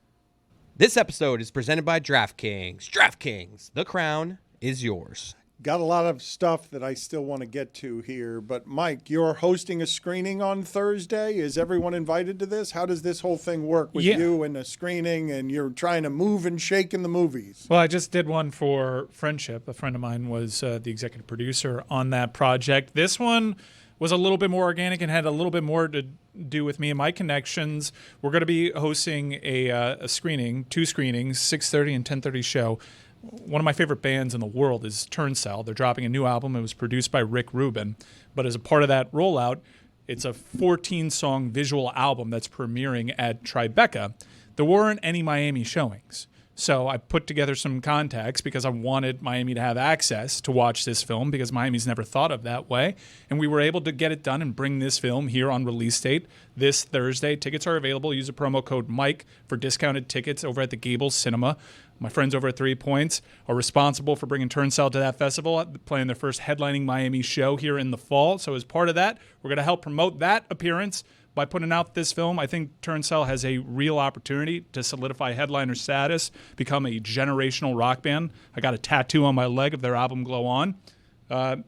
This episode is presented by DraftKings. DraftKings, the crown is yours. Got a lot of stuff that I still want to get to here, but Mike, you're hosting a screening on Thursday. Is everyone invited to this? How does this whole thing work with you and a screening, and you're trying to move and shake in the movies? Well, I just did one for Friendship. A friend of mine was the executive producer on that project. This one was a little bit more organic and had a little bit more to do with me and my connections. We're going to be hosting a screening, 2 screenings, 6:30 and 10:30 show. One of my favorite bands in the world is Turnstile. They're dropping a new album. It was produced by Rick Rubin. But as a part of that rollout, it's a 14-song visual album that's premiering at Tribeca. There weren't any Miami showings. So I put together some contacts because I wanted Miami to have access to watch this film because Miami's never thought of that way. And we were able to get it done and bring this film here on release date this Thursday. Tickets are available. Use the promo code Mike for discounted tickets over at the Gables Cinema. My friends over at 3 Points are responsible for bringing Turnstile to that festival, playing their first headlining Miami show here in the fall. So as part of that, we're going to help promote that appearance by putting out this film. I think Turnstile has a real opportunity to solidify headliner status, become a generational rock band. I got a tattoo on my leg of their album Glow On.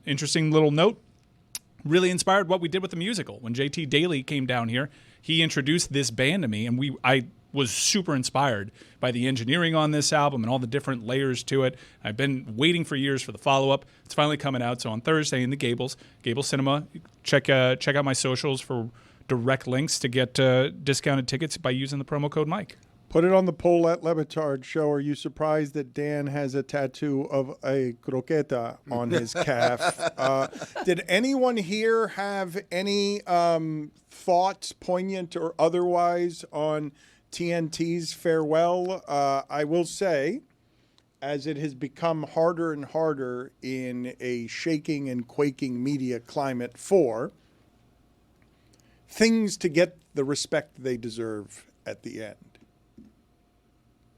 Interesting little note. Really inspired what we did with the musical. When JT Daly came down here, he introduced this band to me, and I was super inspired by the engineering on this album and all the different layers to it. I've been waiting for years for the follow-up. It's finally coming out. So on Thursday in the Gables Cinema, check out my socials for direct links to get discounted tickets by using the promo code Mike. Put it on the poll at Le Batard Show. Are you surprised that Dan has a tattoo of a croqueta on his calf? Did anyone here have any thoughts, poignant or otherwise, on TNT's farewell? I will say, as it has become harder and harder in a shaking and quaking media climate for things to get the respect they deserve at the end.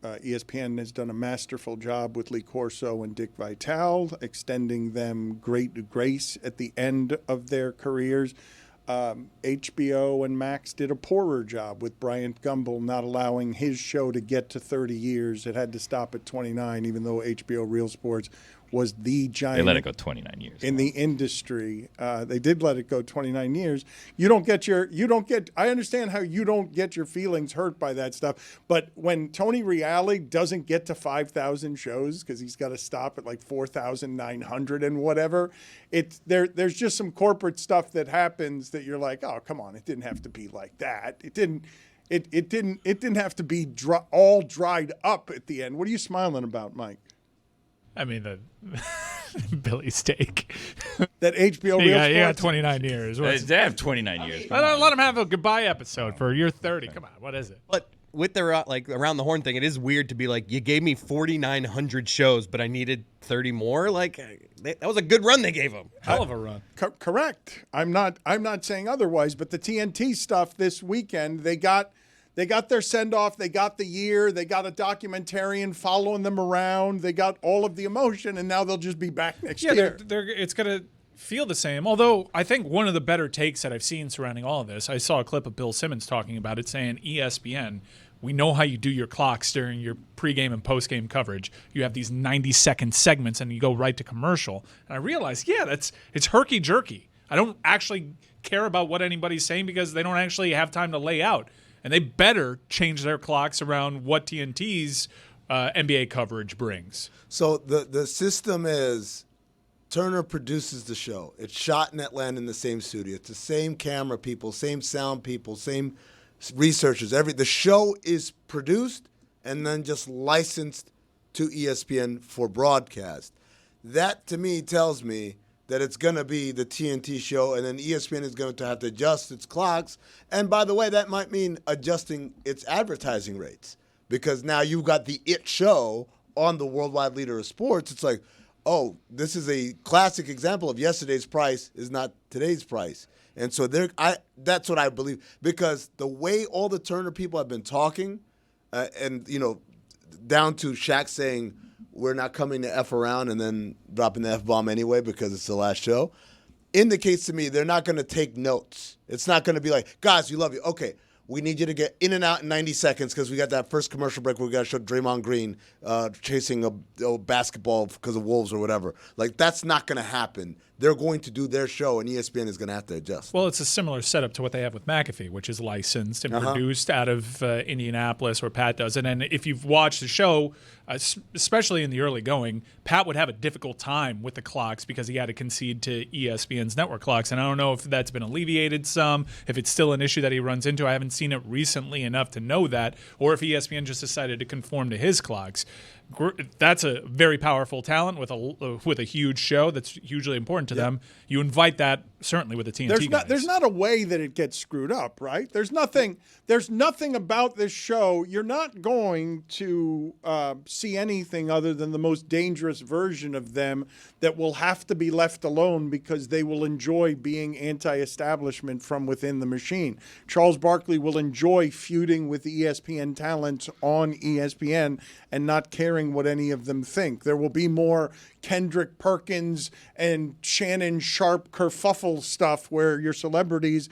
ESPN has done a masterful job with Lee Corso and Dick Vitale, extending them great grace at the end of their careers. HBO and Max did a poorer job with Bryant Gumbel not allowing his show to get to 30 years. It had to stop at 29, even though HBO Real Sports was the giant. They let it go 29 years. In the industry. They did let it go 29 years. I understand how you don't get your feelings hurt by that stuff. But when Tony Reale doesn't get to 5,000 shows because he's got to stop at like 4,900 and whatever, there's just some corporate stuff that happens that you're like, oh, come on, it didn't have to be like that. It didn't have to be all dried up at the end. What are you smiling about, Mike? I mean, the Billy steak. That HBO Real Sports? Yeah, 29 years. They have 29 years. Let them have a goodbye episode for year 30. Come on, what is it? But with the around the horn thing, it is weird to be like, you gave me 4,900 shows, but I needed 30 more. Like that was a good run they gave them. Hell of a run. Correct. I'm not saying otherwise. But the TNT stuff this weekend, they got their send-off. They got the year. They got a documentarian following them around. They got all of the emotion, and now they'll just be back next year. It's going to feel the same. Although I think one of the better takes that I've seen surrounding all of this, I saw a clip of Bill Simmons talking about it, saying, ESPN, we know how you do your clocks during your pregame and postgame coverage. You have these 90-second segments, and you go right to commercial. And I realized, it's herky-jerky. I don't actually care about what anybody's saying because they don't actually have time to lay out. And they better change their clocks around what TNT's NBA coverage brings. So the system is Turner produces the show. It's shot in Atlanta in the same studio. It's the same camera people, same sound people, same researchers. The show is produced and then just licensed to ESPN for broadcast. That, to me, tells me that it's going to be the TNT show, and then ESPN is going to have to adjust its clocks. And by the way, that might mean adjusting its advertising rates, because now you've got the IT show on the worldwide leader of sports. It's like, oh, this is a classic example of yesterday's price is not today's price. And so that's what I believe, because the way all the Turner people have been talking, and down to Shaq saying, we're not coming to F around and then dropping the F-bomb anyway because it's the last show, indicates to me they're not going to take notes. It's not going to be like, guys, we love you. Okay, we need you to get in and out in 90 seconds because we got that first commercial break where we got to show Draymond Green chasing a basketball because of Wolves or whatever. Like, that's not going to happen. They're going to do their show, and ESPN is going to have to adjust. Well, it's a similar setup to what they have with McAfee, which is licensed and produced out of Indianapolis, where Pat does it. And if you've watched the show, especially in the early going, Pat would have a difficult time with the clocks because he had to concede to ESPN's network clocks. And I don't know if that's been alleviated some, if it's still an issue that he runs into. I haven't seen it recently enough to know that, or if ESPN just decided to conform to his clocks. that's a very powerful talent with a huge show that's hugely important to them. You invite that certainly with the TNT guys. There's not a way that it gets screwed up, right? There's nothing about this show. You're not going to see anything other than the most dangerous version of them that will have to be left alone because they will enjoy being anti-establishment from within the machine. Charles Barkley will enjoy feuding with the ESPN talents on ESPN and not caring what any of them think. There will be more Kendrick Perkins and Shannon Sharp kerfuffle stuff where your celebrities,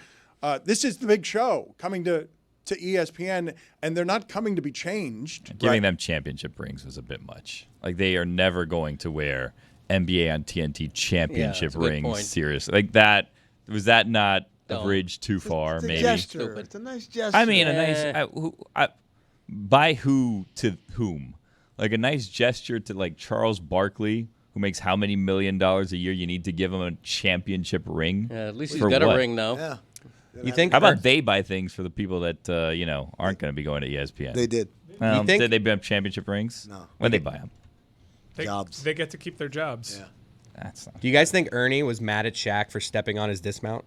this is the big show coming to ESPN, and they're not coming to be changed. Giving them championship rings was a bit much. Like, they are never going to wear NBA on TNT championship rings seriously. Like, that, was that not a bridge too far, maybe? Gesture. It's a nice gesture. I mean, a nice, by who to whom? Like, a nice gesture to, like, Charles Barkley, who makes how many $1 million a year you need to give him a championship ring? Yeah, at least he's got a ring now. Yeah. You think? How about they buy things for the people that aren't going to be going to ESPN? They did. Well, did they buy championship rings? No. When did they buy them? Jobs. They get to keep their jobs. Yeah. That's not. Do you guys think Ernie was mad at Shaq for stepping on his dismount?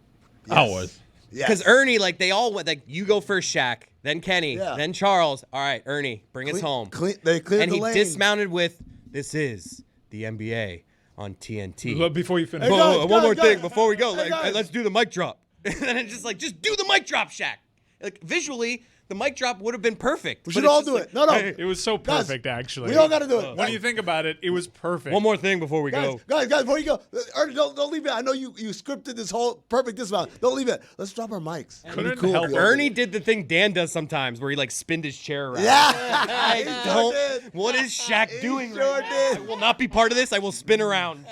Yes. I was. Because Ernie, like, they all went, like, you go first, Shaq, then Kenny, then Charles. All right, Ernie, bring us home. They cleared and the he lane. dismounted with, "This is the NBA on TNT." Well, before you finish, One more thing before we go. Let's do the mic drop. And then it's just like, just do the mic drop, Shaq. Like, visually, the mic drop would have been perfect. We should all do it. No. it was so perfect, actually. We all got to do it. When you think about it, it was perfect. One more thing before we go. Guys, before you go, Ernie, don't leave it. I know you scripted this whole perfect dismount. Don't leave it. Let's drop our mics. Couldn't help Ernie did the thing Dan does sometimes where he, like, spinned his chair around. Yeah. What is Shaq doing sure right now? did. I will not be part of this. I will spin around.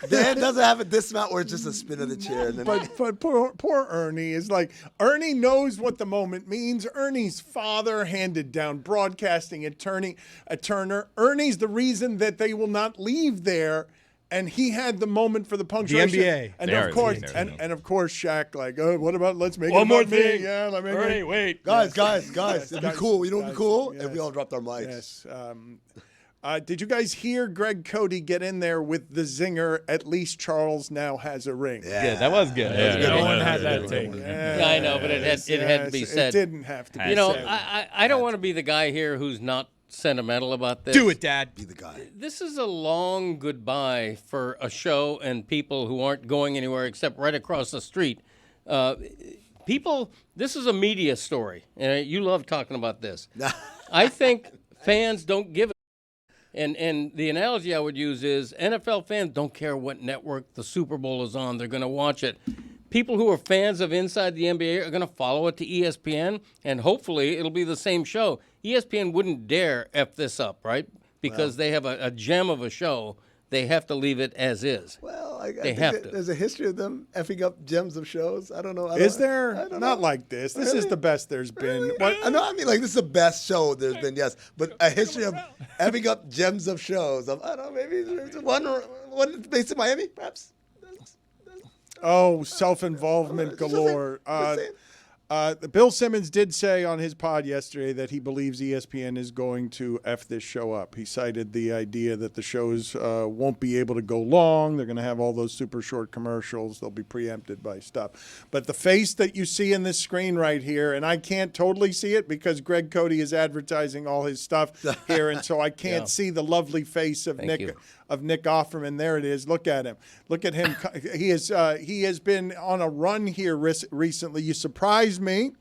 Dan doesn't have a dismount where it's just a spin of the chair. And then But poor Ernie is like, Ernie knows what the moment means. Ernie's father handed down broadcasting at Turner. Ernie's the reason that they will not leave there. And he had the moment for the punctuation. The NBA. And They of are course, the NBA. and of course, Shaq, like, what about, let's make One it more about me. thing. Yeah, let me Ernie, wait. guys, it'd be cool. You know what'd be cool? Yes. If we all dropped our mics. Yes. Did you guys hear Greg Cody get in there with the zinger? At least Charles now has a ring. Yeah, that was good. No one had that take. Yeah, I know, but it had to be said. It didn't have to be You know, said. I don't want to be the guy here who's not sentimental about this. Do it, Dad. Be the guy. This is a long goodbye for a show and people who aren't going anywhere except right across the street. This is a media story, and you love talking about this. I think fans don't give a and the analogy I would use is NFL fans don't care what network the Super Bowl is on. They're going to watch it. People who are fans of Inside the NBA are going to follow it to ESPN, and hopefully it'll be the same show. ESPN wouldn't dare F this up, right? Because they have a gem of a show. They have to leave it as is. Well, I They think have to. there's a history of them effing up gems of shows. I don't know. Is there? I don't Not know. like this. This is the best there's been. What? I know. I mean, like, this is the best show there's been, yes. But a history of effing up gems of shows. I don't know. Maybe there's one based in Miami, perhaps. Oh, self-involvement galore. Just saying. Bill Simmons did say on his pod yesterday that he believes ESPN is going to F this show up. He cited the idea that the shows won't be able to go long. They're going to have all those super short commercials. They'll be preempted by stuff. But the face that you see in this screen right here, and I can't totally see it because Greg Cody is advertising all his stuff here, and so I can't see the lovely face of Thank you. Nick Offerman. There it is. Look at him. Look at him. He has been on a run here recently. You surprised me,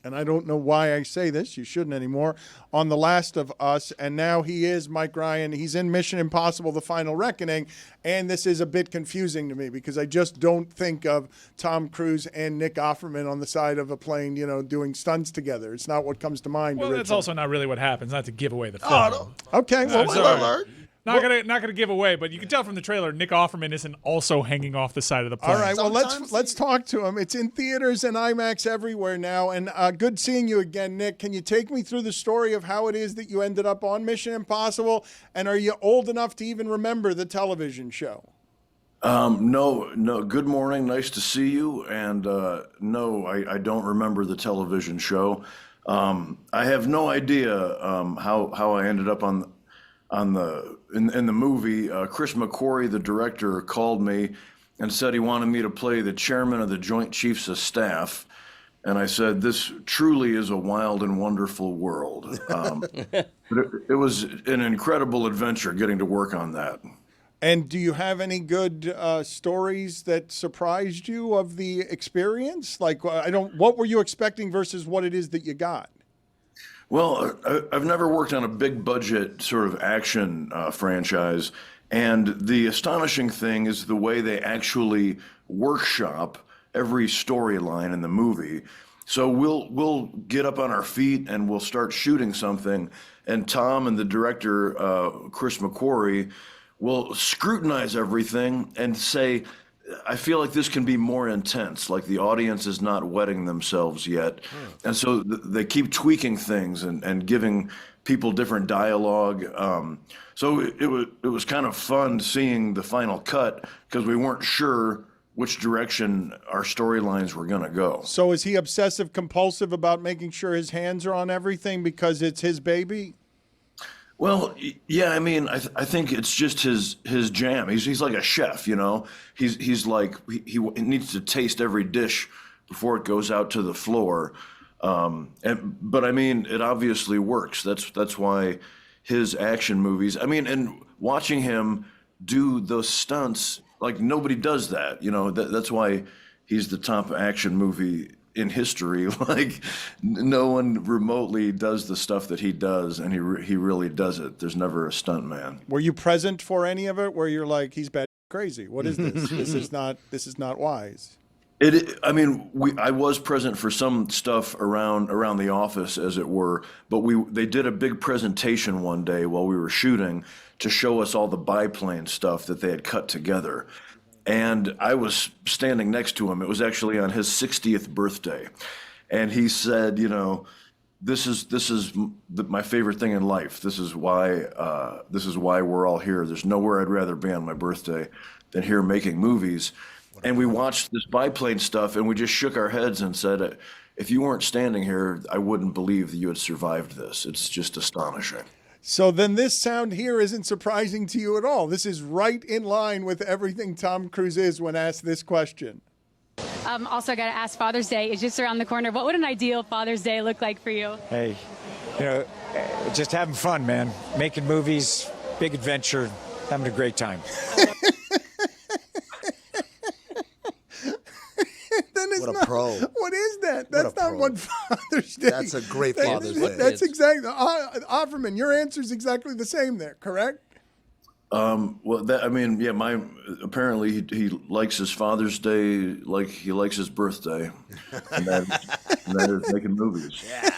and I don't know why I say this. You shouldn't anymore. On The Last of Us, and now he is Mike Ryan. He's in Mission Impossible: The Final Reckoning, and this is a bit confusing to me because I just don't think of Tom Cruise and Nick Offerman on the side of a plane, doing stunts together. It's not what comes to mind. Well, that's originally. also not really what happens. Not to give away the film. Oh, no. Okay. Well, sorry. Alert. Not gonna give away, but you can tell from the trailer, Nick Offerman isn't also hanging off the side of the plane. all right. Well, Sometimes let's talk to him. It's in theaters and IMAX everywhere now. And good seeing you again, Nick. Can you take me through the story of how it is that you ended up on Mission Impossible? And are you old enough to even remember the television show? No. Good morning. Nice to see you. And no, I don't remember the television show. I have no idea how I ended up in the movie. Chris McQuarrie, the director, called me and said he wanted me to play the chairman of the Joint Chiefs of Staff. And I said, this truly is a wild and wonderful world. But it was an incredible adventure getting to work on that. And do you have any good stories that surprised you of the experience? Like, what were you expecting versus what it is that you got? Well, I've never worked on a big budget sort of action franchise. And the astonishing thing is the way they actually workshop every storyline in the movie. So we'll get up on our feet and we'll start shooting something. And Tom and the director, Chris McQuarrie, will scrutinize everything and say, I feel like this can be more intense, like the audience is not wetting themselves yet. And so they keep tweaking things and giving people different dialogue. So it was kind of fun seeing the final cut because we weren't sure which direction our storylines were going to go. So is he obsessive compulsive about making sure his hands are on everything because it's his baby? Well, yeah, I mean, I think it's just his jam. He's like a chef, you know. He's like he needs to taste every dish before it goes out to the floor. But I mean, it obviously works. That's why his action movies. I mean, and watching him do those stunts, like nobody does that. You know, that's why he's the top action movie in history. Like no one remotely does the stuff that he does, and he really does it. There's never a stunt man. Were you present for any of it where you're like, he's bad crazy? What is this? This is not wise. I was present for some stuff around the office, as it were, but they did a big presentation one day while we were shooting to show us all the biplane stuff that they had cut together. And I was standing next to him. It was actually on his 60th birthday. And he said, you know, this is my favorite thing in life. This is why we're all here. There's nowhere I'd rather be on my birthday than here making movies. And we watched this biplane stuff and we just shook our heads and said, if you weren't standing here, I wouldn't believe that you had survived this. It's just astonishing. So then this sound here isn't surprising to you at all. This is right in line with everything Tom Cruise is when asked this question. Also, got to ask, Father's Day is just around the corner. What would an ideal Father's Day look like for you? Hey, you know, just having fun, man. Making movies, big adventure, having a great time. What a pro. What is that? That's not what Father's Day. That's a great Father's Day. That's exactly. Offerman, your answer is exactly the same there, correct? Apparently he likes his Father's Day like he likes his birthday. And that is making movies. Yeah.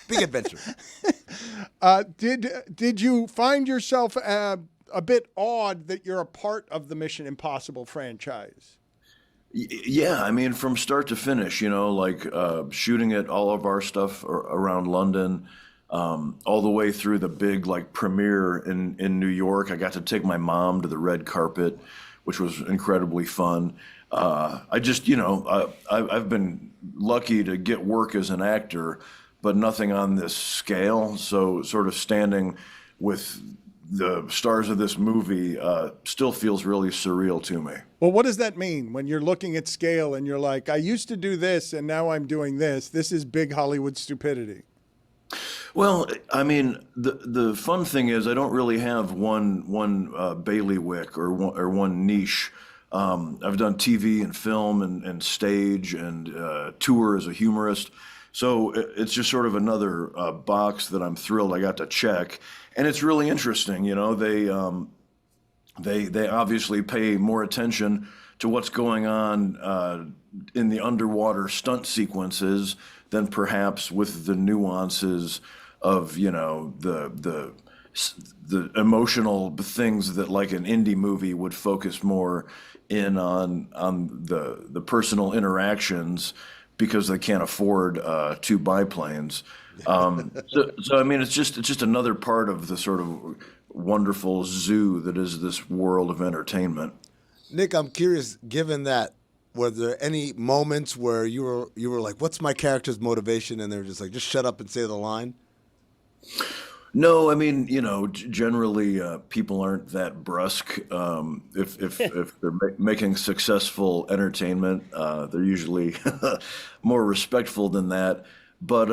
Big adventure. Did you find yourself a bit awed that you're a part of the Mission Impossible franchise? Yeah, I mean, from start to finish, you know, like shooting at all of our stuff around London, all the way through the big like premiere in New York. I got to take my mom to the red carpet, which was incredibly fun. I've been lucky to get work as an actor, but nothing on this scale. So sort of standing with the stars of this movie still feels really surreal to me. Well, what does that mean when you're looking at scale and you're like, I used to do this and now I'm doing this? This is big Hollywood stupidity. Well, I mean, the fun thing is I don't really have one bailiwick or one niche. I've done TV and film and stage and tour as a humorist. So it's just sort of another box that I'm thrilled I got to check. And it's really interesting, you know, they obviously pay more attention to what's going on in the underwater stunt sequences than perhaps with the nuances of, you know, the emotional things that like an indie movie would focus more in on the personal interactions because they can't afford 2 biplanes. So I mean, it's just another part of the sort of wonderful zoo that is this world of entertainment. Nick, I'm curious, given that were there any moments where you were like, "What's my character's motivation?" And they're just like, "Just shut up and say the line"? No, I mean, generally people aren't that brusque. If they're making successful entertainment, they're usually more respectful than that. But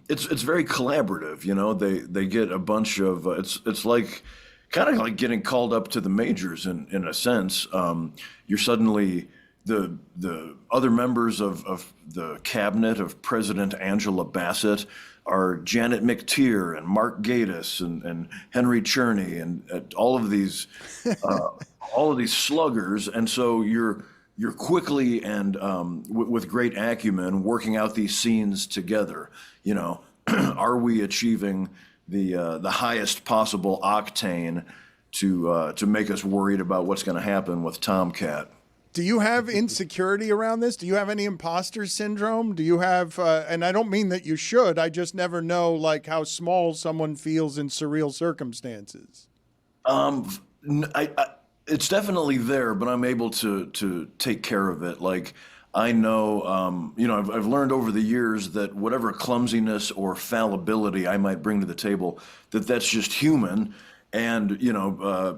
it's very collaborative. They get a bunch of it's like kind of like getting called up to the majors in a sense. You're suddenly the other members of the cabinet of President Angela Bassett are Janet McTeer and Mark Gatiss and Henry Cherney and all of these sluggers, and so you're quickly and with great acumen working out these scenes together. Are we achieving the highest possible octane to make us worried about what's going to happen with Tomcat? Do you have insecurity around this? Do you have any imposter syndrome? Do you have, and I don't mean that you should, I just never know like how small someone feels in surreal circumstances. It's definitely there, but I'm able to take care of it. Like I know, I've learned over the years that whatever clumsiness or fallibility I might bring to the table, that's just human. And,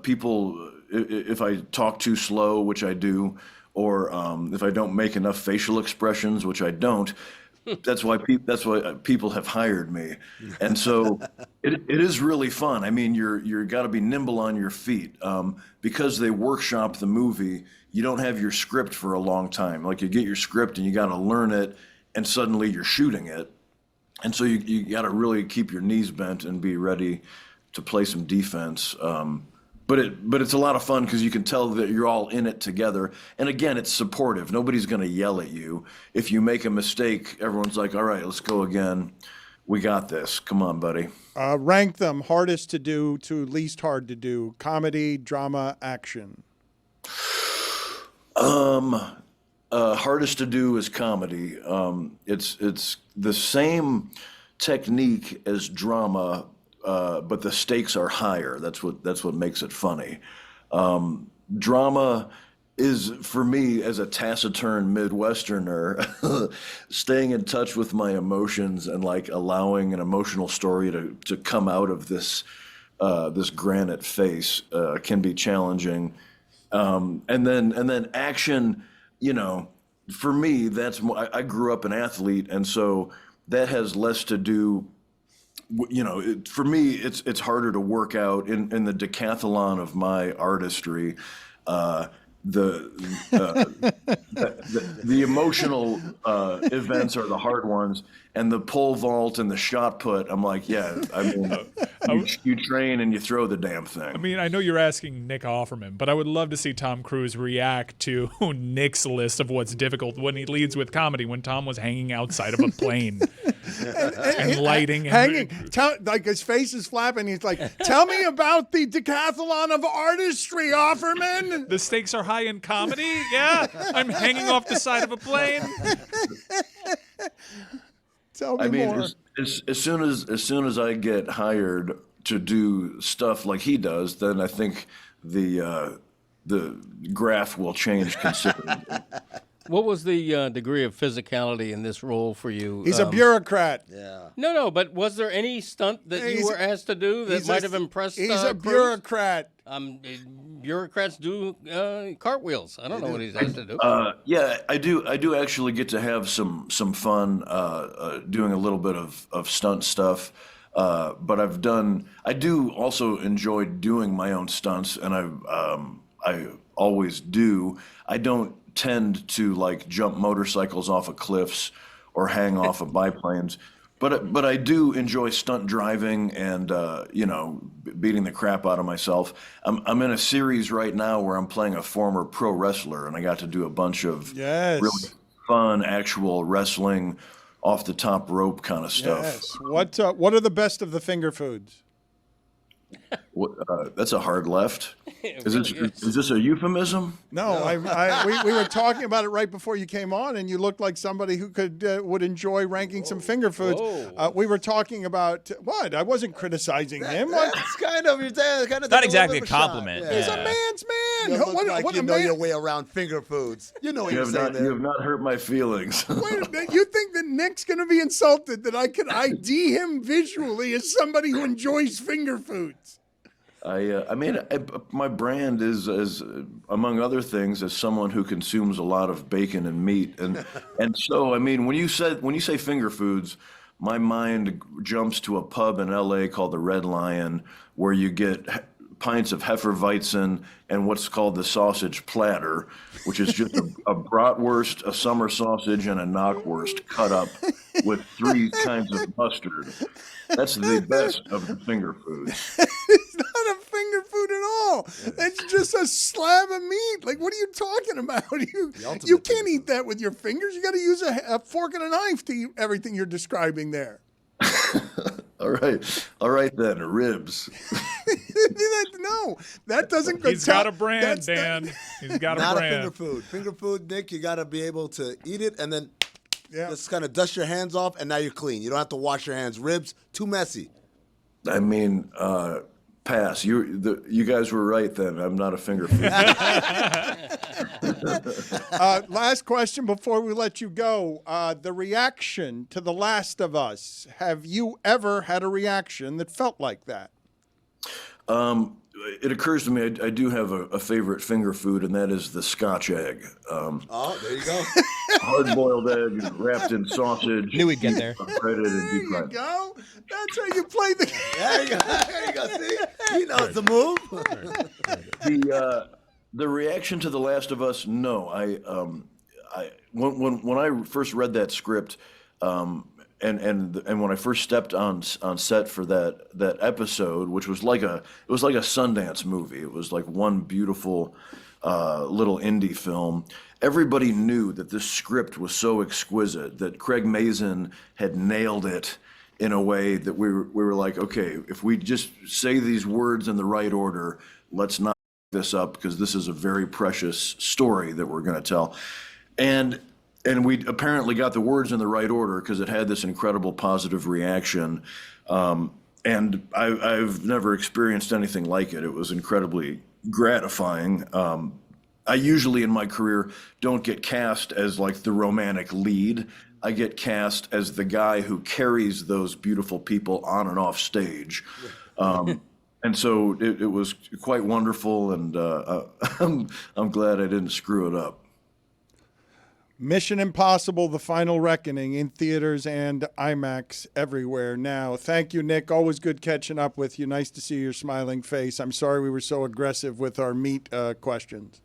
people, if I talk too slow, which I do, or if I don't make enough facial expressions, which I don't, that's why people have hired me. And so it is really fun. I mean, you're got to be nimble on your feet. Because they workshop the movie, you don't have your script for a long time. Like you get your script and you got to learn it, and suddenly you're shooting it. And so you got to really keep your knees bent and be ready to play some defense. But it's a lot of fun because you can tell that you're all in it together. And again, it's supportive. Nobody's going to yell at you. If you make a mistake, everyone's like, all right, let's go again. We got this. Come on, buddy. Rank them hardest to do to least hard to do. Comedy, drama, action. Hardest to do is comedy. It's the same technique as drama, but the stakes are higher. That's what makes it funny. Drama is, for me, as a taciturn Midwesterner, staying in touch with my emotions and like allowing an emotional story to come out of this granite face can be challenging. And then action, for me, that's more, I grew up an athlete, and so that has less to do. For me, it's harder to work out in the decathlon of my artistry. The emotional events are the hard ones, and the pole vault and the shot put. I'm like, yeah, I mean, you train and you throw the damn thing. I mean, I know you're asking Nick Offerman, but I would love to see Tom Cruise react to Nick's list of what's difficult when he leads with comedy. When Tom was hanging outside of a plane and lighting, hanging, like his face is flapping. He's like, "Tell me about the decathlon of artistry, Offerman." The stakes are high in comedy. Yeah, I'm hanging off the side of a plane. Tell me more. As soon as I get hired to do stuff like he does, then I think the graph will change considerably. What was the degree of physicality in this role for you? He's a bureaucrat. Yeah. No, but was there any stunt that you were asked to do that might have impressed He's a Cruise? bureaucrat. Bureaucrats do cartwheels. I don't know what he's asked to do. Yeah, I do actually get to have some fun doing a little bit of stunt stuff. But I do also enjoy doing my own stunts, and I always do. I don't tend to like jump motorcycles off of cliffs or hang off of biplanes, but I do enjoy stunt driving and beating the crap out of myself. I'm in a series right now where I'm playing a former pro wrestler, and I got to do a bunch of really fun actual wrestling, off the top rope kind of stuff. Yes. What are the best of the finger foods? That's a hard left. Is this a euphemism? No, we were talking about it right before you came on, and you looked like somebody who would enjoy ranking some finger foods. We were talking about what? I wasn't criticizing him. That's kind of not exactly a compliment. He's a man's man. You look like what you a know man. your way around finger foods. You know what You you're have saying not, there. you have not hurt my feelings. Wait a minute. You think that Nick's going to be insulted that I could ID him visually as somebody who enjoys finger foods? My brand is among other things, as someone who consumes a lot of bacon and meat, and so I mean, when you say finger foods, my mind jumps to a pub in L.A. called the Red Lion, where you get pints of Hefeweizen and what's called the sausage platter, which is just a bratwurst, a summer sausage, and a knockwurst cut up with 3 kinds of mustard. That's the best of the finger foods. It's not a finger food at all. It's just a slab of meat. Like, what are you talking about? You can't eat that with your fingers. You got to use a fork and a knife to eat everything you're describing there. All right then, ribs. No, that doesn't go. He's got a brand, Dan. He's got a Not brand. a finger food. Finger food, Nick, you got to be able to eat it and then Yeah. just kind of dust your hands off, and now you're clean. You don't have to wash your hands. Ribs, too messy. I mean, pass. You guys were right then. I'm not a finger food. Last question before we let you go. The reaction to The Last of Us. Have you ever had a reaction that felt like that? It occurs to me I do have a favorite finger food, and that is the Scotch egg. There you go. Hard-boiled egg wrapped in sausage. Knew we'd get there. Breaded and deep There you fried. go. That's how you play the game. There you go. There you go. See? He knows the move. The reaction to The Last of Us, no. When I first read that script, and when I first stepped on set for that episode, which was like a Sundance movie. It was like one beautiful little indie film. Everybody knew that this script was so exquisite, that Craig Mazin had nailed it in a way that we were like, okay, if we just say these words in the right order, let's not this up, because this is a very precious story that we're going to tell. And we apparently got the words in the right order, because it had this incredible positive reaction. And I've never experienced anything like it. It was incredibly gratifying. I usually in my career don't get cast as like the romantic lead. I get cast as the guy who carries those beautiful people on and off stage. And so it was quite wonderful, and I'm glad I didn't screw it up. Mission Impossible: The Final Reckoning in theaters and IMAX everywhere now. Thank you, Nick. Always good catching up with you. Nice to see your smiling face. I'm sorry we were so aggressive with our meat questions.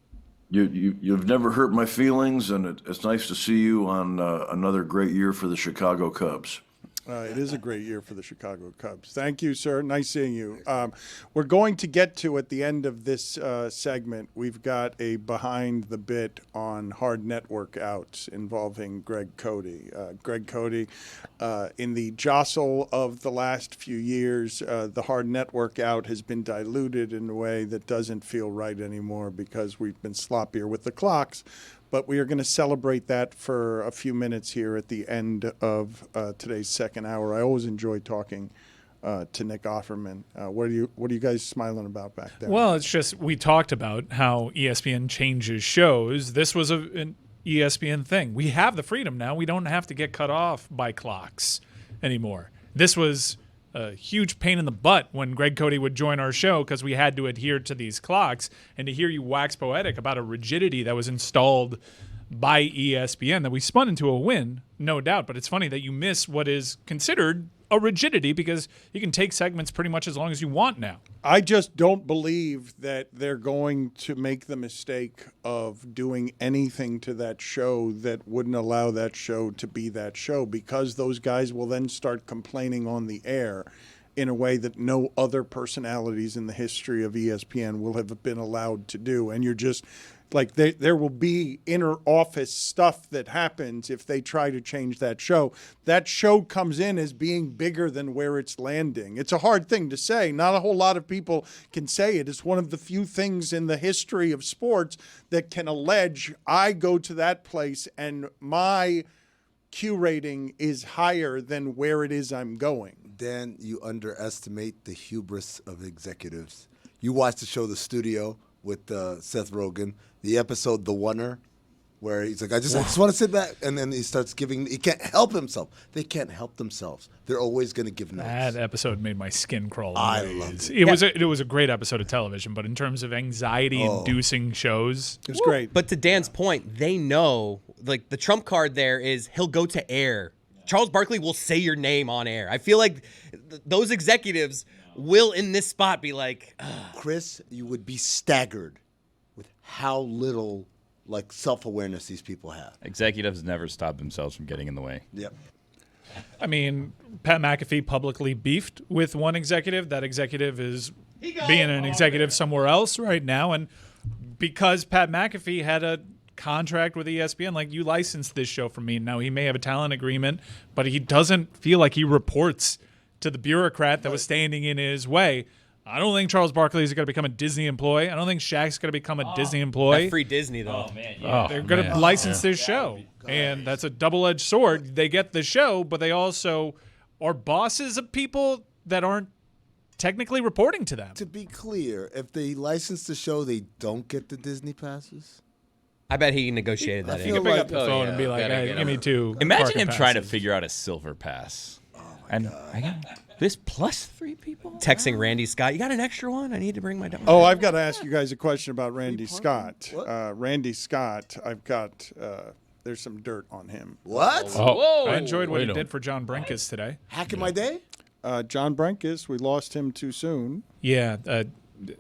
You've never hurt my feelings, and it's nice to see you on another great year for the Chicago Cubs. It is a great year for the Chicago Cubs. Thank you, sir. Nice seeing you. We're going to get to, at the end of this segment, we've got a behind the bit on hard network outs involving Greg Cody. Greg Cody, in the jostle of the last few years, the hard network out has been diluted in a way that doesn't feel right anymore, because we've been sloppier with the clocks. But we are going to celebrate that for a few minutes here at the end of today's second hour. I always enjoy talking to Nick Offerman. What are you guys smiling about back there? Well, it's just we talked about how ESPN changes shows. This was an ESPN thing. We have the freedom now. We don't have to get cut off by clocks anymore. This was a huge pain in the butt when Greg Cody would join our show, because we had to adhere to these clocks. And to hear you wax poetic about a rigidity that was installed by ESPN that we spun into a win, no doubt. But it's funny that you miss what is considered a rigidity, because you can take segments pretty much as long as you want now. I just don't believe that they're going to make the mistake of doing anything to that show that wouldn't allow that show to be that show, because those guys will then start complaining on the air in a way that no other personalities in the history of ESPN will have been allowed to do. And you're just like, there will be inner office stuff that happens if they try to change that show. That show comes in as being bigger than where it's landing. It's a hard thing to say. Not a whole lot of people can say it. It's one of the few things in the history of sports that can allege, I go to that place and my Q rating is higher than where it is I'm going. Dan, you underestimate the hubris of executives. You watch the show The Studio. with Seth Rogen. The episode The Oneer, where he's like, I just want to sit back, and then he starts giving. He can't help himself. They can't help themselves. They're always going to give notes. That episode made my skin crawl. I loved it. It was a great episode of television, but in terms of anxiety-inducing shows, it was great. But to Dan's point, they know, like, the trump card there is he'll go to air. Charles Barkley will say your name on air. I feel like those executives will, in this spot, be like, ugh. Chris, you would be staggered with how little self-awareness these people have. Executives never stop themselves from getting in the way. Yep. I mean, Pat McAfee publicly beefed with one executive. That executive is being an executive somewhere else right now. And because Pat McAfee had a contract with ESPN, like, you licensed this show from me. Now, he may have a talent agreement, but he doesn't feel like he reports to the bureaucrat that was standing in his way. I don't think Charles Barkley is going to become a Disney employee. I don't think Shaq's going to become a Disney employee. That free Disney, though. Oh, man. Yeah. They're going to license this show. And that's a double-edged sword. They get the show, but they also are bosses of people that aren't technically reporting to them. To be clear, if they license the show, they don't get the Disney passes? I bet he negotiated that. He can pick up the phone and be like, hey, give me 2. Imagine him trying to passes. figure out a silver pass. I got this plus 3 people? Texting Randy Scott, you got an extra one? I need to bring my dog. Oh, I've got to ask you guys a question about Randy Scott. Randy Scott, I've got, there's some dirt on him. What? Oh, I enjoyed what he did for John Brinkus today. Hacking my day? John Brinkus, we lost him too soon. Yeah,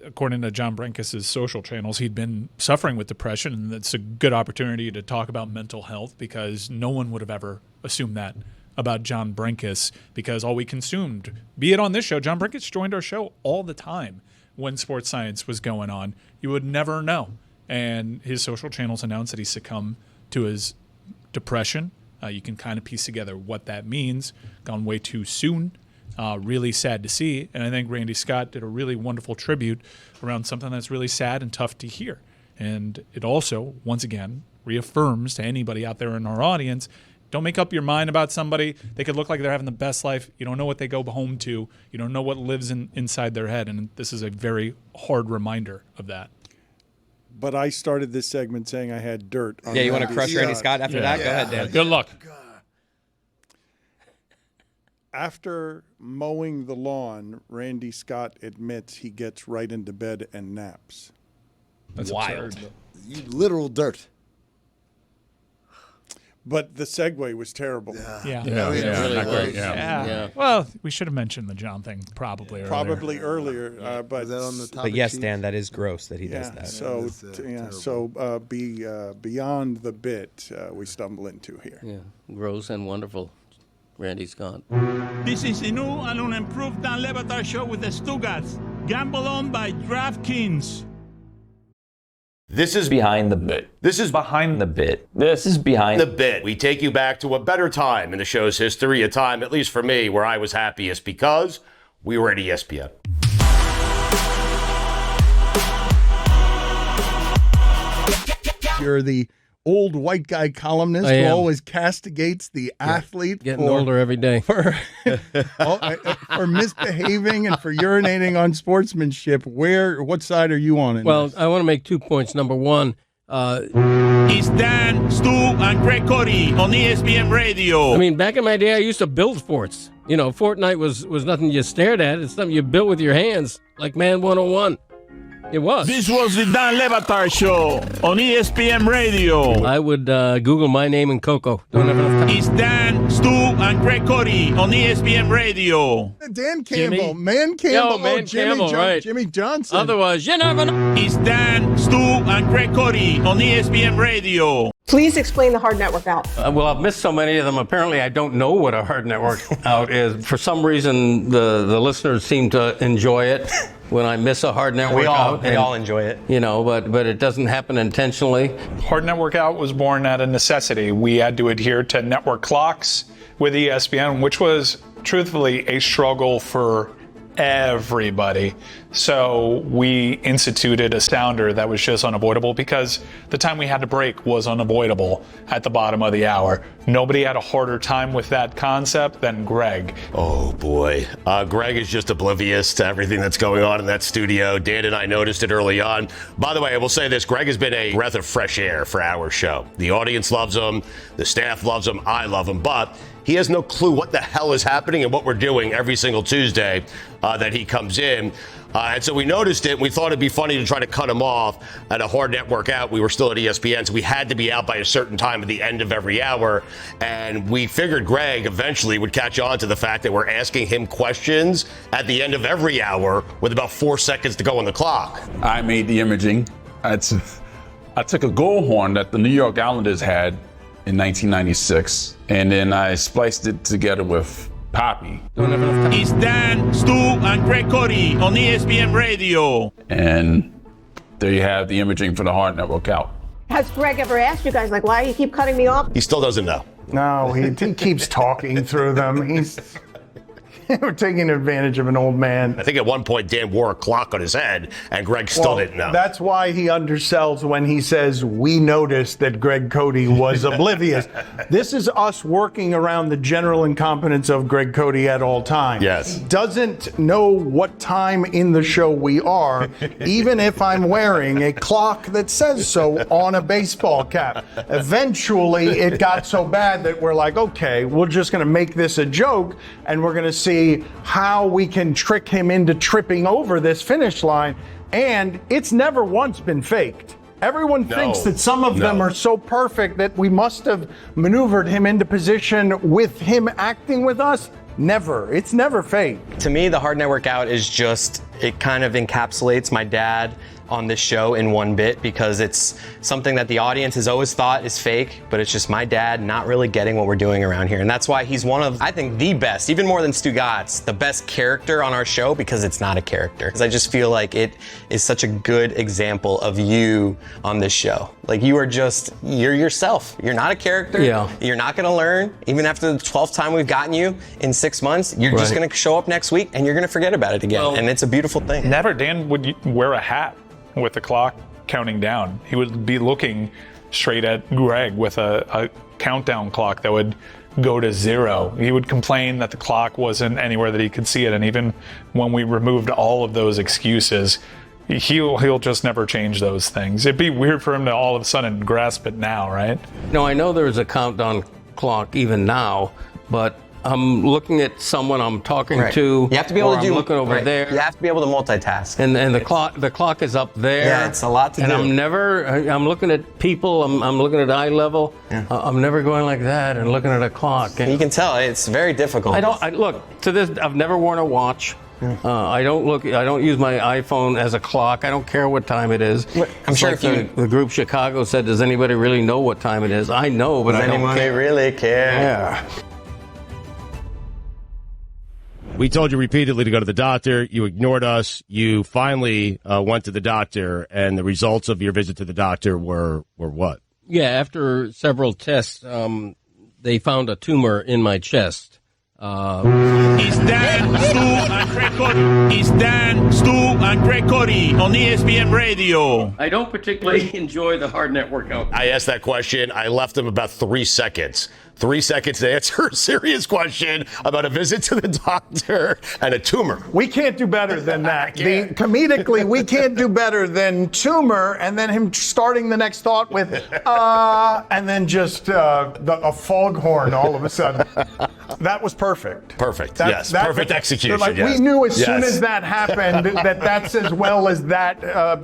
according to John Brinkus' social channels, he'd been suffering with depression, and it's a good opportunity to talk about mental health because no one would have ever assumed that about John Brinkus, because all we consumed, be it on this show, John Brinkus joined our show all the time when Sports Science was going on. You would never know. And his social channels announced that he succumbed to his depression. You can kind of piece together what that means. Gone way too soon. Really sad to see. And I think Randy Scott did a really wonderful tribute around something that's really sad and tough to hear. And it also, once again, reaffirms to anybody out there in our audience, don't make up your mind about somebody. They could look like they're having the best life. You don't know what they go home to. You don't know what lives inside their head. And this is a very hard reminder of that. But I started this segment saying I had dirt on you want to crush Randy Scott after that? Go ahead, Dan. Good luck. After mowing the lawn, Randy Scott admits he gets right into bed and naps. That's wild. absurd. You literal dirt. But the segue was terrible. Yeah. Not great. Yeah. Well, we should have mentioned the John thing probably earlier. But that on the topic But yes, sheet? Dan, that is gross that he does that. So beyond the bit we stumble into here. Yeah, gross and wonderful. Randy Scott. This is the new and unimproved Dan Le Batard Show with the Stugotz. Gamble on by DraftKings. This is Behind the Bit. This is Behind the Bit. This is Behind the Bit. We take you back to a better time in the show's history, a time, at least for me, where I was happiest because we were at ESPN. You're the old white guy columnist who always castigates the athlete Getting older every day. For misbehaving and for urinating on sportsmanship. What side are you on? Well, I want to make 2 points. Number one, It's Dan, Stu, and Greg Cody on ESPN Radio. I mean, back in my day, I used to build forts. You know, Fortnite was nothing you stared at. It's something you built with your hands, like Man 101. It was. This was the Dan Le Batard Show on ESPN Radio. I would Google my name and Coco. Don't have enough time. It's Dan, Stu, and Greg Cody on ESPN Radio. Dan Campbell, Man Campbell, right. Jimmy Johnson. Otherwise, you never know. It's Dan, Stu, and Greg Cody on ESPN Radio. Please explain the hard network out. Well, I've missed so many of them. Apparently, I don't know what a hard network out is. For some reason, the listeners seem to enjoy it when I miss a hard network out. We all enjoy it. You know, but it doesn't happen intentionally. Hard Network Out was born out of necessity. We had to adhere to network clocks with ESPN, which was truthfully a struggle for everybody. So we instituted a sounder that was just unavoidable because the time we had to break was unavoidable at the bottom of the hour. Nobody had a harder time with that concept than Gregg. Oh boy. Gregg is just oblivious to everything that's going on in that studio. Dan and I noticed it early on. By the way, I will say this, Gregg has been a breath of fresh air for our show. The audience loves him, the staff loves him, I love him, but he has no clue what the hell is happening and what we're doing every single Tuesday that he comes in. And so we noticed it, and we thought it'd be funny to try to cut him off at a hard network out. We were still at ESPN, so we had to be out by a certain time at the end of every hour. And we figured Gregg eventually would catch on to the fact that we're asking him questions at the end of every hour with about 4 seconds to go on the clock. I made the imaging. I took a goal horn that the New York Islanders had in 1996, and then I spliced it together with Poppy. It's Dan, Stu, and Gregg Cody on ESPN Radio. And there you have the imaging for the Hard Network out. Has Gregg ever asked you guys, like, why you keep cutting me off? He still doesn't know. No, he keeps talking through them. We're taking advantage of an old man. I think at one point Dan wore a clock on his head, and Gregg still didn't know. That's why he undersells when he says, we noticed that Gregg Cody was oblivious. This is us working around the general incompetence of Gregg Cody at all times. Yes. Doesn't know what time in the show we are, even if I'm wearing a clock that says so on a baseball cap. Eventually, it got so bad that we're like, okay, we're just going to make this a joke, and we're going to see how we can trick him into tripping over this finish line. And it's never once been faked. Everyone thinks that some of them are so perfect that we must have maneuvered him into position with him acting with us. Never. It's never fake. To me, the Hard Network Out is just, it kind of encapsulates my dad on this show in one bit, because it's something that the audience has always thought is fake, but it's just my dad not really getting what we're doing around here. And that's why he's one of, I think, the best, even more than Stugotz, the best character on our show, because it's not a character. Because I just feel like it is such a good example of you on this show. Like, you are just, you're yourself. You're not a character. Yeah. You're not going to learn. Even after the 12th time we've gotten you in 6 months, you're just going to show up next week and you're going to forget about it again. Well, and it's a beautiful thing. Never Dan would wear a hat with the clock counting down. He would be looking straight at Gregg with a countdown clock that would go to 0. He would complain that the clock wasn't anywhere that he could see it, and even when we removed all of those excuses, he'll just never change those things. It'd be weird for him to all of a sudden grasp it now, right? No, I know there's a countdown clock even now, but I'm looking at someone I'm talking to. You have to be able to do. I'm looking over there. You have to be able to multitask. And the clock is up there. Yeah, it's a lot to do. And I'm looking at people. I'm looking at eye level. Yeah. I'm never going like that and looking at a clock. And you can tell it's very difficult. Look to this. I've never worn a watch. I don't use my iPhone as a clock. I don't care what time it is. I'm sure like the group Chicago said, does anybody really know what time it is? I know, but I don't care. Really care? Yeah. We told you repeatedly to go to the doctor. You ignored us. You finally went to the doctor, and the results of your visit to the doctor were what? Yeah, after several tests, they found a tumor in my chest. It's Dan, Stu, and Gregg Cody. It's Dan, Stu, and Gregg Cody on ESPN Radio. I don't particularly enjoy the Hard Network Out. I asked that question. I left him about 3 seconds. 3 seconds to answer a serious question about a visit to the doctor and a tumor. We can't do better than that. Comedically, we can't do better than tumor, and then him starting the next thought with, and then just a foghorn all of a sudden. That was perfect. Perfect. Perfect execution. Like, we knew as soon as that happened that that's as well as that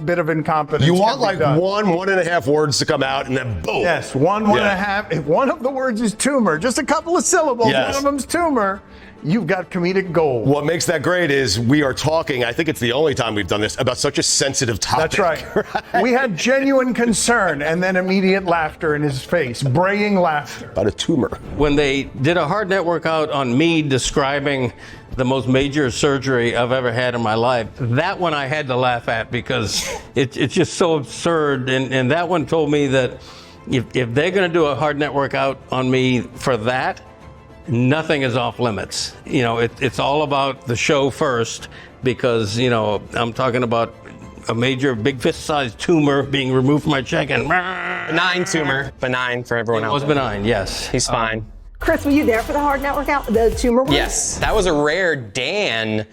bit of incompetence. You want like 1.5 words to come out, and then boom. Yes, one and a half. If one of the words is tumor, just a couple of syllables, one of them's tumor, you've got comedic gold. What makes that great is we are talking, I think it's the only time we've done this, about such a sensitive topic. That's right. We had genuine concern and then immediate laughter in his face, braying laughter. About a tumor. When they did a Hard Network Out on me describing the most major surgery I've ever had in my life, that one I had to laugh at because it's just so absurd. And that one told me that if they're going to do a Hard Network Out on me for that, nothing is off limits. You know, it's all about the show first, because, you know, I'm talking about a major big fist-sized tumor being removed from my cheek, and Benign tumor. Benign for everyone else. It was benign, yes. He's fine. Chris, were you there for the hard net workout, the tumor one? Yes, that was a rare Dan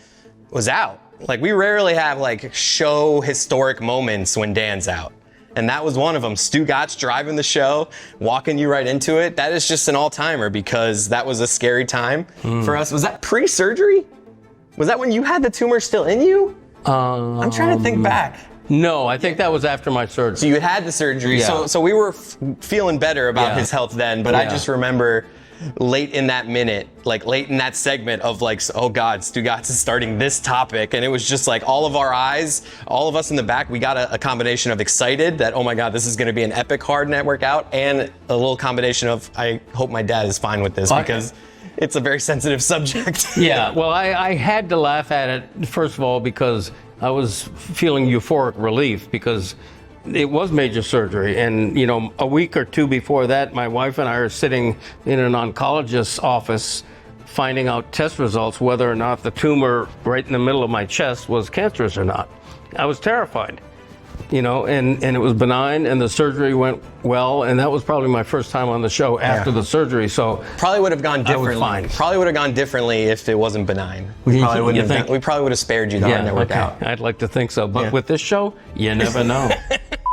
was out. Like, we rarely have like show historic moments when Dan's out. And that was one of them. Stugotz driving the show, walking you right into it. That is just an all-timer, because that was a scary time for us. Was that pre-surgery? Was that when you had the tumor still in you? I'm trying to think back. No, I think that was after my surgery. So you had the surgery. Yeah. So we were feeling better about his health then, but I Yeah. just remember late in that minute, like late in that segment of like, oh God, Stugotz is starting this topic. And it was just like all of our eyes, all of us in the back, we got a combination of excited that, oh my God, this is going to be an epic hard net workout, and a little combination of, I hope my dad is fine with this, because it's a very sensitive subject. Yeah, well, I had to laugh at it, first of all, because I was feeling euphoric relief, because it was major surgery. And, you know, a week or two before that, my wife and I are sitting in an oncologist's office finding out test results, whether or not the tumor right in the middle of my chest was cancerous or not. I was terrified, you know, and it was benign, and the surgery went well, and that was probably my first time on the show after the surgery. So probably would have gone differently. Fine. Probably would have gone differently if it wasn't benign. We probably would have spared you the hard net workout. I'd like to think so, but with this show, you never know.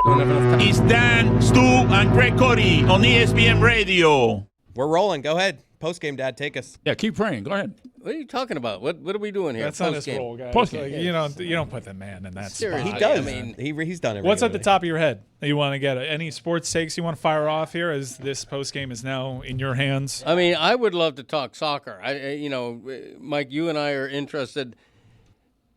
It's Dan, Stu, and Greg Cody on ESPN Radio. We're rolling. Go ahead. Post-game, Dad. Take us. Yeah, keep praying. Go ahead. What are you talking about? What are we doing here? That's not his Post-game. role, guys. Post-game. Like, you don't put the man in that Seriously, spot. He does. I mean, he's done it. What's at the top of your head that you want to get? Any sports takes you want to fire off here, as this post game is now in your hands? I mean, I would love to talk soccer. Mike, you and I are interested.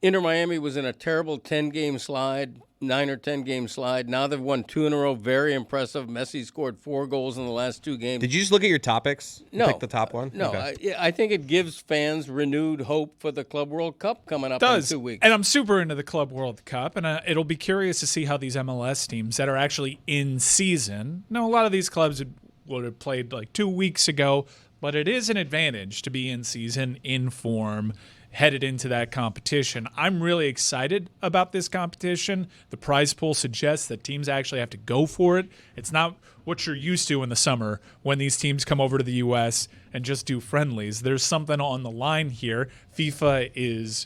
Inter Miami was in a terrible 10-game slide, 9 or 10-game slide. Now they've won 2 in a row. Very impressive. Messi scored 4 goals in the last 2 games. Did you just look at your topics? No. Pick the top one? No, Okay. I think it gives fans renewed hope for the Club World Cup coming up in 2 weeks. And I'm super into the Club World Cup, and it'll be curious to see how these MLS teams that are actually in season. A lot of these clubs would have played like 2 weeks ago, but it is an advantage to be in season, in form, headed into that competition. I'm really excited about this competition. The prize pool suggests that teams actually have to go for it. It's not what you're used to in the summer when these teams come over to the U.S. and just do friendlies. There's something on the line here. FIFA is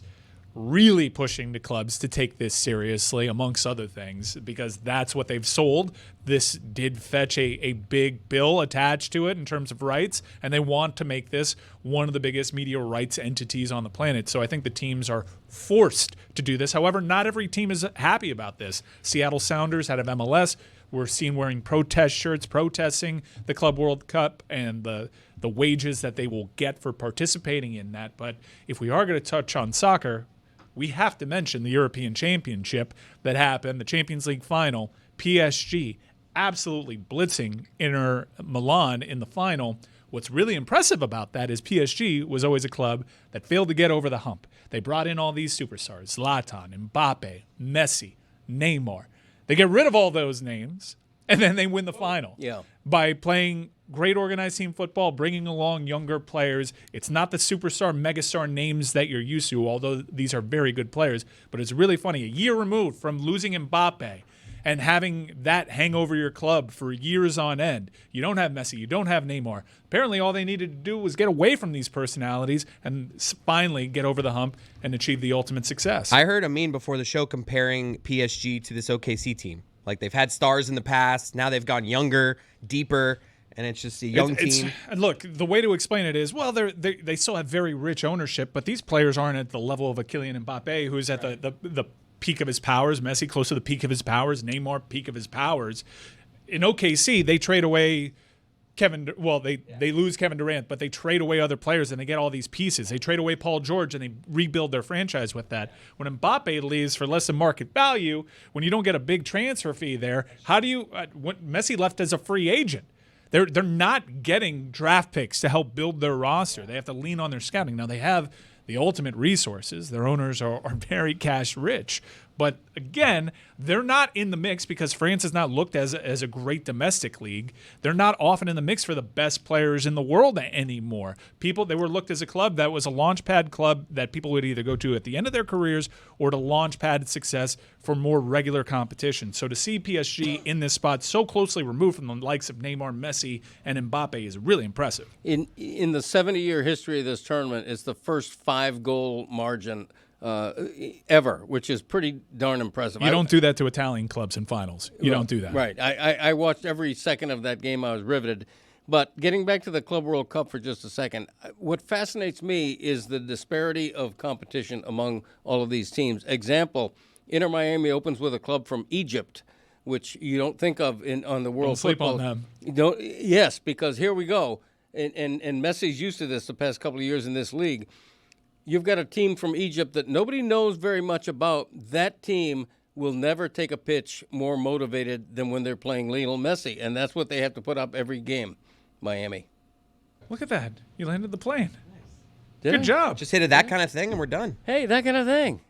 really pushing the clubs to take this seriously, amongst other things, because that's what they've sold. This did fetch a big bill attached to it in terms of rights, and they want to make this one of the biggest media rights entities on the planet. So I think the teams are forced to do this. However, not every team is happy about this. Seattle Sounders out of MLS were seen wearing protest shirts, protesting the Club World Cup and the wages that they will get for participating in that. But if we are going to touch on soccer, we have to mention the European Championship that happened, the Champions League final. PSG absolutely blitzing Inter Milan in the final. What's really impressive about that is PSG was always a club that failed to get over the hump. They brought in all these superstars, Zlatan, Mbappe, Messi, Neymar. They get rid of all those names, and then they win the final. Yeah. By playing great organized team football, bringing along younger players. It's not the superstar, megastar names that you're used to, although these are very good players. But it's really funny. A year removed from losing Mbappe and having that hang over your club for years on end. You don't have Messi. You don't have Neymar. Apparently all they needed to do was get away from these personalities and finally get over the hump and achieve the ultimate success. I heard Amin before the show comparing PSG to this OKC team. Like, they've had stars in the past. Now they've gone younger, deeper, and it's just a young team. Look, the way to explain it is, well, they still have very rich ownership, but these players aren't at the level of a Kylian Mbappe, who's at the peak of his powers, Messi close to the peak of his powers, Neymar peak of his powers. In OKC, they trade away they lose Kevin Durant, but they trade away other players and they get all these pieces. They trade away Paul George and they rebuild their franchise with that. When Mbappe leaves for less than market value, when you don't get a big transfer fee there, how do you when Messi left as a free agent? They're not getting draft picks to help build their roster. They have to lean on their scouting. Now they have the ultimate resources. Their owners are very cash rich, But again, they're not in the mix because France is not looked as a great domestic league. They're not often in the mix for the best players in the world anymore. They were looked as a club that was a launchpad club that people would either go to at the end of their careers or to launchpad success for more regular competition. So to see PSG in this spot so closely removed from the likes of Neymar, Messi, and Mbappe is really impressive. In the 70-year history of this tournament, it's the first 5-goal margin ever, which is pretty darn impressive. You don't do that to Italian clubs in finals. You don't do that. Right. I watched every second of that game. I was riveted. But getting back to the Club World Cup for just a second, what fascinates me is the disparity of competition among all of these teams. Example, Inter Miami opens with a club from Egypt, which you don't think of on the World Football. Don't sleep on them. Yes, because here we go. And Messi's used to this the past couple of years in this league. You've got a team from Egypt that nobody knows very much about. That team will never take a pitch more motivated than when they're playing Lionel Messi, and that's what they have to put up every game, Miami. Look at that. You landed the plane. Did Good I? job. Just hit that kind of thing and we're done. Hey, that kind of thing.